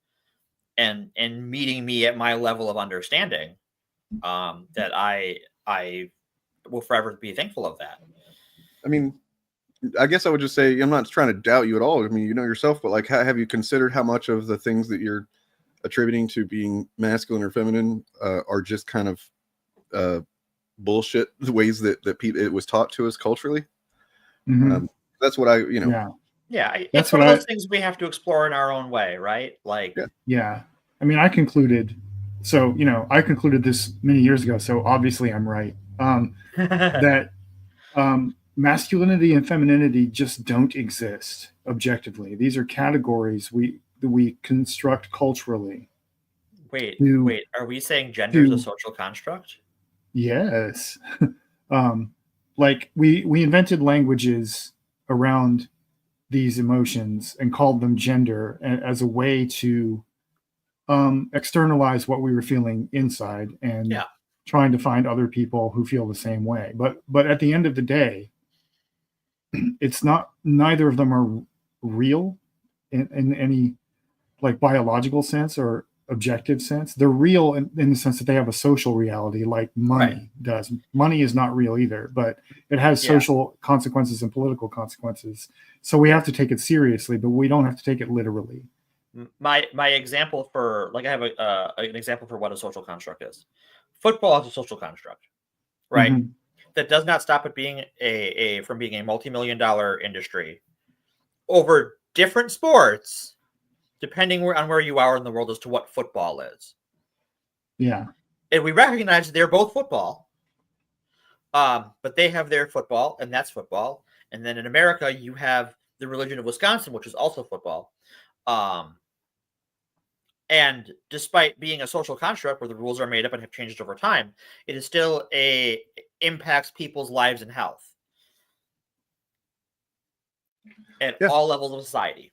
and meeting me at my level of understanding, that I will forever be thankful of that. I mean, I guess I would just say, I'm not trying to doubt you at all. I mean, yourself, but like, have you considered how much of the things that you're attributing to being masculine or feminine are just kind of bullshit, the ways that it was taught to us culturally? Mm-hmm. That's what I, it's one of those things we have to explore in our own way, right? Like, yeah. I mean, I concluded this many years ago, so obviously I'm right. That masculinity and femininity just don't exist objectively. These are categories we construct culturally. Wait, are we saying gender is a social construct? Yes. Like we invented languages around these emotions and called them gender as a way to externalize what we were feeling inside and trying to find other people who feel the same way. But at the end of the day, it's not, neither of them are real in any like biological sense or objective sense. They're real in the sense that they have a social reality, like money does. Money is not real either, but it has social consequences and political consequences. So we have to take it seriously, but we don't have to take it literally. My example for, like, I have an example for what a social construct is. Football is a social construct, right? Mm-hmm. That does not stop it being from being a multi-million-dollar industry over different sports, depending on where you are in the world as to what football is. Yeah. And we recognize that they're both football, but they have their football, and that's football. And then in America, you have the religion of Wisconsin, which is also football. And despite being a social construct where the rules are made up and have changed over time, it is still impacts people's lives and health at all levels of society.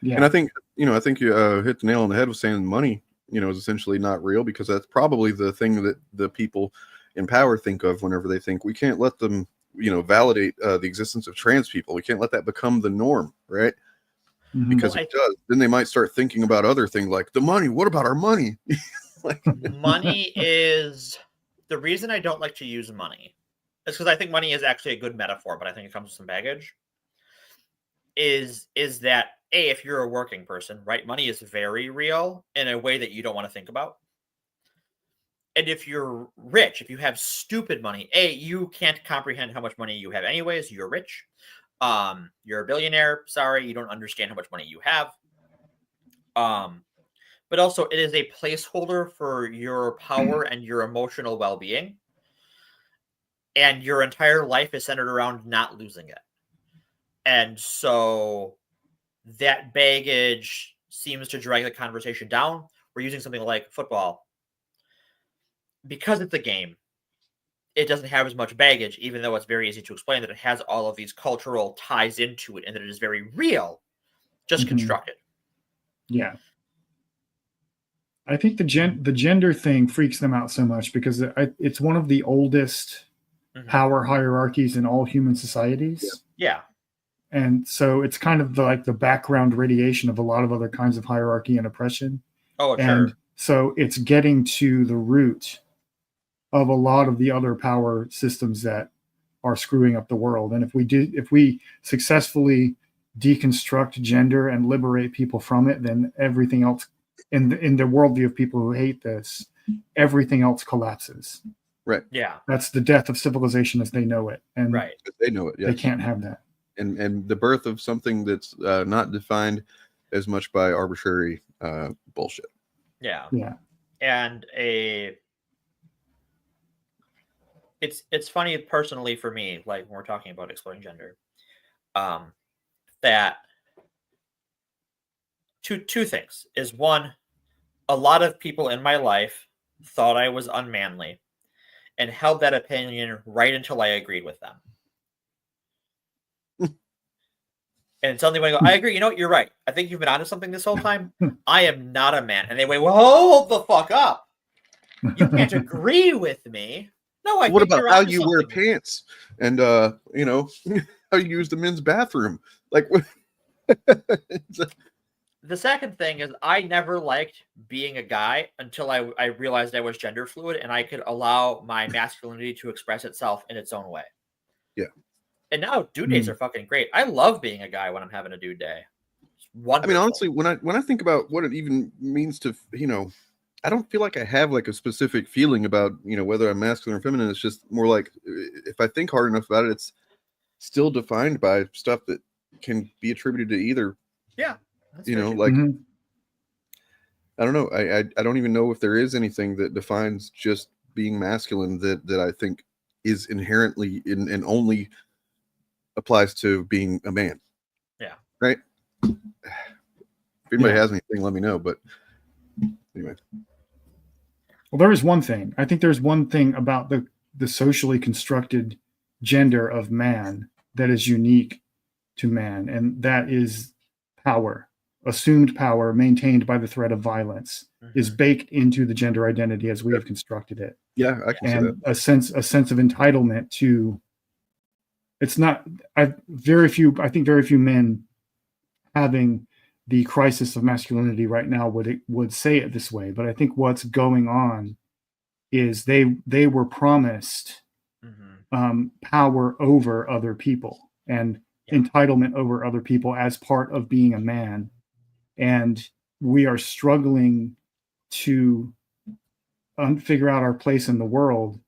Yeah. And I think you hit the nail on the head with saying money, is essentially not real, because that's probably the thing that the people in power think of whenever they think we can't let them, validate the existence of trans people. We can't let that become the norm, right? Mm-hmm. Because if it does, then they might start thinking about other things like the money. What about our money? Money is the reason I don't like to use money. It's because I think money is actually a good metaphor, but I think it comes with some baggage. Is that if you're a working person, right? Money is very real in a way that you don't want to think about. And if you're rich, if you have stupid money, you can't comprehend how much money you have anyways. You're rich. You're a billionaire. Sorry, you don't understand how much money you have. But also it is a placeholder for your power and your emotional well-being. And your entire life is centered around not losing it. And so that baggage seems to drag the conversation down. We're using something like football. Because it's a game, it doesn't have as much baggage, even though it's very easy to explain that it has all of these cultural ties into it and that it is very real, just constructed. Yeah. I think the gender thing freaks them out so much because it's one of the oldest power hierarchies in all human societies. Yeah. And so it's kind of like the background radiation of a lot of other kinds of hierarchy and oppression. Oh, and sure. So it's getting to the root of a lot of the other power systems that are screwing up the world. And if we successfully deconstruct gender and liberate people from it, then everything else in the worldview of people who hate this, everything else collapses. Right. Yeah. That's the death of civilization as they know it. And they know it. Yeah. They can't have that. And the birth of something that's not defined as much by arbitrary bullshit. Yeah. Yeah. And it's funny personally for me, like when we're talking about exploring gender, that two things is, one, a lot of people in my life thought I was unmanly and held that opinion right until I agreed with them. And suddenly when I go, I agree, you're right. I think you've been onto something this whole time. I am not a man. And they went, well, hold the fuck up. You can't agree with me. No, what about how you wear pants and how you use the men's bathroom? Like, the second thing is I never liked being a guy until I realized I was gender fluid and I could allow my masculinity to express itself in its own way. Yeah. And now dude days are fucking great. I love being a guy when I'm having a dude day. It's wonderful. I mean, honestly, when I think about what it even means to, I don't feel like I have like a specific feeling about, whether I'm masculine or feminine. It's just more like, if I think hard enough about it, it's still defined by stuff that can be attributed to either. Yeah. I don't know. I don't even know if there is anything that defines just being masculine that I think is inherently and only applies to being a man. Yeah. Right. If anybody has anything, let me know. But anyway. Well, there is one thing. I think there's one thing about the socially constructed gender of man that is unique to man, and that is power. Assumed power maintained by the threat of violence is baked into the gender identity as we have constructed it. Yeah, I can see that. A sense of entitlement to. It's not. I think very few men having the crisis of masculinity right now would say it this way. But I think what's going on is they were promised power over other people and entitlement over other people as part of being a man. And we are struggling to figure out our place in the world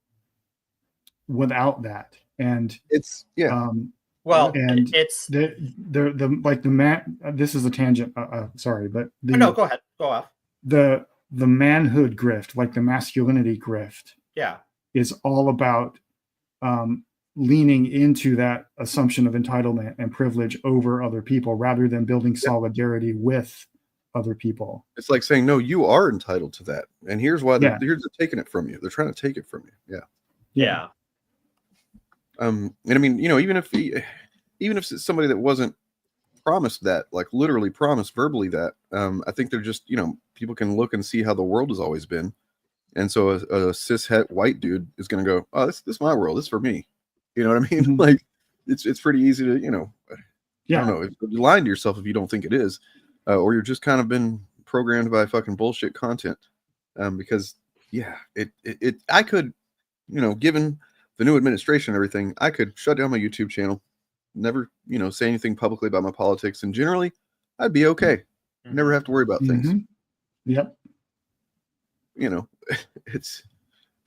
without that. And it's it's the man. This is a tangent. Sorry, but no, go ahead. Go off. The manhood grift, like the masculinity grift, is all about leaning into that assumption of entitlement and privilege over other people rather than building solidarity with other people. It's like saying, no, you are entitled to that. And here's why they're taking it from you. They're trying to take it from you. Yeah. And I mean, even if it's somebody that wasn't promised that, like literally promised verbally that, I think they're just, people can look and see how the world has always been. And so a cis het white dude is going to go, oh, this is my world. This is for me. You know what I mean? Mm-hmm. Like it's pretty easy to, I don't know, you're lying to yourself if you don't think it is, or you're just kind of been programmed by fucking bullshit content. Because I could, given the new administration and everything, I could shut down my YouTube channel, never, say anything publicly about my politics. And generally I'd be okay. Never have to worry about things. Yep. It's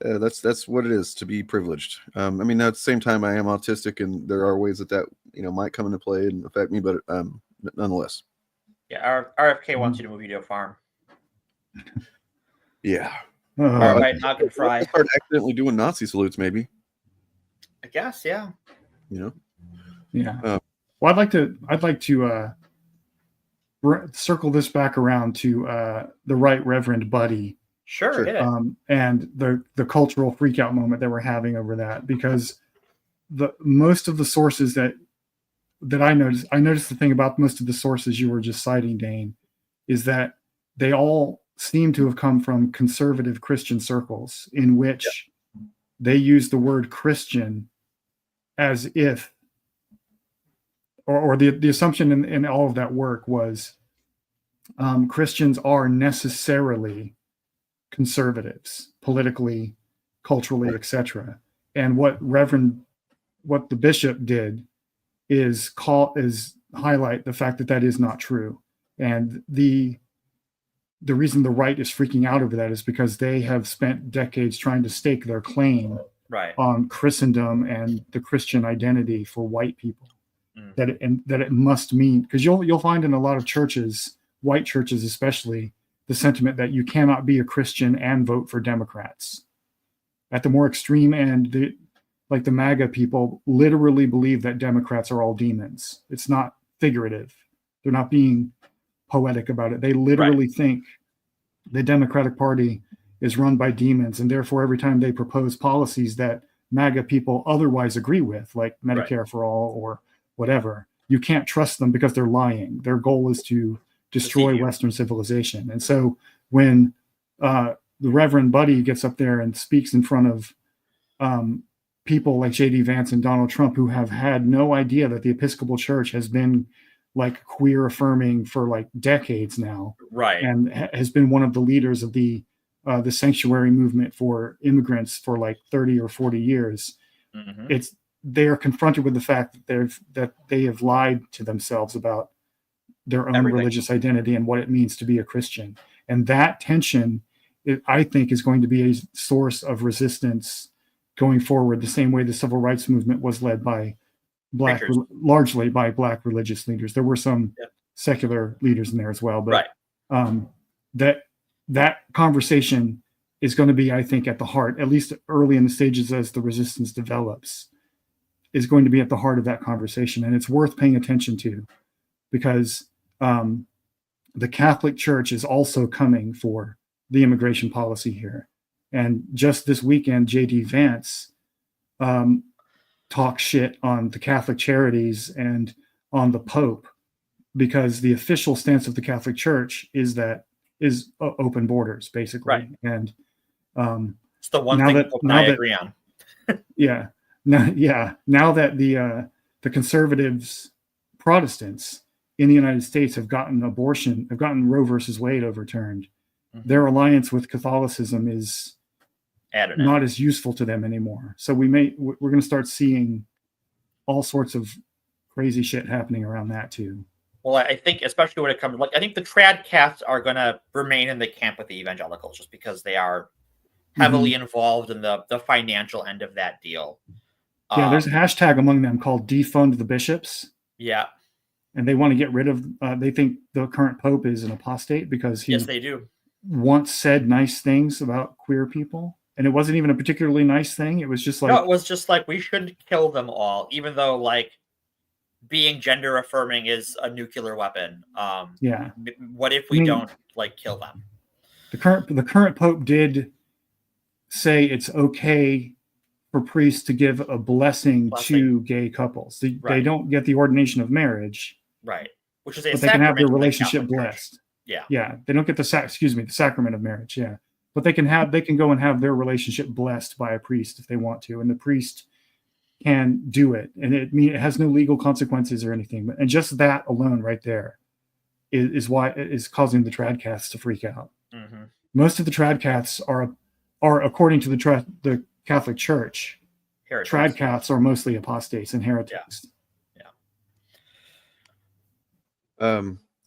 that's what it is to be privileged. I mean, at the same time, I am autistic, and there are ways that might come into play and affect me, but nonetheless. Yeah, RFK wants you to move you to a farm. Yeah. Right, not gonna fry. Start accidentally doing Nazi salutes, maybe. I guess, yeah. Yeah. Well, I'd like to circle this back around to the Right Reverend Buddy. Sure. And the cultural freakout moment that we're having over that, because most of the sources that I noticed the thing about most of the sources you were just citing, Dane, is that they all seem to have come from conservative Christian circles in which they use the word Christian as if, or the assumption in all of that work was Christians are necessarily conservatives, politically, culturally, etc. And what the bishop did is highlight the fact that is not true. And the reason the right is freaking out over that is because they have spent decades trying to stake their claim on Christendom and the Christian identity for white people. That it must mean, because you'll find in a lot of churches, white churches especially, the sentiment that you cannot be a Christian and vote for Democrats. At the more extreme end, the MAGA people literally believe that Democrats are all demons. It's not figurative. They're not being poetic about it. They literally think the Democratic Party is run by demons, and therefore every time they propose policies that MAGA people otherwise agree with, like Medicare for all or whatever, you can't trust them because they're lying. Their goal is to destroy Western civilization. And so when the Reverend Buddy gets up there and speaks in front of people like J.D. Vance and Donald Trump, who have had no idea that the Episcopal Church has been like queer affirming for like decades now, and has been one of the leaders of the sanctuary movement for immigrants for like 30 or 40 years. They are confronted with the fact that they have lied to themselves about their own religious identity and what it means to be a Christian. And that tension, I think, is going to be a source of resistance going forward, the same way the civil rights movement was led by largely by Black religious leaders. There were some secular leaders in there as well, but that conversation is going to be, I think, at the heart, at least early in the stages as the resistance develops, is going to be at the heart of that conversation. And it's worth paying attention to, because the Catholic Church is also coming for the immigration policy here. And just this weekend, J.D. Vance talked shit on the Catholic Charities and on the Pope, because the official stance of the Catholic Church is open borders, basically. And it's the one thing I agree on. Now that the conservatives, Protestants, in the United States have gotten Roe versus Wade overturned, their alliance with Catholicism is not as useful to them anymore. So we're going to start seeing all sorts of crazy shit happening around that too. Well, I think especially when it comes, I think the trad cats are going to remain in the camp with the evangelicals just because they are heavily involved in the financial end of that deal. Yeah, there's a hashtag among them called defund the bishops. Yeah. And they want to get rid of, they think the current Pope is an apostate because he yes, they do. Once said nice things about queer people. And it wasn't even a particularly nice thing. It was just like... No, it was just like, we shouldn't kill them all, even though, like, being gender affirming is a nuclear weapon. Yeah. What if we don't, like, kill them? The current Pope did say it's okay for priests to give a blessing to gay couples. They don't get the ordination of marriage. Right. Which is a but they can have their sacrament relationship blessed. Yeah. Yeah. They don't get the sacrament of marriage. Yeah. But they can go and have their relationship blessed by a priest if they want to. And the priest can do it. And it has no legal consequences or anything. And just that alone right there is why it is causing the tradcats to freak out. Mm-hmm. Most of the tradcats are according to the Catholic Church, heretics. Tradcats are mostly apostates and heretics.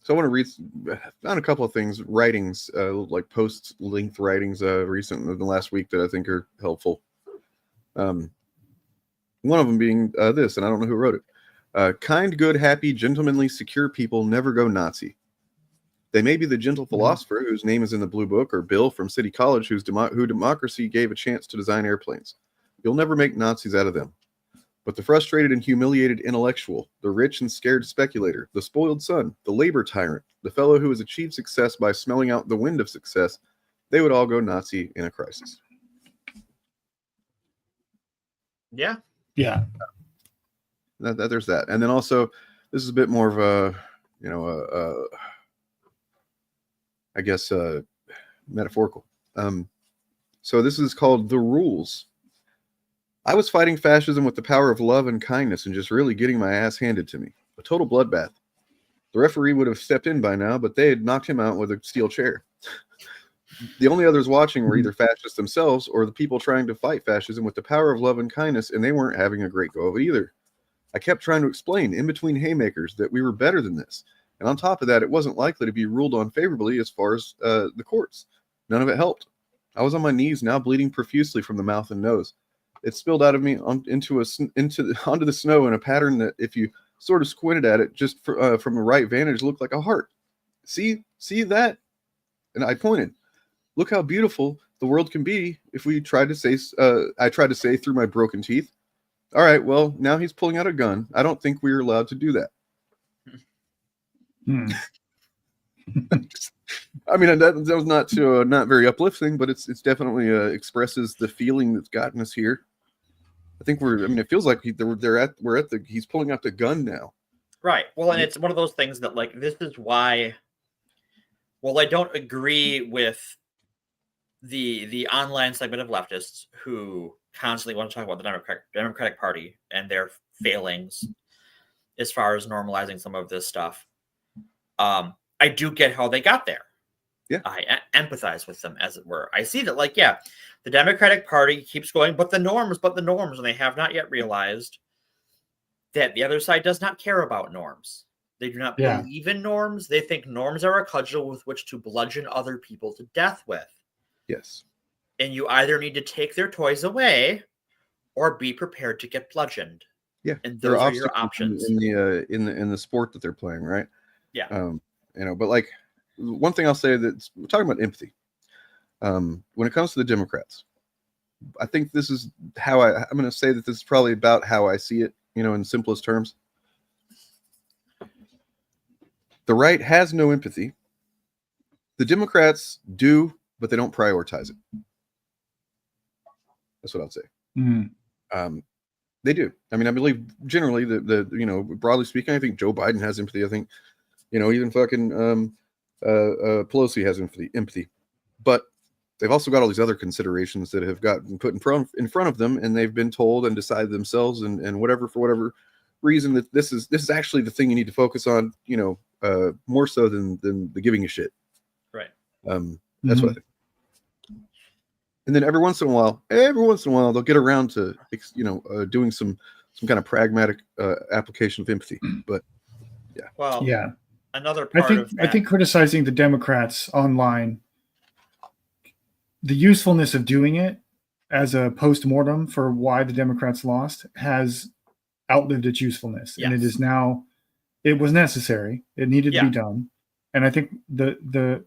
So I want to read, found a couple of things, writings, like post-length writings recently in the last week that I think are helpful. One of them being this, and I don't know who wrote it. Kind, good, happy, gentlemanly, secure people never go Nazi. They may be the gentle philosopher whose name is in the blue book, or Bill from City College who democracy gave a chance to design airplanes. You'll never make Nazis out of them. But the frustrated and humiliated intellectual, the rich and scared speculator, the spoiled son, the labor tyrant, the fellow who has achieved success by smelling out the wind of success, they would all go Nazi in a crisis. Yeah. Yeah. There's that. And then also, this is a bit more of a, I guess, metaphorical. So this is called The Rules. I was fighting fascism with the power of love and kindness and just really getting my ass handed to me. A total bloodbath. The referee would have stepped in by now, but they had knocked him out with a steel chair. The only others watching were either fascists themselves or the people trying to fight fascism with the power of love and kindness, and they weren't having a great go of it either. I kept trying to explain in between haymakers that we were better than this. And on top of that, it wasn't likely to be ruled on favorably as far as the courts. None of it helped. I was on my knees, now bleeding profusely from the mouth and nose. It spilled out of me onto the snow in a pattern that, if you sort of squinted at it, just from a right vantage, looked like a heart. See that? And I pointed. Look how beautiful the world can be if we tried to say. I tried to say through my broken teeth. All right, well, now he's pulling out a gun. I don't think we're allowed to do that. I mean, that was not very uplifting, but it's definitely expresses the feeling that's gotten us here. I think it feels like he's pulling out the gun now. Right. Well, and it's one of those things that, like, this is why. Well, I don't agree with the online segment of leftists who constantly want to talk about the Democratic Party and their failings as far as normalizing some of this stuff. I do get how they got there. Yeah. I empathize with them, as it were. I see that, like, the Democratic Party keeps going, but the norms, and they have not yet realized that the other side does not care about norms. They do not believe in norms. They think norms are a cudgel with which to bludgeon other people to death with. Yes. And you either need to take their toys away or be prepared to get bludgeoned. Yeah. And those are your options. In the sport that they're playing, right? Yeah. But like, one thing I'll say, that we're talking about empathy. When it comes to the Democrats, I think this is how I'm going to say that this is probably about how I see it, in simplest terms. The right has no empathy. The Democrats do, but they don't prioritize it. That's what I'll say. Mm-hmm. They do. I mean, I believe generally the broadly speaking, I think Joe Biden has empathy. I think, even fucking Pelosi has empathy, but they've also got all these other considerations that have gotten put in front of them, and they've been told and decided themselves and whatever for whatever reason that this is actually the thing you need to focus on, more so than the giving a shit. Right. That's what I think. And then every once in a while, they'll get around to, doing some kind of pragmatic application of empathy. But yeah. Well, yeah. Another part of that. I think criticizing the Democrats online, the usefulness of doing it as a post-mortem for why the Democrats lost has outlived its usefulness. Yes. And it is now, it was necessary. It needed to be done. And I think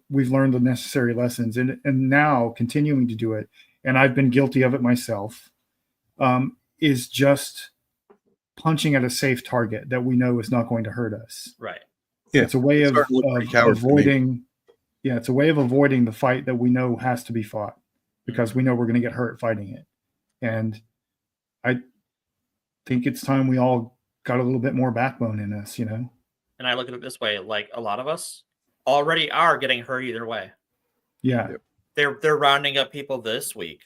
we've learned the necessary lessons and now continuing to do it. And I've been guilty of it myself, is just punching at a safe target that we know is not going to hurt us. Right. Yeah. It's a way of avoiding. Yeah. It's a way of avoiding the fight that we know has to be fought because we know we're going to get hurt fighting it. And I think it's time we all got a little bit more backbone in us, And I look at it this way, like a lot of us already are getting hurt either way. Yeah. They're rounding up people this week.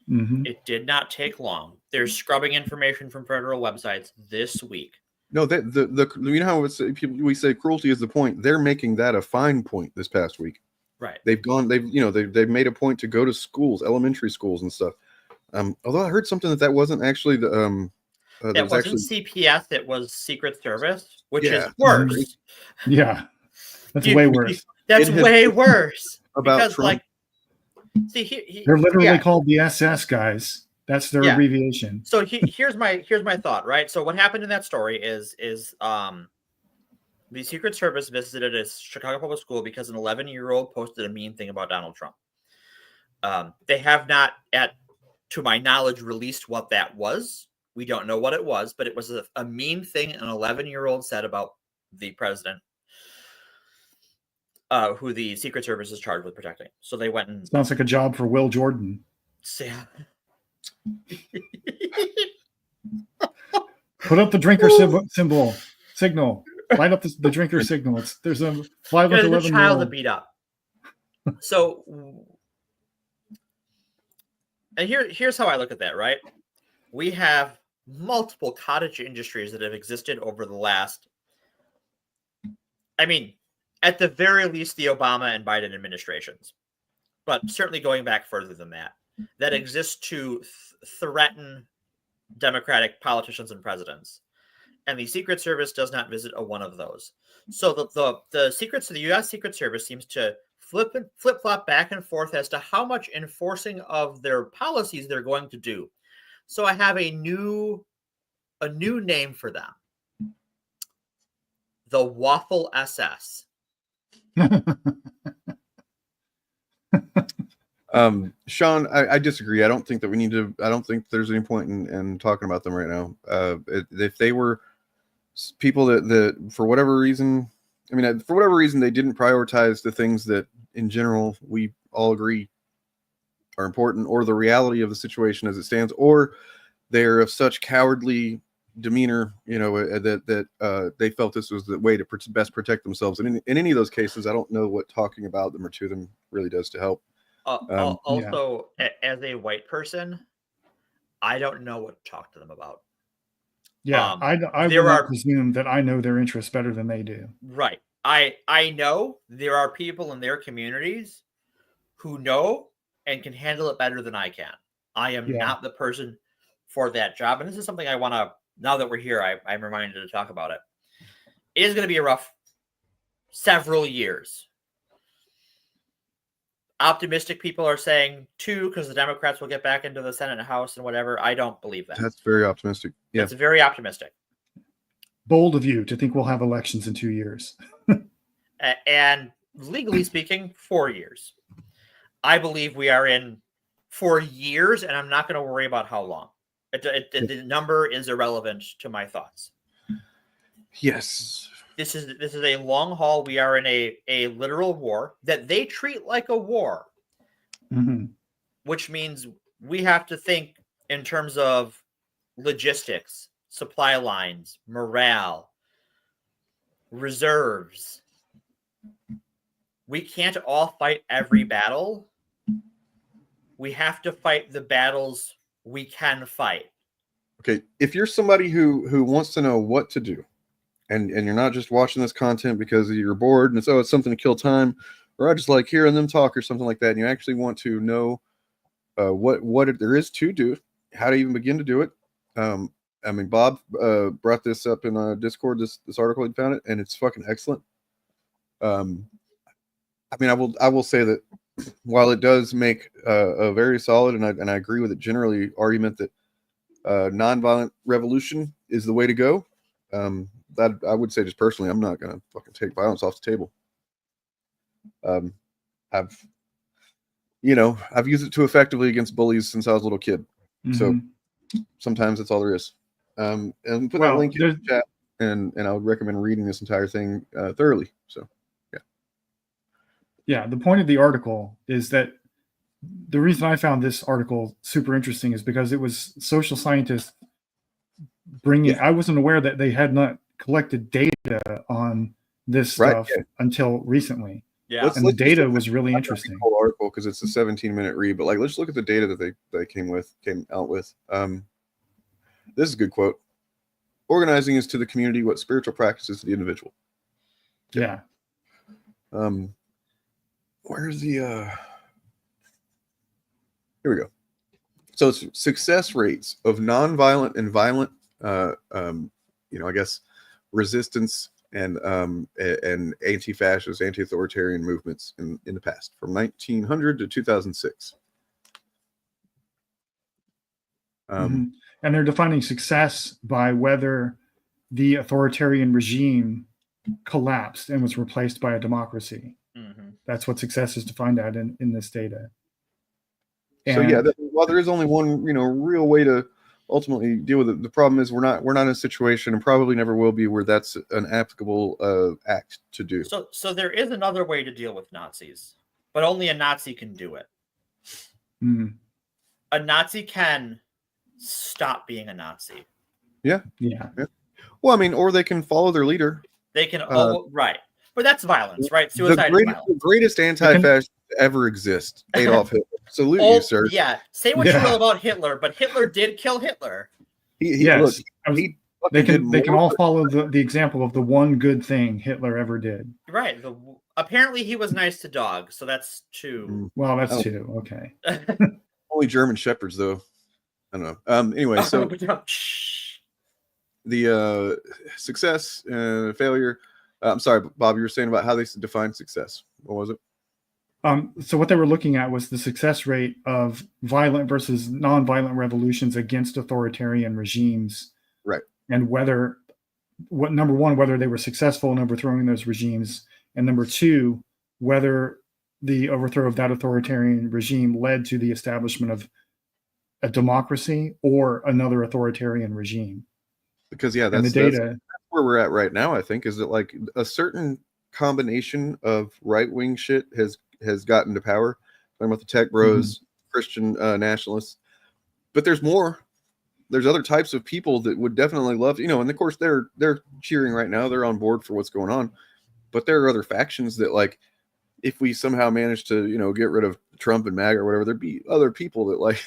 Mm-hmm. It did not take long. They're scrubbing information from federal websites this week. No, how we say cruelty is the point. They're making that a fine point this past week. Right. They've made a point to go to schools, elementary schools and stuff. Although I heard something that wasn't actually the. That wasn't CPS. It was Secret Service, which is worse. Yeah, that's way worse. That's way worse. About Trump. They're literally called the SS guys. That's their abbreviation. So here's my thought. Right. So what happened in that story is the Secret Service visited a Chicago public school because an 11-year-old posted a mean thing about Donald Trump. They have not, to my knowledge, released what that was. We don't know what it was, but it was a mean thing an 11-year-old said about the president, who the Secret Service is charged with protecting. So they went and... Sounds like a job for Will Jordan. Put up the drinker signal. Light up the drinker signal. There's a 5 with 11 child to beat up. So, and here's how I look at that, right? We have multiple cottage industries that have existed over the last, at the very least, the Obama and Biden administrations, but certainly going back further than that exist to threaten Democratic politicians and presidents. And the Secret Service does not visit a one of those. So the U.S. Secret Service seems to flip-flop back and forth as to how much enforcing of their policies they're going to do. So I have a new name for them. The Waffle SS. Sean, I disagree. I don't think there's any point in talking about them right now. If they were people that for whatever reason, they didn't prioritize the things that in general we all agree are important, or the reality of the situation as it stands, or they're of such cowardly demeanor, that they felt this was the way to best protect themselves. And in any of those cases, I don't know what talking about them or to them really does to help. Also, as a white person, I don't know what to talk to them about. Yeah, I will not presume that I know their interests better than they do. Right. I know there are people in their communities who know and can handle it better than I can. I am not the person for that job. And this is something I want to, now that we're here, I'm reminded to talk about it. It is going to be a rough several years. Optimistic people are saying 2 because the Democrats will get back into the Senate and House and whatever. I don't believe that. That's very optimistic. Yeah, it's very optimistic. Bold of you to think we'll have elections in 2 years. And legally speaking, 4 years. I believe we are in 4 years, and I'm not going to worry about how long. The number is irrelevant to my thoughts. Yes. This is a long haul. We are in a literal war that they treat like a war, which means we have to think in terms of logistics, supply lines, morale, reserves. We can't all fight every battle. We have to fight the battles we can fight. Okay, if you're somebody who wants to know what to do, and you're not just watching this content because you're bored and it's something to kill time, or I just like hearing them talk or something like that, and you actually want to know what there is to do, how to even begin to do it. I mean, Bob brought this up in Discord, this article, he found it, and it's fucking excellent. I mean, I will say that while it does make a very solid, and I agree with it generally, argument that nonviolent revolution is the way to go, that I would say, just personally, I'm not gonna fucking take violence off the table. I've used it too effectively against bullies since I was a little kid. So sometimes that's all there is. And put that link in the chat, and I would recommend reading this entire thing thoroughly. So yeah, the point of the article is that the reason I found this article super interesting is because it was social scientists bringing. I wasn't aware that they had not collected data on this stuff until recently. Yeah, and the data was really interesting. Whole article, because it's a 17-minute read, but like, let's look at the data that they came out with. This is a good quote. Organizing is to the community what spiritual practice is to the individual. Yeah. Where's the here we go. So it's success rates of nonviolent and violent I guess resistance and anti-fascist, anti-authoritarian movements in the past, from 1900 to 2006. And they're defining success by whether the authoritarian regime collapsed and was replaced by a democracy. That's what success is defined at in this data. And so while there is only one real way to ultimately deal with it, the problem is we're not in a situation, and probably never will be, where that's an applicable act to do. So there is another way to deal with Nazis, but only a Nazi can do it. A Nazi can stop being a Nazi. Yeah. Well, I mean, or they can follow their leader. They can right, but that's violence, right? Suicide is violence. The greatest anti-fascist ever exist, Adolf Hitler. Salute you, sir. Yeah, say what you will about Hitler, but Hitler did kill Hitler. They can all follow the example of the one good thing Hitler ever did. Right. Apparently he was nice to dogs, so that's two. Well, that's two. Okay. Only German shepherds, though. I don't know. Anyway, so the success and failure. I'm sorry, Bob, you were saying about how they define success. What was it? So what they were looking at was the success rate of violent versus non-violent revolutions against authoritarian regimes. Right. And number one, whether they were successful in overthrowing those regimes, and number two, whether the overthrow of that authoritarian regime led to the establishment of a democracy or another authoritarian regime. Because that's where we're at right now, I think, is that like a certain combination of right-wing shit has gotten to power. Talking about the tech bros, Christian nationalists, but there's more. There's other types of people that would definitely love, and of course they're cheering right now. They're on board for what's going on, but there are other factions that, like, if we somehow manage to get rid of Trump and MAGA or whatever, there'd be other people that, like,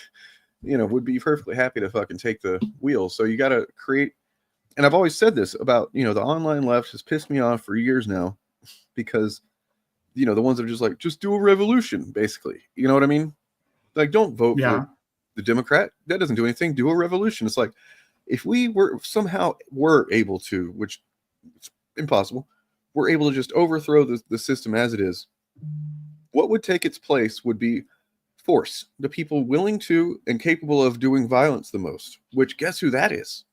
would be perfectly happy to fucking take the wheel. So you got to create. And I've always said this about the online left has pissed me off for years now, because the ones that are just like, just do a revolution, basically. You know what I mean? Like, don't vote for the Democrat. That doesn't do anything. Do a revolution. It's like, if we were able to, which it's impossible, we're able to just overthrow the system as it is, what would take its place would be force. The people willing to and capable of doing violence the most, which guess who that is?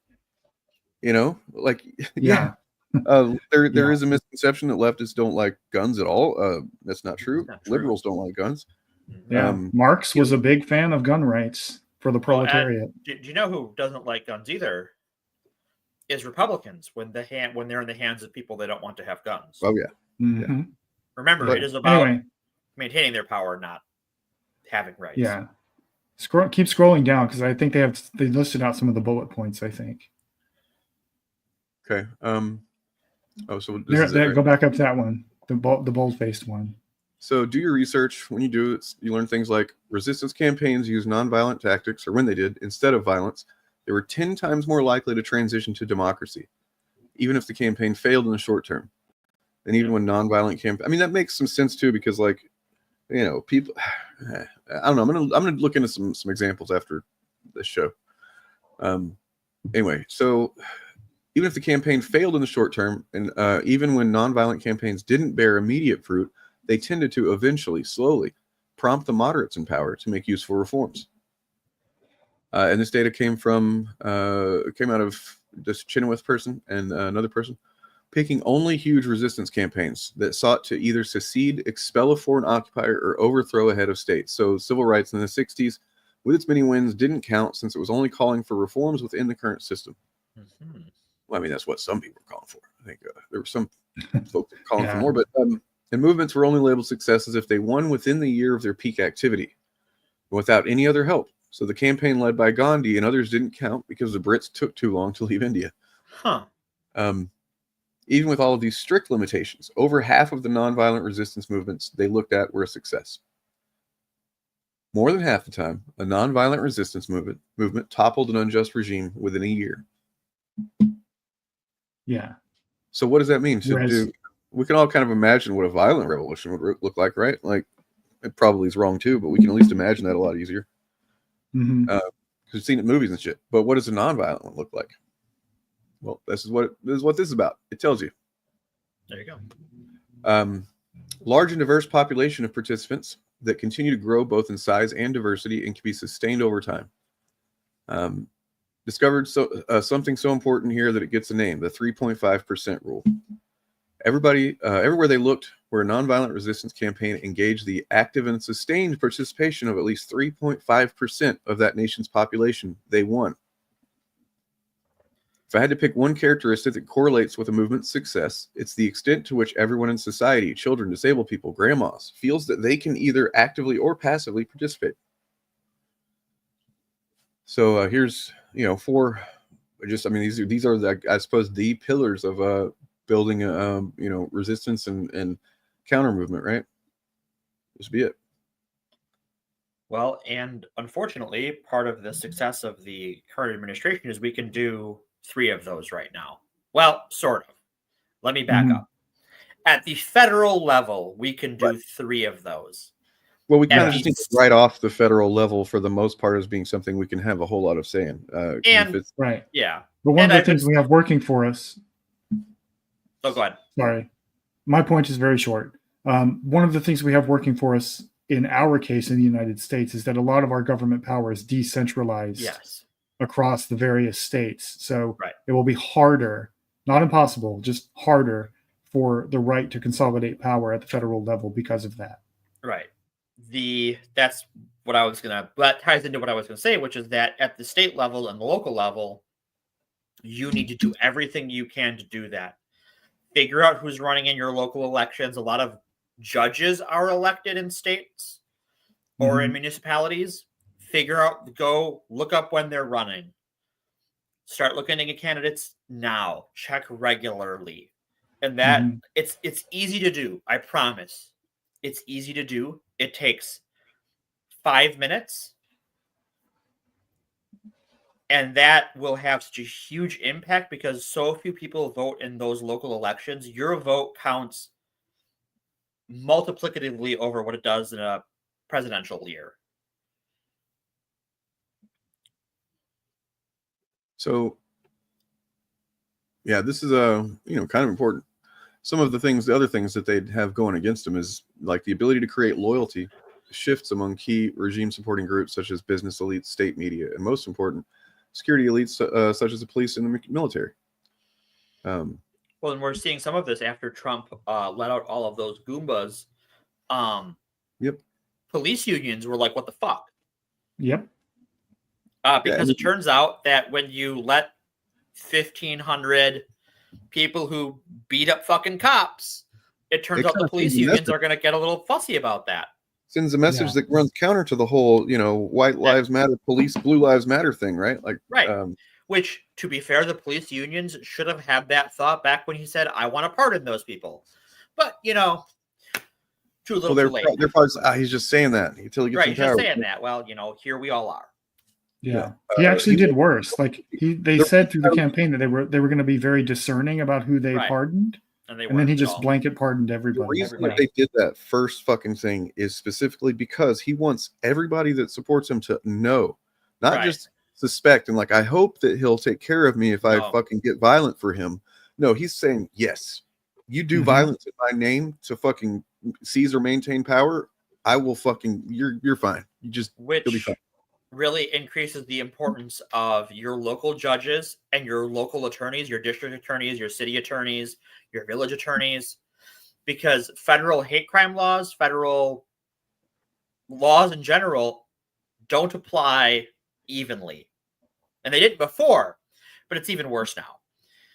Like, there is a misconception that leftists don't like guns at all. That's not true. Liberals don't like guns. Yeah, Marx was a big fan of gun rights for the proletariat. Do you know who doesn't like guns either? Is Republicans, when they're in the hands of people they don't want to have guns. Oh yeah. Remember, it is about maintaining their power, not having rights. Yeah. Keep scrolling down, because I think they listed out some of the bullet points, I think. Okay. So go back up to that one, the bold-faced one. So do your research. When you do it, you learn things like resistance campaigns use nonviolent tactics, or when they did, instead of violence, they were 10 times more likely to transition to democracy, even if the campaign failed in the short term. And even when nonviolent campaign, I mean, that makes some sense too, because like, you know, people, I don't know. I'm gonna look into some examples after this show. Anyway, so even if the campaign failed in the short term, and even when nonviolent campaigns didn't bear immediate fruit, they tended to eventually, slowly, prompt the moderates in power to make useful reforms. And this data came out of this Chenoweth person and another person, picking only huge resistance campaigns that sought to either secede, expel a foreign occupier, or overthrow a head of state. So civil rights in the 60s, with its many wins, didn't count since it was only calling for reforms within the current system. Mm-hmm. Well, I mean, that's what some people were calling for. I think there were some folks calling for more, but and movements were only labeled successes if they won within the year of their peak activity, without any other help. So the campaign led by Gandhi and others didn't count because the Brits took too long to leave India. Huh. Even with all of these strict limitations, over half of the nonviolent resistance movements they looked at were a success. More than half the time, a nonviolent resistance movement toppled an unjust regime within a year. Yeah. So what does that mean? We can all kind of imagine what a violent revolution would look like, right? Like, it probably is wrong too, but we can at least imagine that a lot easier. Mm-hmm. Because we've seen it in movies and shit. But what does a nonviolent one look like? Well, this is what this is about. It tells you. There you go. Large and diverse population of participants that continue to grow both in size and diversity and can be sustained over time. Discovered something so important here that it gets a name, the 3.5% rule. Everywhere they looked where a nonviolent resistance campaign engaged the active and sustained participation of at least 3.5% of that nation's population, they won. If I had to pick one characteristic that correlates with a movement's success, it's the extent to which everyone in society, children, disabled people, grandmas, feels that they can either actively or passively participate. So here's, four. These are I suppose the pillars of building resistance and counter movement, right? This would be it. Well, and unfortunately, part of the success of the current administration is we can do 3 of those right now. Well, sort of. Let me back up. At the federal level, we can do 3 of those. Well, we kind of just need to write off the federal level for the most part as being something we can have a whole lot of say in. Right. Yeah. But one of the things we have working for us. Oh, go ahead. Sorry. My point is very short. One of the things we have working for us in our case in the United States is that a lot of our government power is decentralized across the various states. So it will be harder, not impossible, just harder for the right to consolidate power at the federal level because of that. Right. That's what I was that ties into what I was going to say, which is that at the state level and the local level, you need to do everything you can to do that. Figure out who's running in your local elections. A lot of judges are elected in states or in municipalities. Go look up when they're running. Start looking at candidates now. Check regularly. And that it's easy to do. I promise. It's easy to do. It takes 5 minutes. And that will have such a huge impact because so few people vote in those local elections. Your vote counts multiplicatively over what it does in a presidential year. So, yeah, this is kind of important. Some of the other things that they'd have going against them is like the ability to create loyalty shifts among key regime supporting groups such as business elites, state media, and most important, security elites such as the police and the military. Well, and we're seeing some of this after Trump let out all of those Goombas. Police unions were like, what the fuck? Yep. Because it turns out that when you let 1,500 people who beat up fucking cops, it turns out the police unions are going to get a little fussy about that. Sends a message that runs counter to the whole, white lives matter, police, blue lives matter thing, right? Which, to be fair, the police unions should have had that thought back when he said, I want to pardon those people. But, too little too late. They're probably, he's just saying that until he gets in power. He's just saying that. Well, here we all are. Yeah, he actually did worse. Like they said through the campaign that they were going to be very discerning about who they pardoned, and then he just blanket pardoned everybody. The reason that they did that first fucking thing is specifically because he wants everybody that supports him to know, not just suspect and like, I hope that he'll take care of me if I fucking get violent for him. No, he's saying, yes, you do violence in my name to fucking seize or maintain power. I will fucking, you're fine. You'll be fine. Really increases the importance of your local judges and your local attorneys, your district attorneys, your city attorneys, your village attorneys, because federal hate crime laws, federal laws in general, don't apply evenly. And they didn't before, but it's even worse now.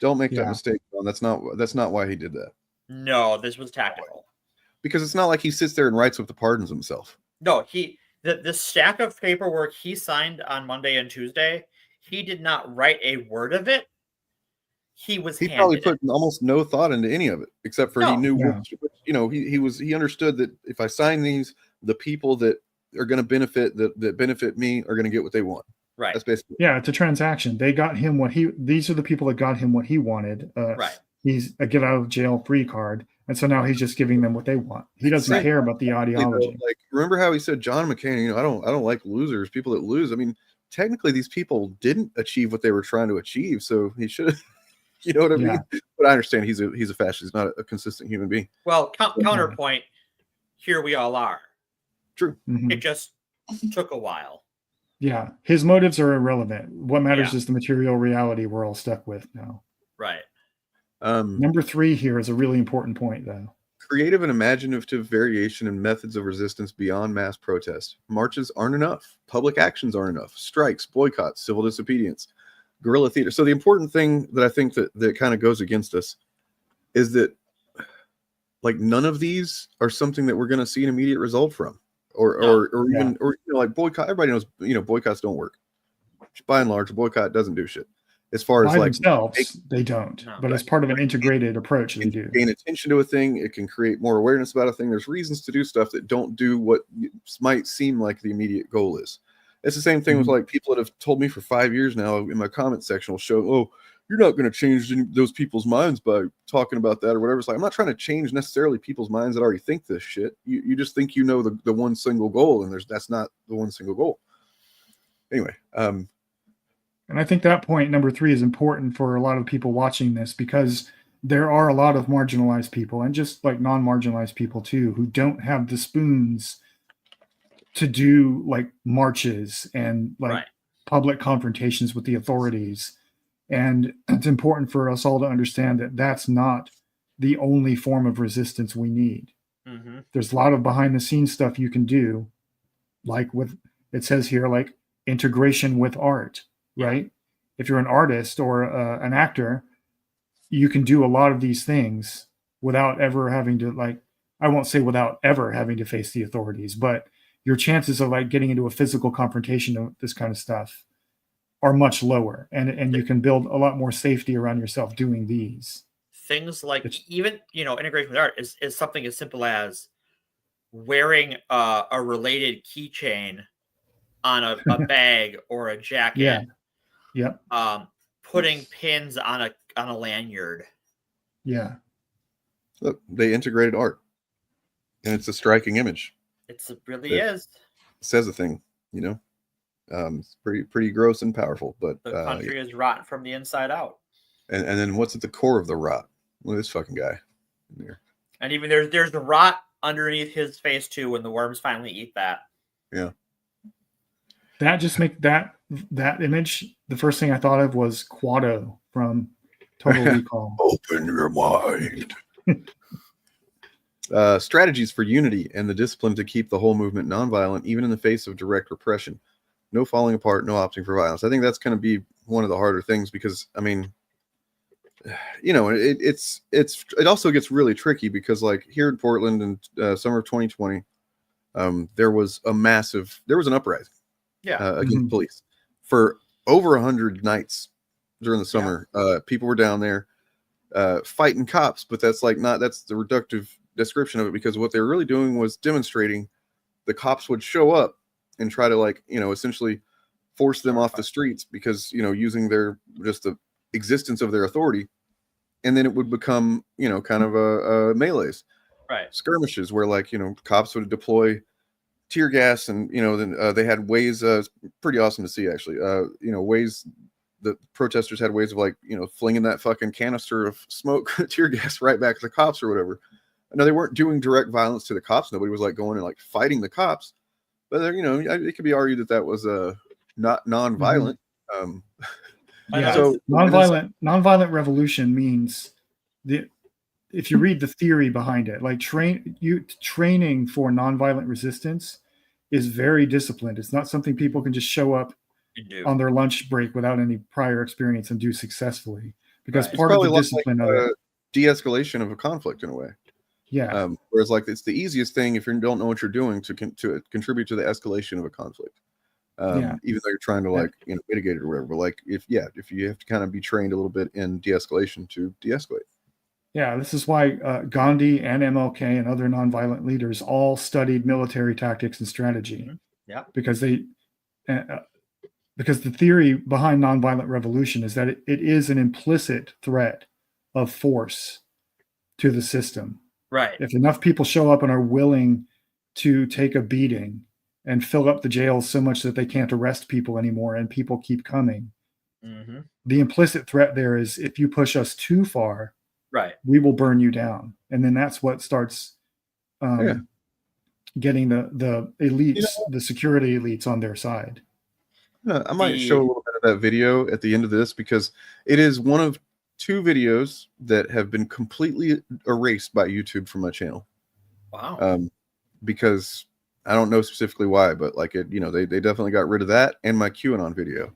Don't make that mistake, John. That's not why he did that. No, this was tactical. Because it's not like he sits there and writes up the pardons himself. No, the stack of paperwork he signed on Monday and Tuesday, he did not write a word of it. He probably put almost no thought into any of it, except for he knew, he understood that if I sign these, the people that are going to benefit, that benefit me, are going to get what they want. Right. That's basically. Yeah, it's a transaction. They got him these are the people that got him what he wanted. Right. He's a get out of jail free card. And so now he's just giving them what they want. He doesn't care about the ideology. Like, remember how he said John McCain, I don't like losers, people that lose. I mean, technically these people didn't achieve what they were trying to achieve. So he should have, you know what I mean? But I understand he's a fascist. He's not a consistent human being. Well, counterpoint, here we all are. True. It just took a while. Yeah. His motives are irrelevant. What matters is the material reality we're all stuck with now. Right. Number 3 here is a really important point, though. Creative and imaginative variation in methods of resistance beyond mass protest. Marches aren't enough. Public actions aren't enough. Strikes, boycotts, civil disobedience, guerrilla theater. So the important thing that I think that kind of goes against us is that, like, none of these are something that we're going to see an immediate result from, or like boycott. Everybody knows, boycotts don't work. By and large, a boycott doesn't do shit. As far as themselves, they don't. But as part of an integrated approach, they do. Gain attention to a thing. It can create more awareness about a thing. There's reasons to do stuff that don't do what might seem like the immediate goal is. It's the same thing with like people that have told me for 5 years now in my comment section will show, oh, you're not going to change those people's minds by talking about that or whatever. It's like, I'm not trying to change necessarily people's minds that already think this shit. You just think the one single goal, and that's not the one single goal. Anyway, and I think that point, number 3, is important for a lot of people watching this, because there are a lot of marginalized people, and just like non-marginalized people too, who don't have the spoons to do like marches and like public confrontations with the authorities. And it's important for us all to understand that that's not the only form of resistance we need. There's a lot of behind the scenes stuff you can do, like it says here, like integration with art. Right? If you're an artist or an actor, you can do a lot of these things without ever having to, I won't say without ever having to face the authorities, but your chances of like getting into a physical confrontation of this kind of stuff are much lower, and you can build a lot more safety around yourself doing these things. Like even integration with art is something as simple as wearing a related keychain on a bag or a jacket. Yep. Putting pins on a lanyard. Yeah. Look, they integrated art, and it's a striking image. It really is. Says a thing, It's pretty gross and powerful, but the country is rotten from the inside out. And then what's at the core of the rot? Look at this fucking guy in there. And even there's the rot underneath his face too when the worms finally eat that. Yeah. That just make that image. The first thing I thought of was Quado from Total Recall. Open your mind. Strategies for unity and the discipline to keep the whole movement nonviolent, even in the face of direct repression. No falling apart, no opting for violence. I think that's going to be one of the harder things, because I mean, it also gets really tricky because like here in Portland in summer of 2020, there was an uprising. Against police for over 100 nights during the summer. People were down there fighting cops, but that's the reductive description of it, because what they were really doing was demonstrating. The cops would show up and try to essentially force them off the streets because, you know, using their just the existence of their authority. And then it would become, you know, kind of a melees, right? Skirmishes where, like, you know, cops would deploy tear gas, and, you know, then they had ways, pretty awesome to see, actually, you know, ways the protesters had ways of, like, you know, flinging that fucking canister of smoke tear gas right back to the cops or whatever. No, they weren't doing direct violence to the cops. Nobody was like going and like fighting the cops, but you know, it could be argued that that was not non-violent. So nonviolent revolution means if you read the theory behind it, like training for nonviolent resistance is very disciplined. It's not something people can just show up on their lunch break without any prior experience and do successfully, because part of the discipline of it, de-escalation of a conflict in a way. Yeah. Whereas, like, it's the easiest thing if you don't know what you're doing to contribute to the escalation of a conflict. Even though you're trying to, like, you know, mitigate it or whatever. But like, if you have to kind of be trained a little bit in de-escalation to de-escalate. Yeah, this is why Gandhi and MLK and other nonviolent leaders all studied military tactics and strategy. Yeah, because the theory behind nonviolent revolution is that it is an implicit threat of force to the system. Right. If enough people show up and are willing to take a beating and fill up the jails so much that they can't arrest people anymore and people keep coming, the implicit threat there is, if you push us too far, right, we will burn you down. And then that's what starts getting the elites, the security elites on their side. I might show a little bit of that video at the end of this, because it is one of 2 videos that have been completely erased by YouTube from my channel. Wow. Because I don't know specifically why, but like, it, you know, they definitely got rid of that and my QAnon video.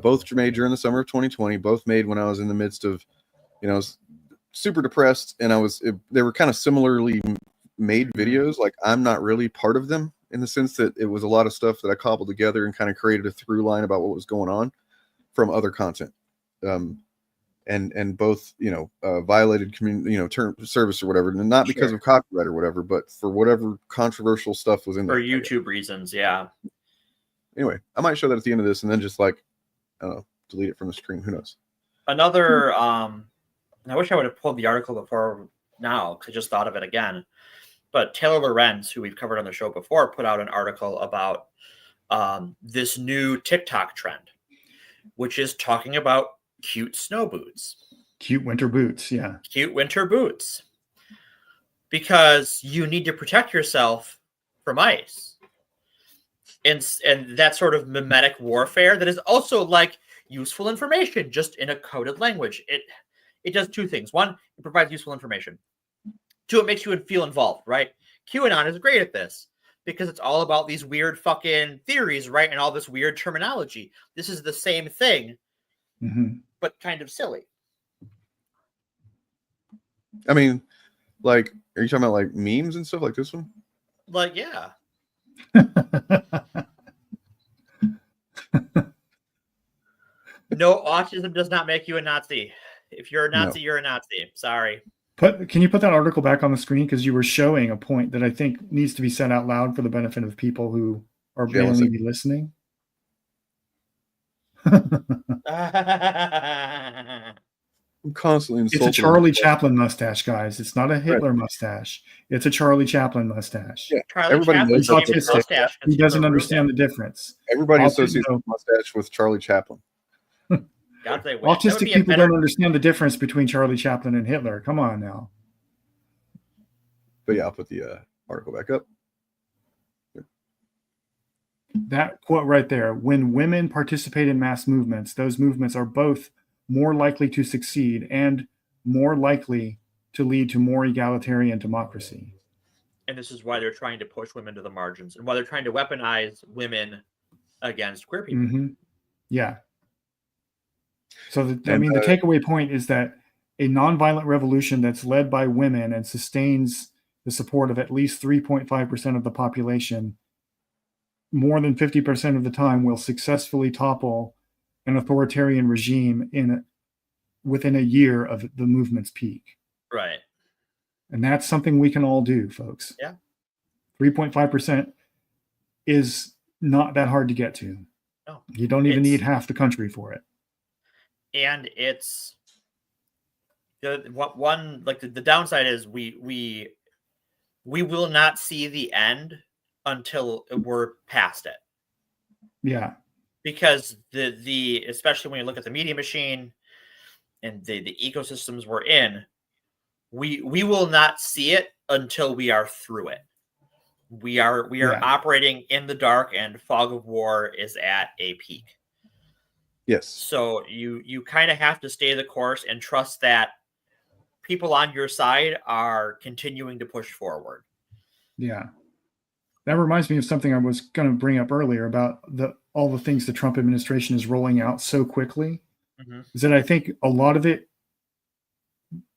Both made during the summer of 2020, both made when I was in the midst of, you know, I was super depressed, and they were kind of similarly made videos. Like, I'm not really part of them in the sense that it was a lot of stuff that I cobbled together and kind of created a through line about what was going on from other content. And both, you know, violated community, you know, term service or whatever, and not because of copyright or whatever, but for whatever controversial stuff was in there. For YouTube reasons, yeah. Anyway, I might show that at the end of this, and then just, like, I don't know, delete it from the screen. Who knows? Another, I wish I would have pulled the article before now, because I just thought of it again. But Taylor Lorenz, who we've covered on the show before, put out an article about this new TikTok trend, which is talking about cute snow boots. Cute winter boots, yeah. Cute winter boots. Because you need to protect yourself from ice. And that sort of mimetic warfare that is also, like, useful information, just in a coded language. It does 2 things. 1, it provides useful information. 2, it makes you feel involved, right? QAnon is great at this because it's all about these weird fucking theories, right? And all this weird terminology. This is the same thing, but kind of silly. I mean, like, are you talking about, like, memes and stuff like this one? Like, yeah. No, autism does not make you a Nazi. If you're a Nazi, you're a Nazi. Sorry. Can you put that article back on the screen? Because you were showing a point that I think needs to be said out loud for the benefit of people who are mainly listening. I'm constantly insulted. It's a Charlie Chaplin mustache, guys. It's not a Hitler mustache. It's a Charlie Chaplin mustache. Yeah, everybody knows mustache. He doesn't understand the difference. Everybody associates the mustache with Charlie Chaplin. Autistic people don't understand the difference between Charlie Chaplin and Hitler. Come on now. But yeah, I'll put the article back up. That quote right there: when women participate in mass movements, those movements are both more likely to succeed and more likely to lead to more egalitarian democracy. And this is why they're trying to push women to the margins, and why they're trying to weaponize women against queer people. Yeah. So, the takeaway point is that a nonviolent revolution that's led by women and sustains the support of at least 3.5% of the population, more than 50% of the time, will successfully topple an authoritarian regime within a year of the movement's peak. Right. And that's something we can all do, folks. Yeah. 3.5% is not that hard to get to. No. You don't even need half the country for it. And it's the downside is we will not see the end until we're past it. Yeah. Because the especially when you look at the media machine and the ecosystems we're in, we will not see it until we are through it. We are operating in the dark, and fog of war is at a peak. Yes. So you kind of have to stay the course and trust that people on your side are continuing to push forward. Yeah. That reminds me of something I was going to bring up earlier about all the things the Trump administration is rolling out so quickly. Mm-hmm. Is that I think a lot of it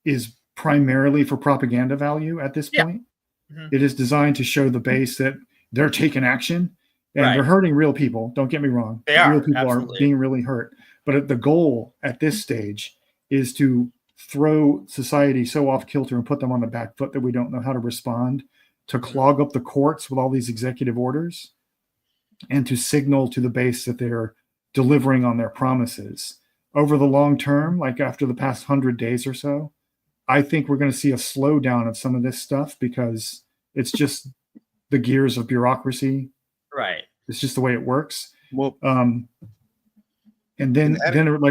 is primarily for propaganda value at this point. Mm-hmm. It is designed to show the base that they're taking action and they're hurting real people. Don't get me wrong. Real people are being really hurt. But the goal at this stage is to throw society so off kilter and put them on the back foot that we don't know how to respond, to clog up the courts with all these executive orders, and to signal to the base that they're delivering on their promises. Over the long term, like after the past 100 days or so, I think we're going to see a slowdown of some of this stuff because it's just the gears of bureaucracy. Right. It's just the way it works. Well, and then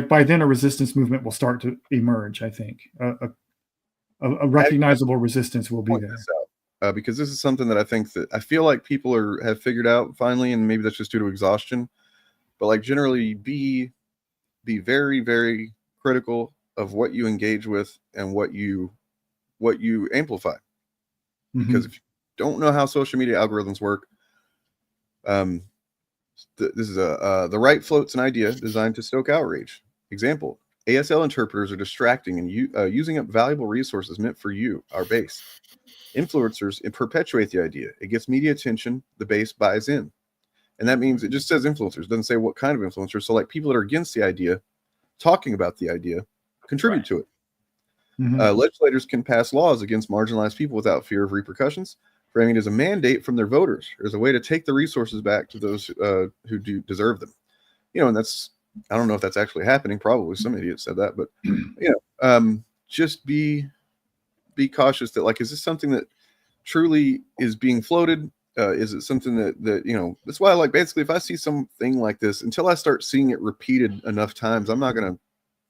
by then a resistance movement will start to emerge. I think a recognizable resistance will be there. Because this is something that I feel like people have figured out finally, and maybe that's just due to exhaustion. But like generally, be very, very critical of what you engage with and what you amplify. Mm-hmm. Because if you don't know how social media algorithms work, this is the right floats an idea designed to stoke outrage. Example: ASL interpreters are distracting and using up valuable resources meant for you, our base. Influencers perpetuate the idea. It gets media attention. The base buys in. And that means it just says influencers. It doesn't say what kind of influencers. So like people that are against the idea, talking about the idea, contribute to it. Mm-hmm. Legislators can pass laws against marginalized people without fear of repercussions, framing it as a mandate from their voters. There's a way to take the resources back to those who do deserve them. And that's, I don't know if that's actually happening. Probably some idiot said that, but just be cautious that like, is this something that truly is being floated? Is it something that that's why I like, basically, if I see something like this, until I start seeing it repeated enough times, I'm not going to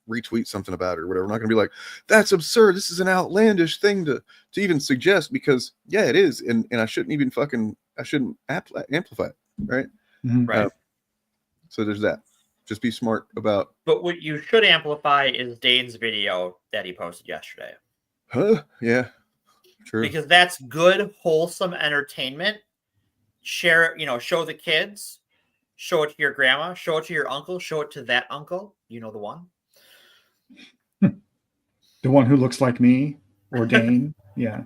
retweet something about it or whatever. I'm not going to be like, that's absurd. This is an outlandish thing to even suggest, because yeah, it is. And I shouldn't even amplify it. Right. Mm-hmm. Right. So there's that. Just be smart about. But what you should amplify is Dane's video that he posted yesterday. Huh? Yeah. True. Because that's good, wholesome entertainment. Share it, show the kids, show it to your grandma, show it to your uncle, show it to that uncle. You know the one. The one who looks like me or Dane. Yeah.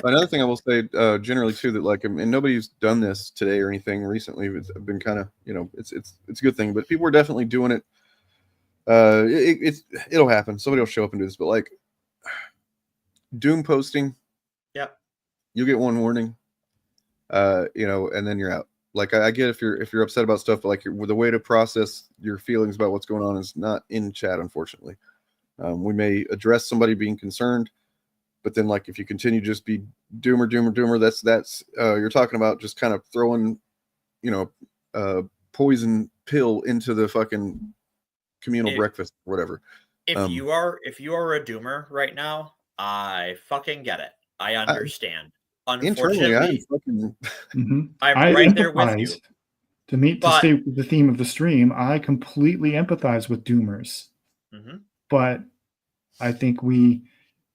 Another thing I will say generally too, that like, and nobody's done this today or anything recently. It's been kind of, it's a good thing, but people are definitely doing it. It'll happen. Somebody will show up and do this, but like doom posting. Yep. You'll get one warning. And then you're out. Like I get if you're upset about stuff, but like the way to process your feelings about what's going on is not in chat, unfortunately. We may address somebody being concerned, but then like if you continue to just be doomer, that's you're talking about just kind of throwing, poison pill into the fucking communal breakfast or whatever. If you are a doomer right now, I fucking get it. I understand. Unfortunately, I'm right there with you. To stay with the theme of the stream, I completely empathize with doomers. Mm-hmm. But I think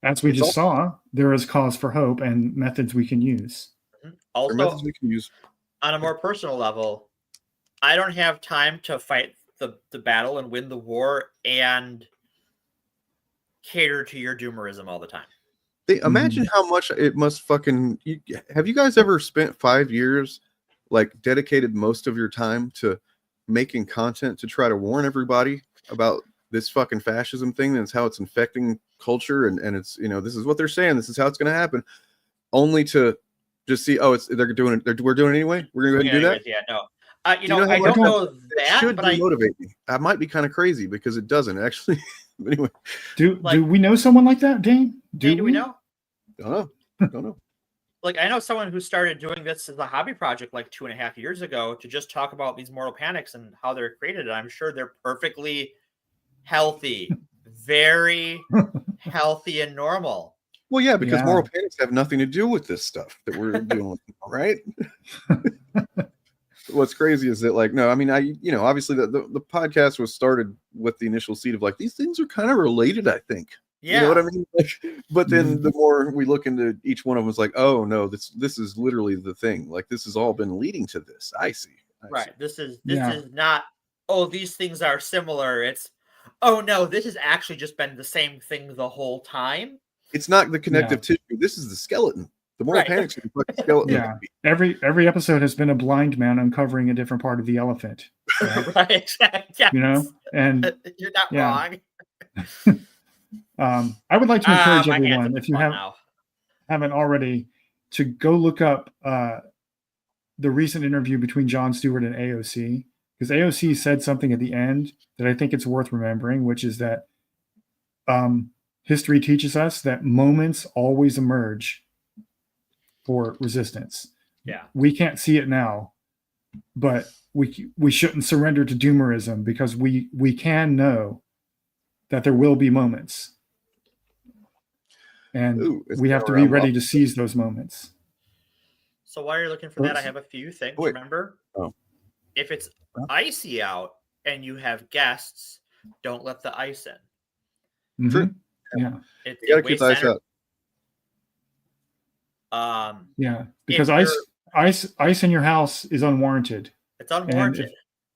as we just saw, there is cause for hope and methods we can use. Also, on a more personal level, I don't have time to fight the battle and win the war and cater to your doomerism all the time. Imagine how much it must fucking. Have you guys ever spent 5 years, like dedicated most of your time to making content to try to warn everybody about this fucking fascism thing, and it's how it's infecting culture, and it's this is what they're saying, this is how it's going to happen, only to just see they're doing it, we're doing it anyway, we're going to go ahead and do that. Yeah, no, I don't know that, should but motivate me. I might be kind of crazy because it doesn't actually. But anyway, do we know someone like that, Dane? Do we know? Don't know. Like, I know someone who started doing this as a hobby project like 2.5 years ago to just talk about these mortal panics and how they're created. And I'm sure they're perfectly healthy, very healthy and normal. Well, yeah, because moral panics have nothing to do with this stuff that we're dealing with, right? What's crazy is that, like, no, I mean, obviously the podcast was started with the initial seed of like, these things are kind of related, I think. Yeah. You know what I mean? Like, but then the more we look into each one of them, it's like, oh no, this is literally the thing. Like, this has all been leading to this. I see. This is not, oh, these things are similar. It's, oh no, this has actually just been the same thing the whole time. It's not the connective tissue. This is the skeleton. The moral panics are the fucking skeleton. Yeah. Every episode has been a blind man uncovering a different part of the elephant. Right. Yeah. You know, and you're not wrong. I would like to encourage everyone, if you haven't already, to go look up the recent interview between Jon Stewart and AOC, because AOC said something at the end that I think it's worth remembering, which is that history teaches us that moments always emerge for resistance. Yeah, we can't see it now, but we shouldn't surrender to doomerism, because we can know that there will be moments, and we have to be ready to seize those moments. So while you're looking for that, I have a few things. Remember, if it's icy out and you have guests, don't let the ice in. True. Yeah. You gotta keep the ice out. Yeah, because ice in your house is unwarranted. It's unwarranted.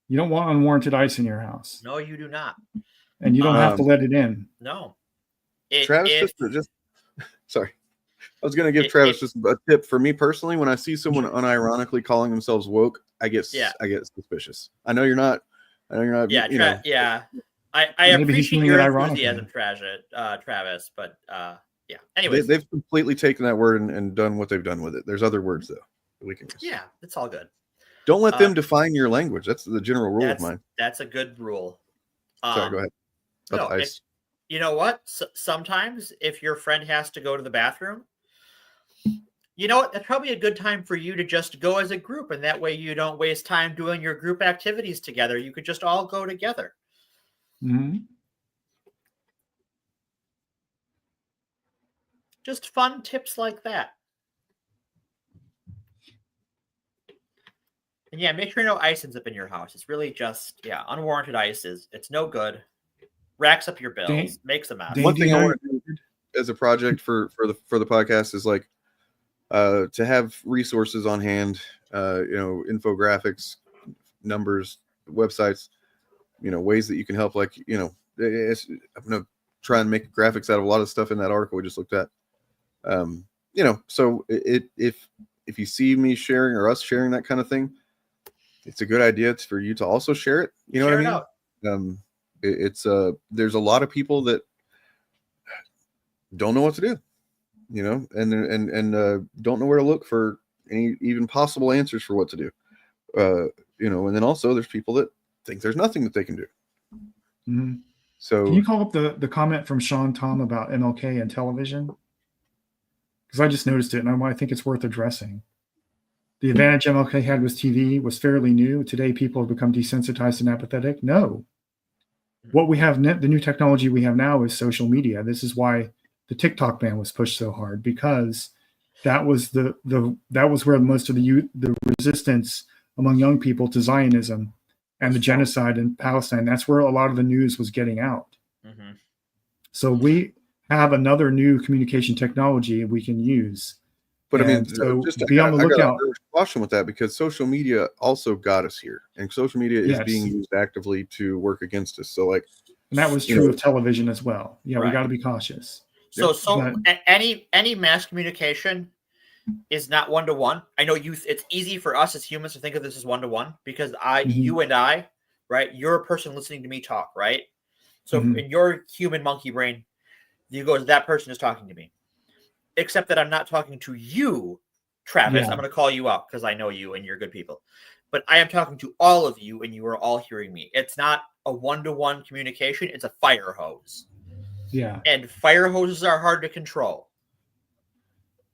You don't want unwarranted ice in your house. No, you do not. And you don't have to let it in. No. Travis, sorry. I was going to give Travis just a tip. For me personally, when I see someone unironically calling themselves woke, I get suspicious. I know you're not. Yeah. I appreciate your enthusiasm, Travis, but yeah. Anyways, they've completely taken that word and done what they've done with it. There's other words though that we can use. Yeah, it's all good. Don't let them define your language. That's the general rule of mine. That's a good rule. Sorry, go ahead. You know what? Sometimes if your friend has to go to the bathroom, you know what? That's probably a good time for you to just go as a group, and that way you don't waste time doing your group activities together. You could just all go together. Mm-hmm. Just fun tips like that. And yeah, make sure no ice ends up in your house. It's really just, unwarranted ice it's no good. Racks up your bills, makes a mess. One thing I want to do as a project for the podcast is like to have resources on hand, infographics, numbers, websites, ways that you can help. Like, I'm gonna try and make graphics out of a lot of stuff in that article we just looked at. So if you see me sharing or us sharing that kind of thing, it's a good idea for you to also share it. You know what I mean? There's a lot of people that don't know what to do, and don't know where to look for any even possible answers for what to do. And then also there's people that think there's nothing that they can do. Mm-hmm. So can you call up the comment from Sean Tom about MLK and television? Because I just noticed it, and I think it's worth addressing. The advantage MLK had with TV was fairly new. Today, people have become desensitized and apathetic. No. What we have, the new technology we have now is social media. This is why the TikTok ban was pushed so hard, because that was that was where most of the resistance among young people to Zionism and the genocide in Palestine, that's where a lot of the news was getting out. Mm-hmm. So we have another new communication technology we can use. But and so just be on the lookout. Caution with that, because social media also got us here, and social media is being used actively to work against us. So, like, and that was true of television as well. Yeah, we got to be cautious. So any mass communication is not one-to-one. I know it's easy for us as humans to think of this as one-to-one because you and I, right? You're a person listening to me talk, right? So in your human monkey brain, you go, that person is talking to me. Except that I'm not talking to you, Travis. I'm going to call you out because I know you and you're good people. but I am talking to all of you, and you are all hearing me. It's not a one-to-one communication; it's a fire hose. Yeah. And fire hoses are hard to control.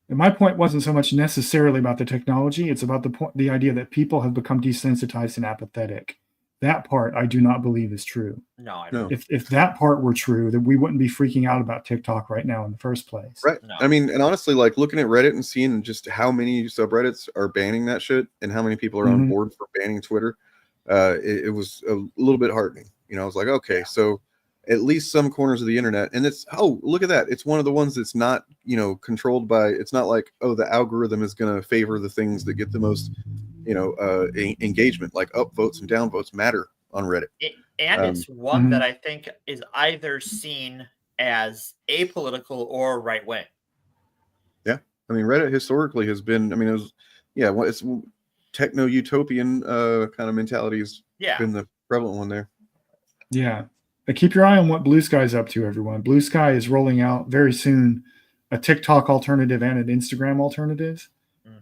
And my point wasn't so much necessarily about the technology; it's about the idea that people have become desensitized and apathetic. That part I do not believe is true. No, I don't. If that part were true, then we wouldn't be freaking out about TikTok right now in the first place. Right. No. I mean, and honestly, like looking at Reddit and seeing just how many subreddits are banning that shit and how many people are on board for banning Twitter, it was a little bit heartening. You know, I was like, okay, so at least some corners of the internet, and it's, oh, look at that. It's one of the ones that's not, you know, controlled by, it's not like, oh, the algorithm is going to favor the things that get the most, you know, engagement, like upvotes and downvotes matter on Reddit. And it's one that I think is either seen as apolitical or right wing. Yeah. I mean, Reddit historically has been, I mean, it was, yeah, well, it's techno utopian kind of mentality has been the prevalent one there. Yeah. But keep your eye on what Blue Sky's up to, everyone. Blue Sky is rolling out very soon a TikTok alternative and an Instagram alternative.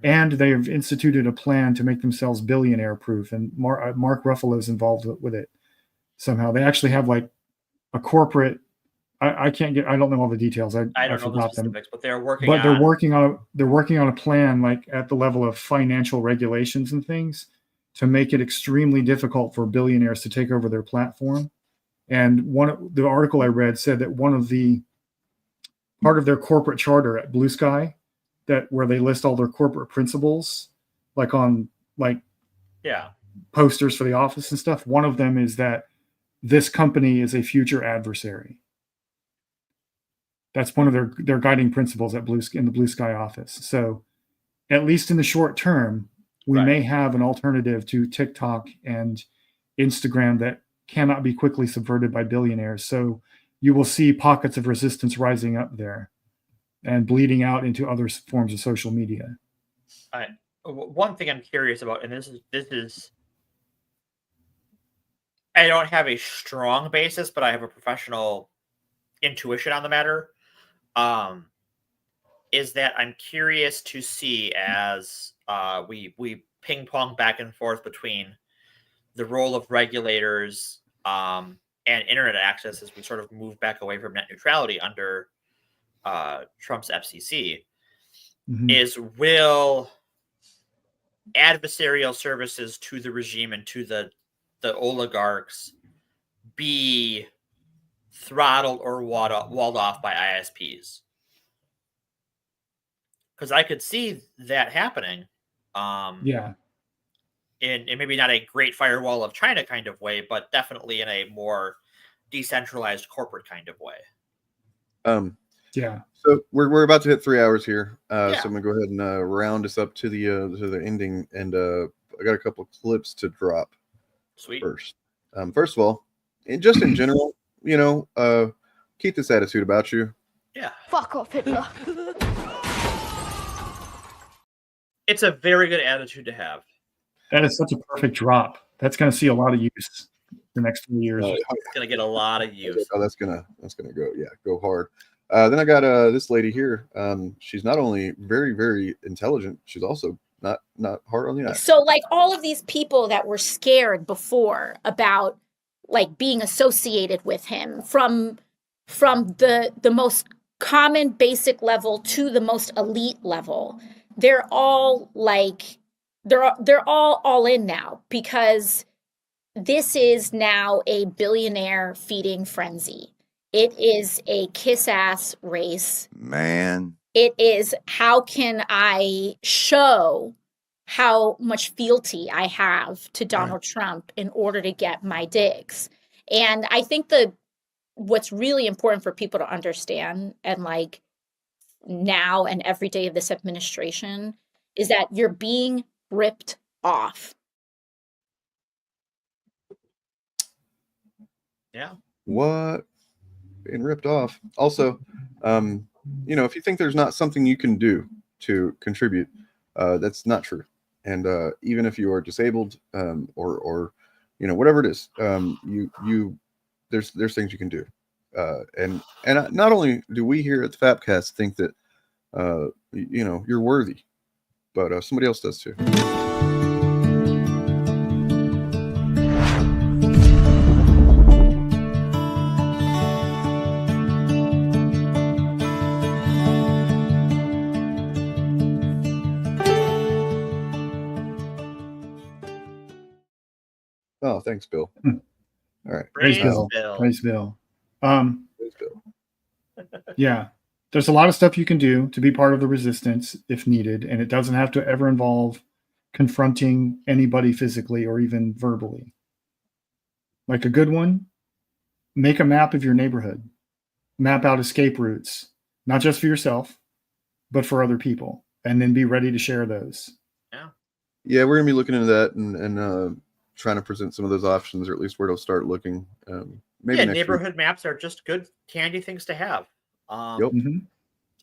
And they have instituted a plan to make themselves billionaire proof. And Mark Ruffalo is involved with it somehow. They actually have like a corporate, I don't know all the details. I don't know the specifics, but they're working they're working on a plan like at the level of financial regulations and things to make it extremely difficult for billionaires to take over their platform. And the article I read said that part of their corporate charter at Blue Sky, that where they list all their corporate principles, like on posters for the office and stuff. One of them is that this company is a future adversary. That's one of their guiding principles in the Blue Sky office. So at least in the short term, we may have an alternative to TikTok and Instagram that cannot be quickly subverted by billionaires. So you will see pockets of resistance rising up there and bleeding out into other forms of social media. One thing I'm curious about, and this is, I don't have a strong basis, but I have a professional intuition on the matter. Is that I'm curious to see as we ping pong back and forth between the role of regulators and internet access as we sort of move back away from net neutrality under Trump's FCC, is will adversarial services to the regime and to the oligarchs be throttled or walled off by ISPs? Because I could see that happening. In maybe not a great firewall of China kind of way, but definitely in a more decentralized corporate kind of way. So we're about to hit 3 hours here. So I'm gonna go ahead and round us up to the ending, and I got a couple of clips to drop. Sweet. First of all, just in general, you know, keep this attitude about you. Yeah. Fuck off, Hitler. It's a very good attitude to have. That is such a perfect drop. That's going to see a lot of use the next 3 years. It's going to get a lot of use. Oh, that's gonna go hard. Then I got this lady here. She's not only very, very intelligent, she's also not hard on the eye. So like all of these people that were scared before about like being associated with him from the most common basic level to the most elite level, they're all like they're all in now because this is now a billionaire feeding frenzy. It is a kiss-ass race. Man. It is, how can I show how much fealty I have to Donald Trump in order to get my digs? And I think what's really important for people to understand, and like now and every day of this administration, is that you're being ripped off. Yeah. What? Being ripped off. Also, you know, if you think there's not something you can do to contribute, that's not true. And even if you are disabled, or you know, whatever it is, there's things you can do. And not only do we here at the FAPcast think that you know, you're worthy, but somebody else does too. Oh, thanks, Bill. Hmm. All right. Praise Bill. Praise Bill. Yeah. There's a lot of stuff you can do to be part of the resistance if needed, and it doesn't have to ever involve confronting anybody physically or even verbally. Like a good one, make a map of your neighborhood. Map out escape routes, not just for yourself, but for other people, and then be ready to share those. Yeah, we're gonna be looking into that and trying to present some of those options, or at least where to start looking. Maybe next neighborhood week. maps are just good, handy things to have. Yep.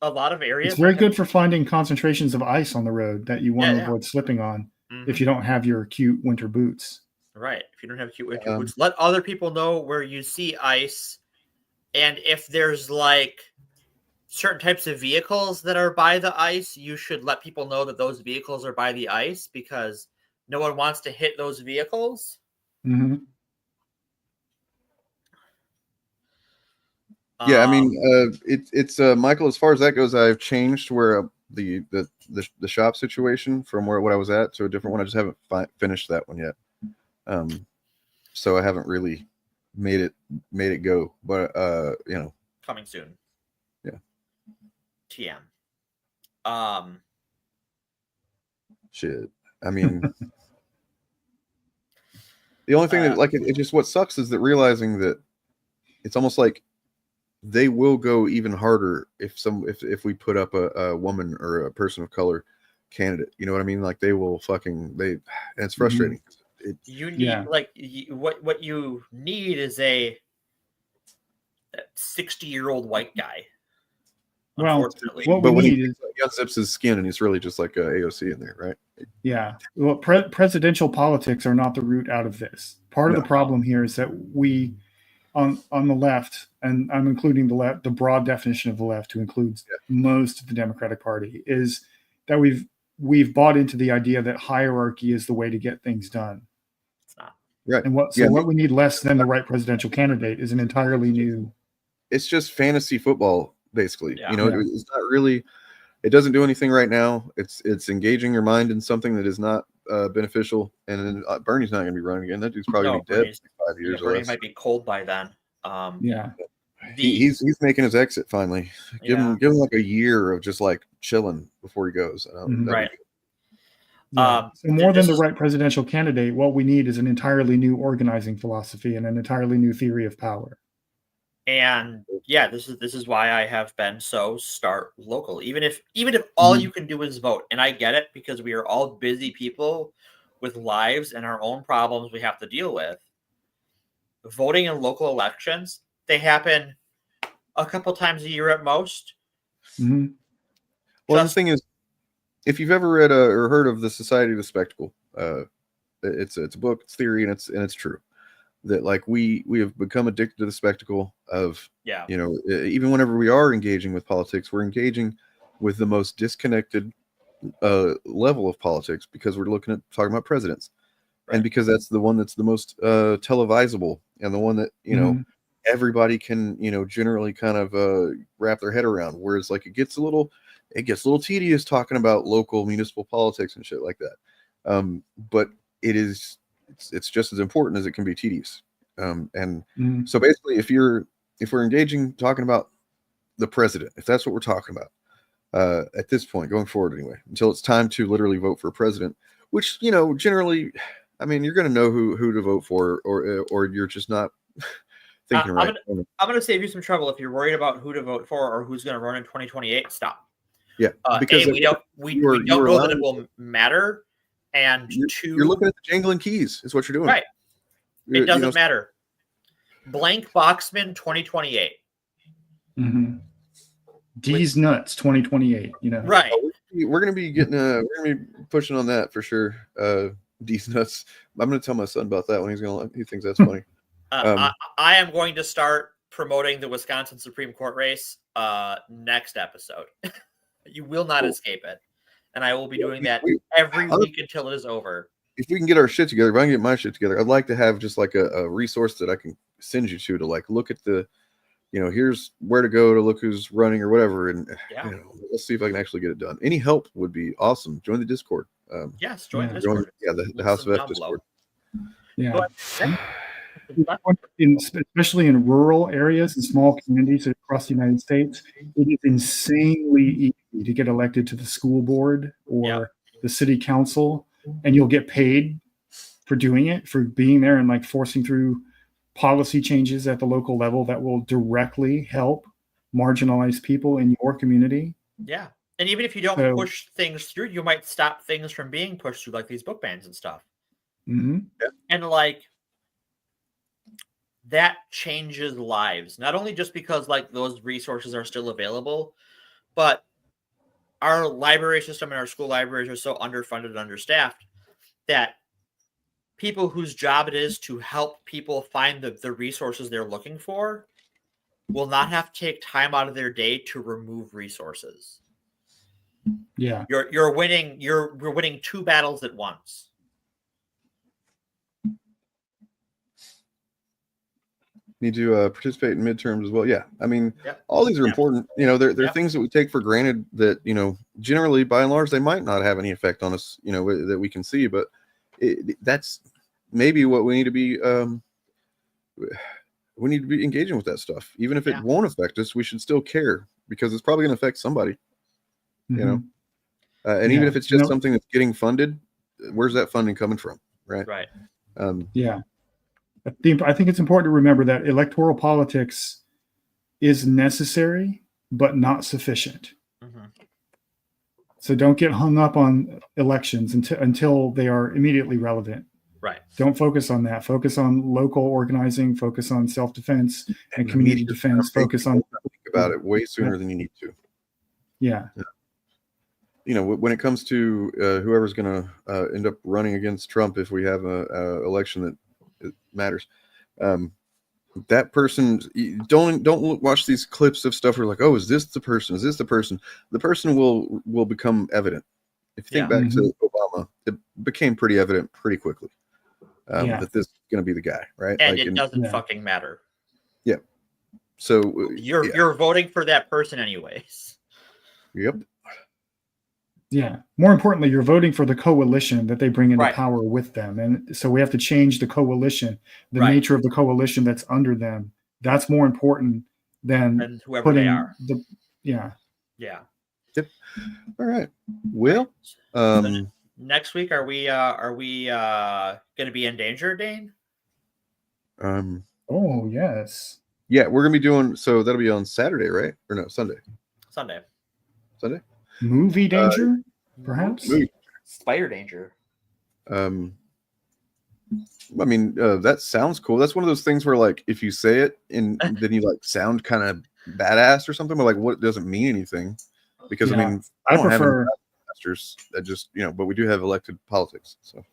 A lot of areas. It's very good for finding concentrations of ice on the road that you want to avoid slipping on if you don't have your cute winter boots. Right. If you don't have cute winter boots, let other people know where you see ice. And if there's like certain types of vehicles that are by the ice, you should let people know that those vehicles are by the ice, because no one wants to hit those vehicles. Mm-hmm. Yeah, I mean, it's Michael. As far as that goes, I've changed where the shop situation from what I was at to a different one. I just haven't finished that one yet. So I haven't really made it go, but you know, coming soon. Yeah. TM. Shit. I mean, the only thing that it just what sucks is that realizing that it's almost like they will go even harder if we put up a woman or a person of color candidate. You know what I mean? Like they will and it's frustrating. You need what you need is a 60-year-old white guy. Well, unfortunately, what but we when need he is unzips his skin and he's really just like a AOC in there, right? yeah. Well, presidential politics are not the root out of this. Part of the problem here is that we, on the left, and I'm including the left, the broad definition of the left, to include most of the Democratic Party, is that we've bought into the idea that hierarchy is the way to get things done. It's not. Right. And what we need less than the right presidential candidate is an entirely new. It's just fantasy football, basically. Yeah. You know, it's not really. It doesn't do anything right now. It's engaging your mind in something that is not beneficial. And then Bernie's not going to be running again. That dude's probably going to be dead in 5 years or Bernie less. might be cold by then. He's making his exit finally. Give him like a year of just like chilling before he goes. Right. So more than the right presidential candidate, what we need is an entirely new organizing philosophy and an entirely new theory of power. And yeah, this is why I have been so start local. Even if all you can do is vote, and I get it because we are all busy people with lives and our own problems we have to deal with. Voting in local elections, they happen a couple times a year at most. Mm-hmm. Well, the thing is, if you've ever read or heard of the Society of the Spectacle, it's a book, it's theory, and it's true that like we have become addicted to the spectacle of you know, even whenever we are engaging with politics, we're engaging with the most disconnected level of politics because we're talking about presidents, and because that's the one that's the most televisable and the one that you know everybody can generally kind of wrap their head around. Whereas like it gets a little tedious talking about local municipal politics and shit like that. But it's just as important as it can be tedious. So basically, if we're engaging talking about the president, if that's what we're talking about at this point going forward anyway, until it's time to literally vote for a president, which generally, I mean, you're going to know who to vote for, or you're just not thinking right. I'm going to save you some trouble if you're worried about who to vote for or who's going to run in 2028. Stop. Yeah, because we don't know that it will matter. And you're looking at the jangling keys is what you're doing. Right. It doesn't matter. Blank Boxman 2028. Mm-hmm. D's nuts 2028. Right. We're gonna be pushing on that for sure. D's nuts. I'm gonna tell my son about that when he thinks that's funny. I am going to start promoting the Wisconsin Supreme Court race next episode. You will not escape it. And I will be doing that every week until it is over. If we can get our shit together, if I can get my shit together, I'd like to have just like a resource that I can send you to like look at the, here's where to go to look who's running or whatever. And let's see if I can actually get it done. Any help would be awesome. Join the Discord. Yes, join the Discord. The House of F Discord. Yeah. Especially in rural areas and small communities across the United States, it is insanely easy to get elected to the school board or the city council, and you'll get paid for doing it, for being there and like forcing through policy changes at the local level that will directly help marginalized people in your community. Yeah. And even if you don't push things through, you might stop things from being pushed through, like these book bans and stuff. Mm-hmm. And like, that changes lives, not only just because like those resources are still available, but our library system and our school libraries are so underfunded and understaffed that people whose job it is to help people find the resources they're looking for will not have to take time out of their day to remove resources. Yeah. You're winning two battles at once. Need to participate in midterms as well. Yeah, I mean, all these are important. You know, they're things that we take for granted that, you know, generally by and large they might not have any effect on us, you know, that we can see. But that's maybe what we need to be. We need to be engaging with that stuff, even if it won't affect us. We should still care because it's probably going to affect somebody. Mm-hmm. You know, and even if it's just something that's getting funded, where's that funding coming from? Right. Right. Yeah. I think it's important to remember that electoral politics is necessary, but not sufficient. Mm-hmm. So don't get hung up on elections until they are immediately relevant. Right. Don't focus on that. Focus on local organizing, focus on self-defense and community defense. Focus on think about it way sooner than you need to. Yeah. You know, when it comes to whoever's going to end up running against Trump, if we have a election that it matters, that person, don't watch these clips of stuff where like, oh, is this the person? Is this the person? The person will become evident. If you think back to Obama, it became pretty evident pretty quickly that this is going to be the guy, right? And it doesn't fucking matter. Yeah. So you're voting for that person anyways. Yep. Yeah. More importantly, you're voting for the coalition that they bring into power with them. And so we have to change the coalition, the nature of the coalition that's under them. That's more important than whoever they are. Yeah. Yep. All right. Well, next week, are we going to be in danger, Dane? Oh, yes. Yeah, we're going to be doing, so that'll be on Saturday, right? Or no, Sunday. Sunday. Movie danger, perhaps? Spider danger. I mean, that sounds cool. That's one of those things where, like, if you say it and then you like sound kind of badass or something, but like, what doesn't mean anything? Because I mean, I don't have any masters that just, you know, but we do have elected politics. So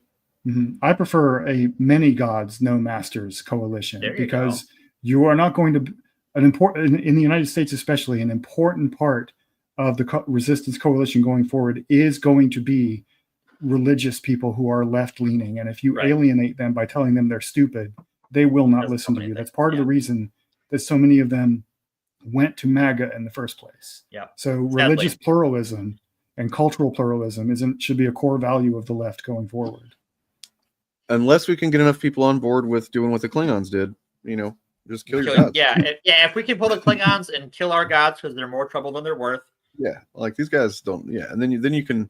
I prefer a many gods, no masters coalition because you are not going to in the United States, especially an important part of the resistance coalition going forward is going to be religious people who are left-leaning. And if you alienate them by telling them they're stupid, they will not listen to you. That's part of the reason that so many of them went to MAGA in the first place. Yeah. So religious pluralism and cultural pluralism should be a core value of the left going forward. Unless we can get enough people on board with doing what the Klingons did, you know, just kill your gods. Yeah. If we can pull the Klingons and kill our gods because they're more trouble than they're worth. Yeah, like these guys don't. Yeah, and then you can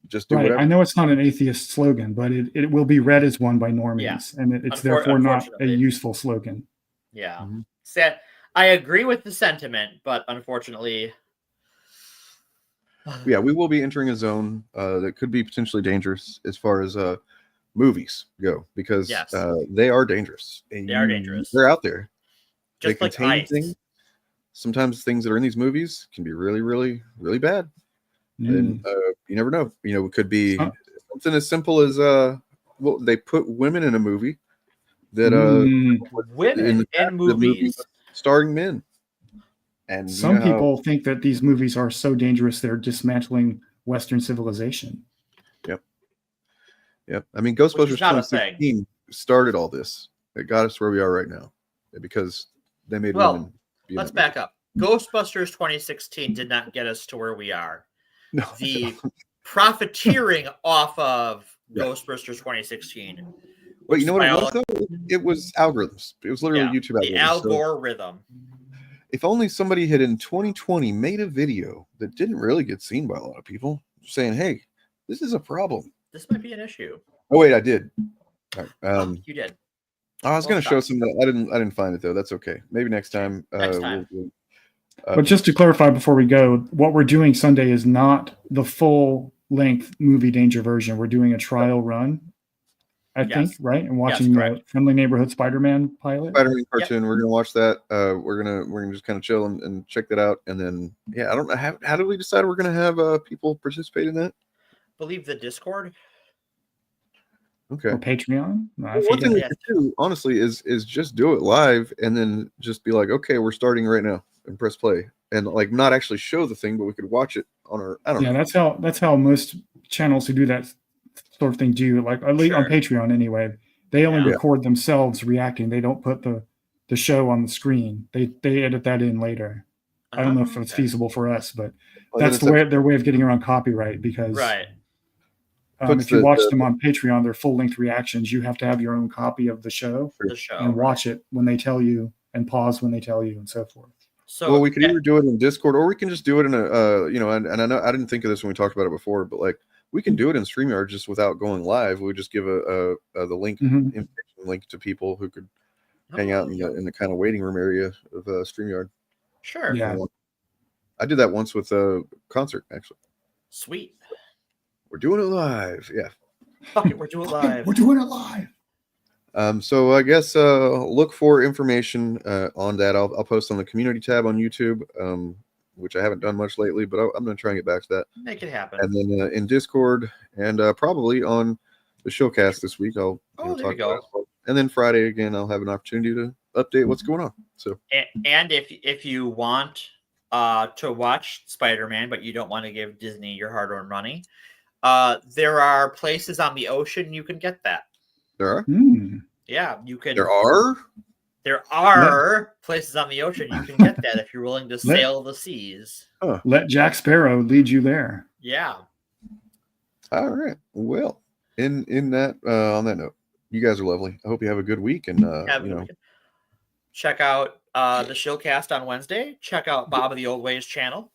just do whatever. I know it's not an atheist slogan, but it will be read as one by normies, and it's therefore not a useful slogan. Yeah, I agree with the sentiment, but unfortunately, yeah, we will be entering a zone that could be potentially dangerous as far as movies go, because they are dangerous. They are dangerous. They're out there. Just they contain things. Sometimes things that are in these movies can be really, really, really bad. And you never know. You know, it could be something as simple as well, they put women in a movie that women in movies starring men. And some people think that these movies are so dangerous they're dismantling Western civilization. Yep. I mean, Ghostbusters 2016 started all this. It got us where we are right now because they made women. Let's back up. Ghostbusters 2016 did not get us to where we are. No, the profiteering off of Ghostbusters 2016 But you know what it was, though? It was algorithms. It was literally YouTube the algorithms. algorithm. If only somebody had in 2020 made a video that didn't really get seen by a lot of people saying, hey, this is a problem. This might be an issue. Oh, wait, I did. All right, you did. I was going to show some. I didn't find it, though. That's okay. Maybe next time. Next time. But just to clarify before we go, what we're doing Sunday is not the full-length movie Danger version. We're doing a trial run, I think, right? And watching the Friendly Neighborhood Spider-Man pilot. Spider-Man cartoon. We're gonna watch that. We're gonna just kind of chill and check that out, and then I don't know how did we decide we're gonna have people participate in that? Believe the Discord. Okay. Or Patreon. Well, one thing we could do, honestly, is just do it live, and then just be like, okay, we're starting right now, and press play, and like not actually show the thing, but we could watch it on our. I don't know. Yeah, that's how most channels who do that sort of thing do. Like at least on Patreon anyway, they only record themselves reacting. They don't put the show on the screen. They edit that in later. I don't know if it's feasible for us, but that's their way of getting around copyright because if you watch them on Patreon, they're full-length reactions. You have to have your own copy of the show, and watch it when they tell you, and pause when they tell you, and so forth. So, well, we could either do it in Discord, or we can just do it in a, and I know I didn't think of this when we talked about it before, but like we can do it in StreamYard just without going live. We just give the link, invitation link to people who could hang out in the kind of waiting room area of StreamYard. Sure. Yeah. I did that once with a concert, actually. Sweet. We're doing it live. Yeah. Fuck it, we're doing it live. We're doing it live. So I guess look for information on that. I'll post on the community tab on YouTube, which I haven't done much lately, but I'm going to try and get back to that. Make it happen. And then in Discord and probably on the Shillcast this week, I'll talk about it. And then Friday again, I'll have an opportunity to update what's going on. So and if you want to watch Spider-Man, but you don't want to give Disney your hard-earned money, there are places on the ocean you can get that. There are? Yeah, you can. There are? There are places on the ocean you can get that if you're willing to sail the seas. Let Jack Sparrow lead you there. Yeah. All right. Well, in that on that note, you guys are lovely. I hope you have a good week, and check out the Shillcast on Wednesday. Check out Bob of the Old Ways channel.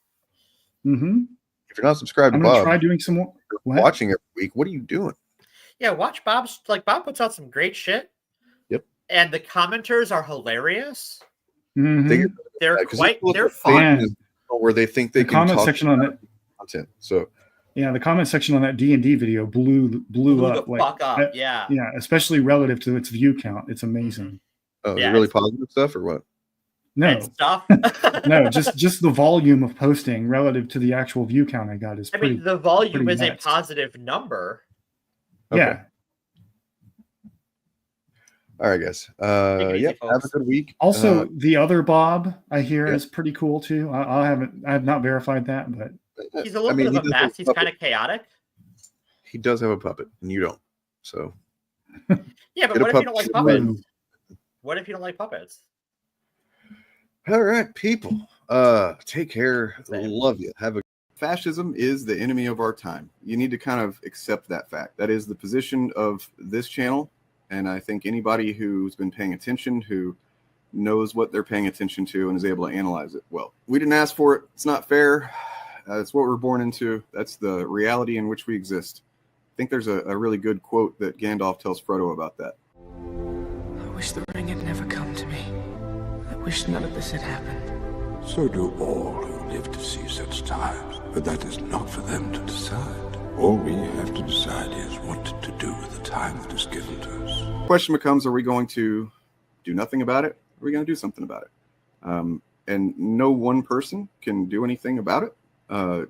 Mm-hmm. If you're not subscribed to I'm Bob, gonna try doing some more watching every week. What are you doing? Yeah, watch Bob's. Like Bob puts out some great shit. Yep. And the commenters are hilarious. Mm-hmm. They're fun. Where they think they the can comment talk section on that content. So yeah, the comment section on that D&D video blew up. The fuck up. Yeah. Yeah, especially relative to its view count. It's amazing. Oh, yeah, really positive stuff or what? No stuff. No, just the volume of posting relative to the actual view count I got is. I mean, the volume is nuts. a positive number. Okay. Yeah. All right, guys. Have a good week. Also, the other Bob I hear is pretty cool too. I have not verified that, but he's a little bit of a mess. He's kind of chaotic. He does have a puppet, and you don't. So yeah, but what if you don't like puppets? What if you don't like puppets? All right, people. Take care. Love you. Have a. Fascism is the enemy of our time. You need to kind of accept that fact. That is the position of this channel. And I think anybody who's been paying attention, who knows what they're paying attention to and is able to analyze it well. We didn't ask for it. It's not fair. It's what we're born into. That's the reality in which we exist. I think there's a really good quote that Gandalf tells Frodo about that. I wish the ring had never come to me. I wish none of this had happened. So do all who live to see such times. But that is not for them to decide. All we have to decide is what to do with the time that is given to us. The question becomes, are we going to do nothing about it? Or are we going to do something about it? And no one person can do anything about it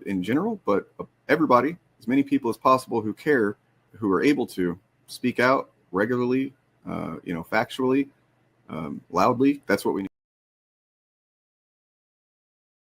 in general, but everybody, as many people as possible who care, who are able to speak out regularly, factually, loudly, that's what we need.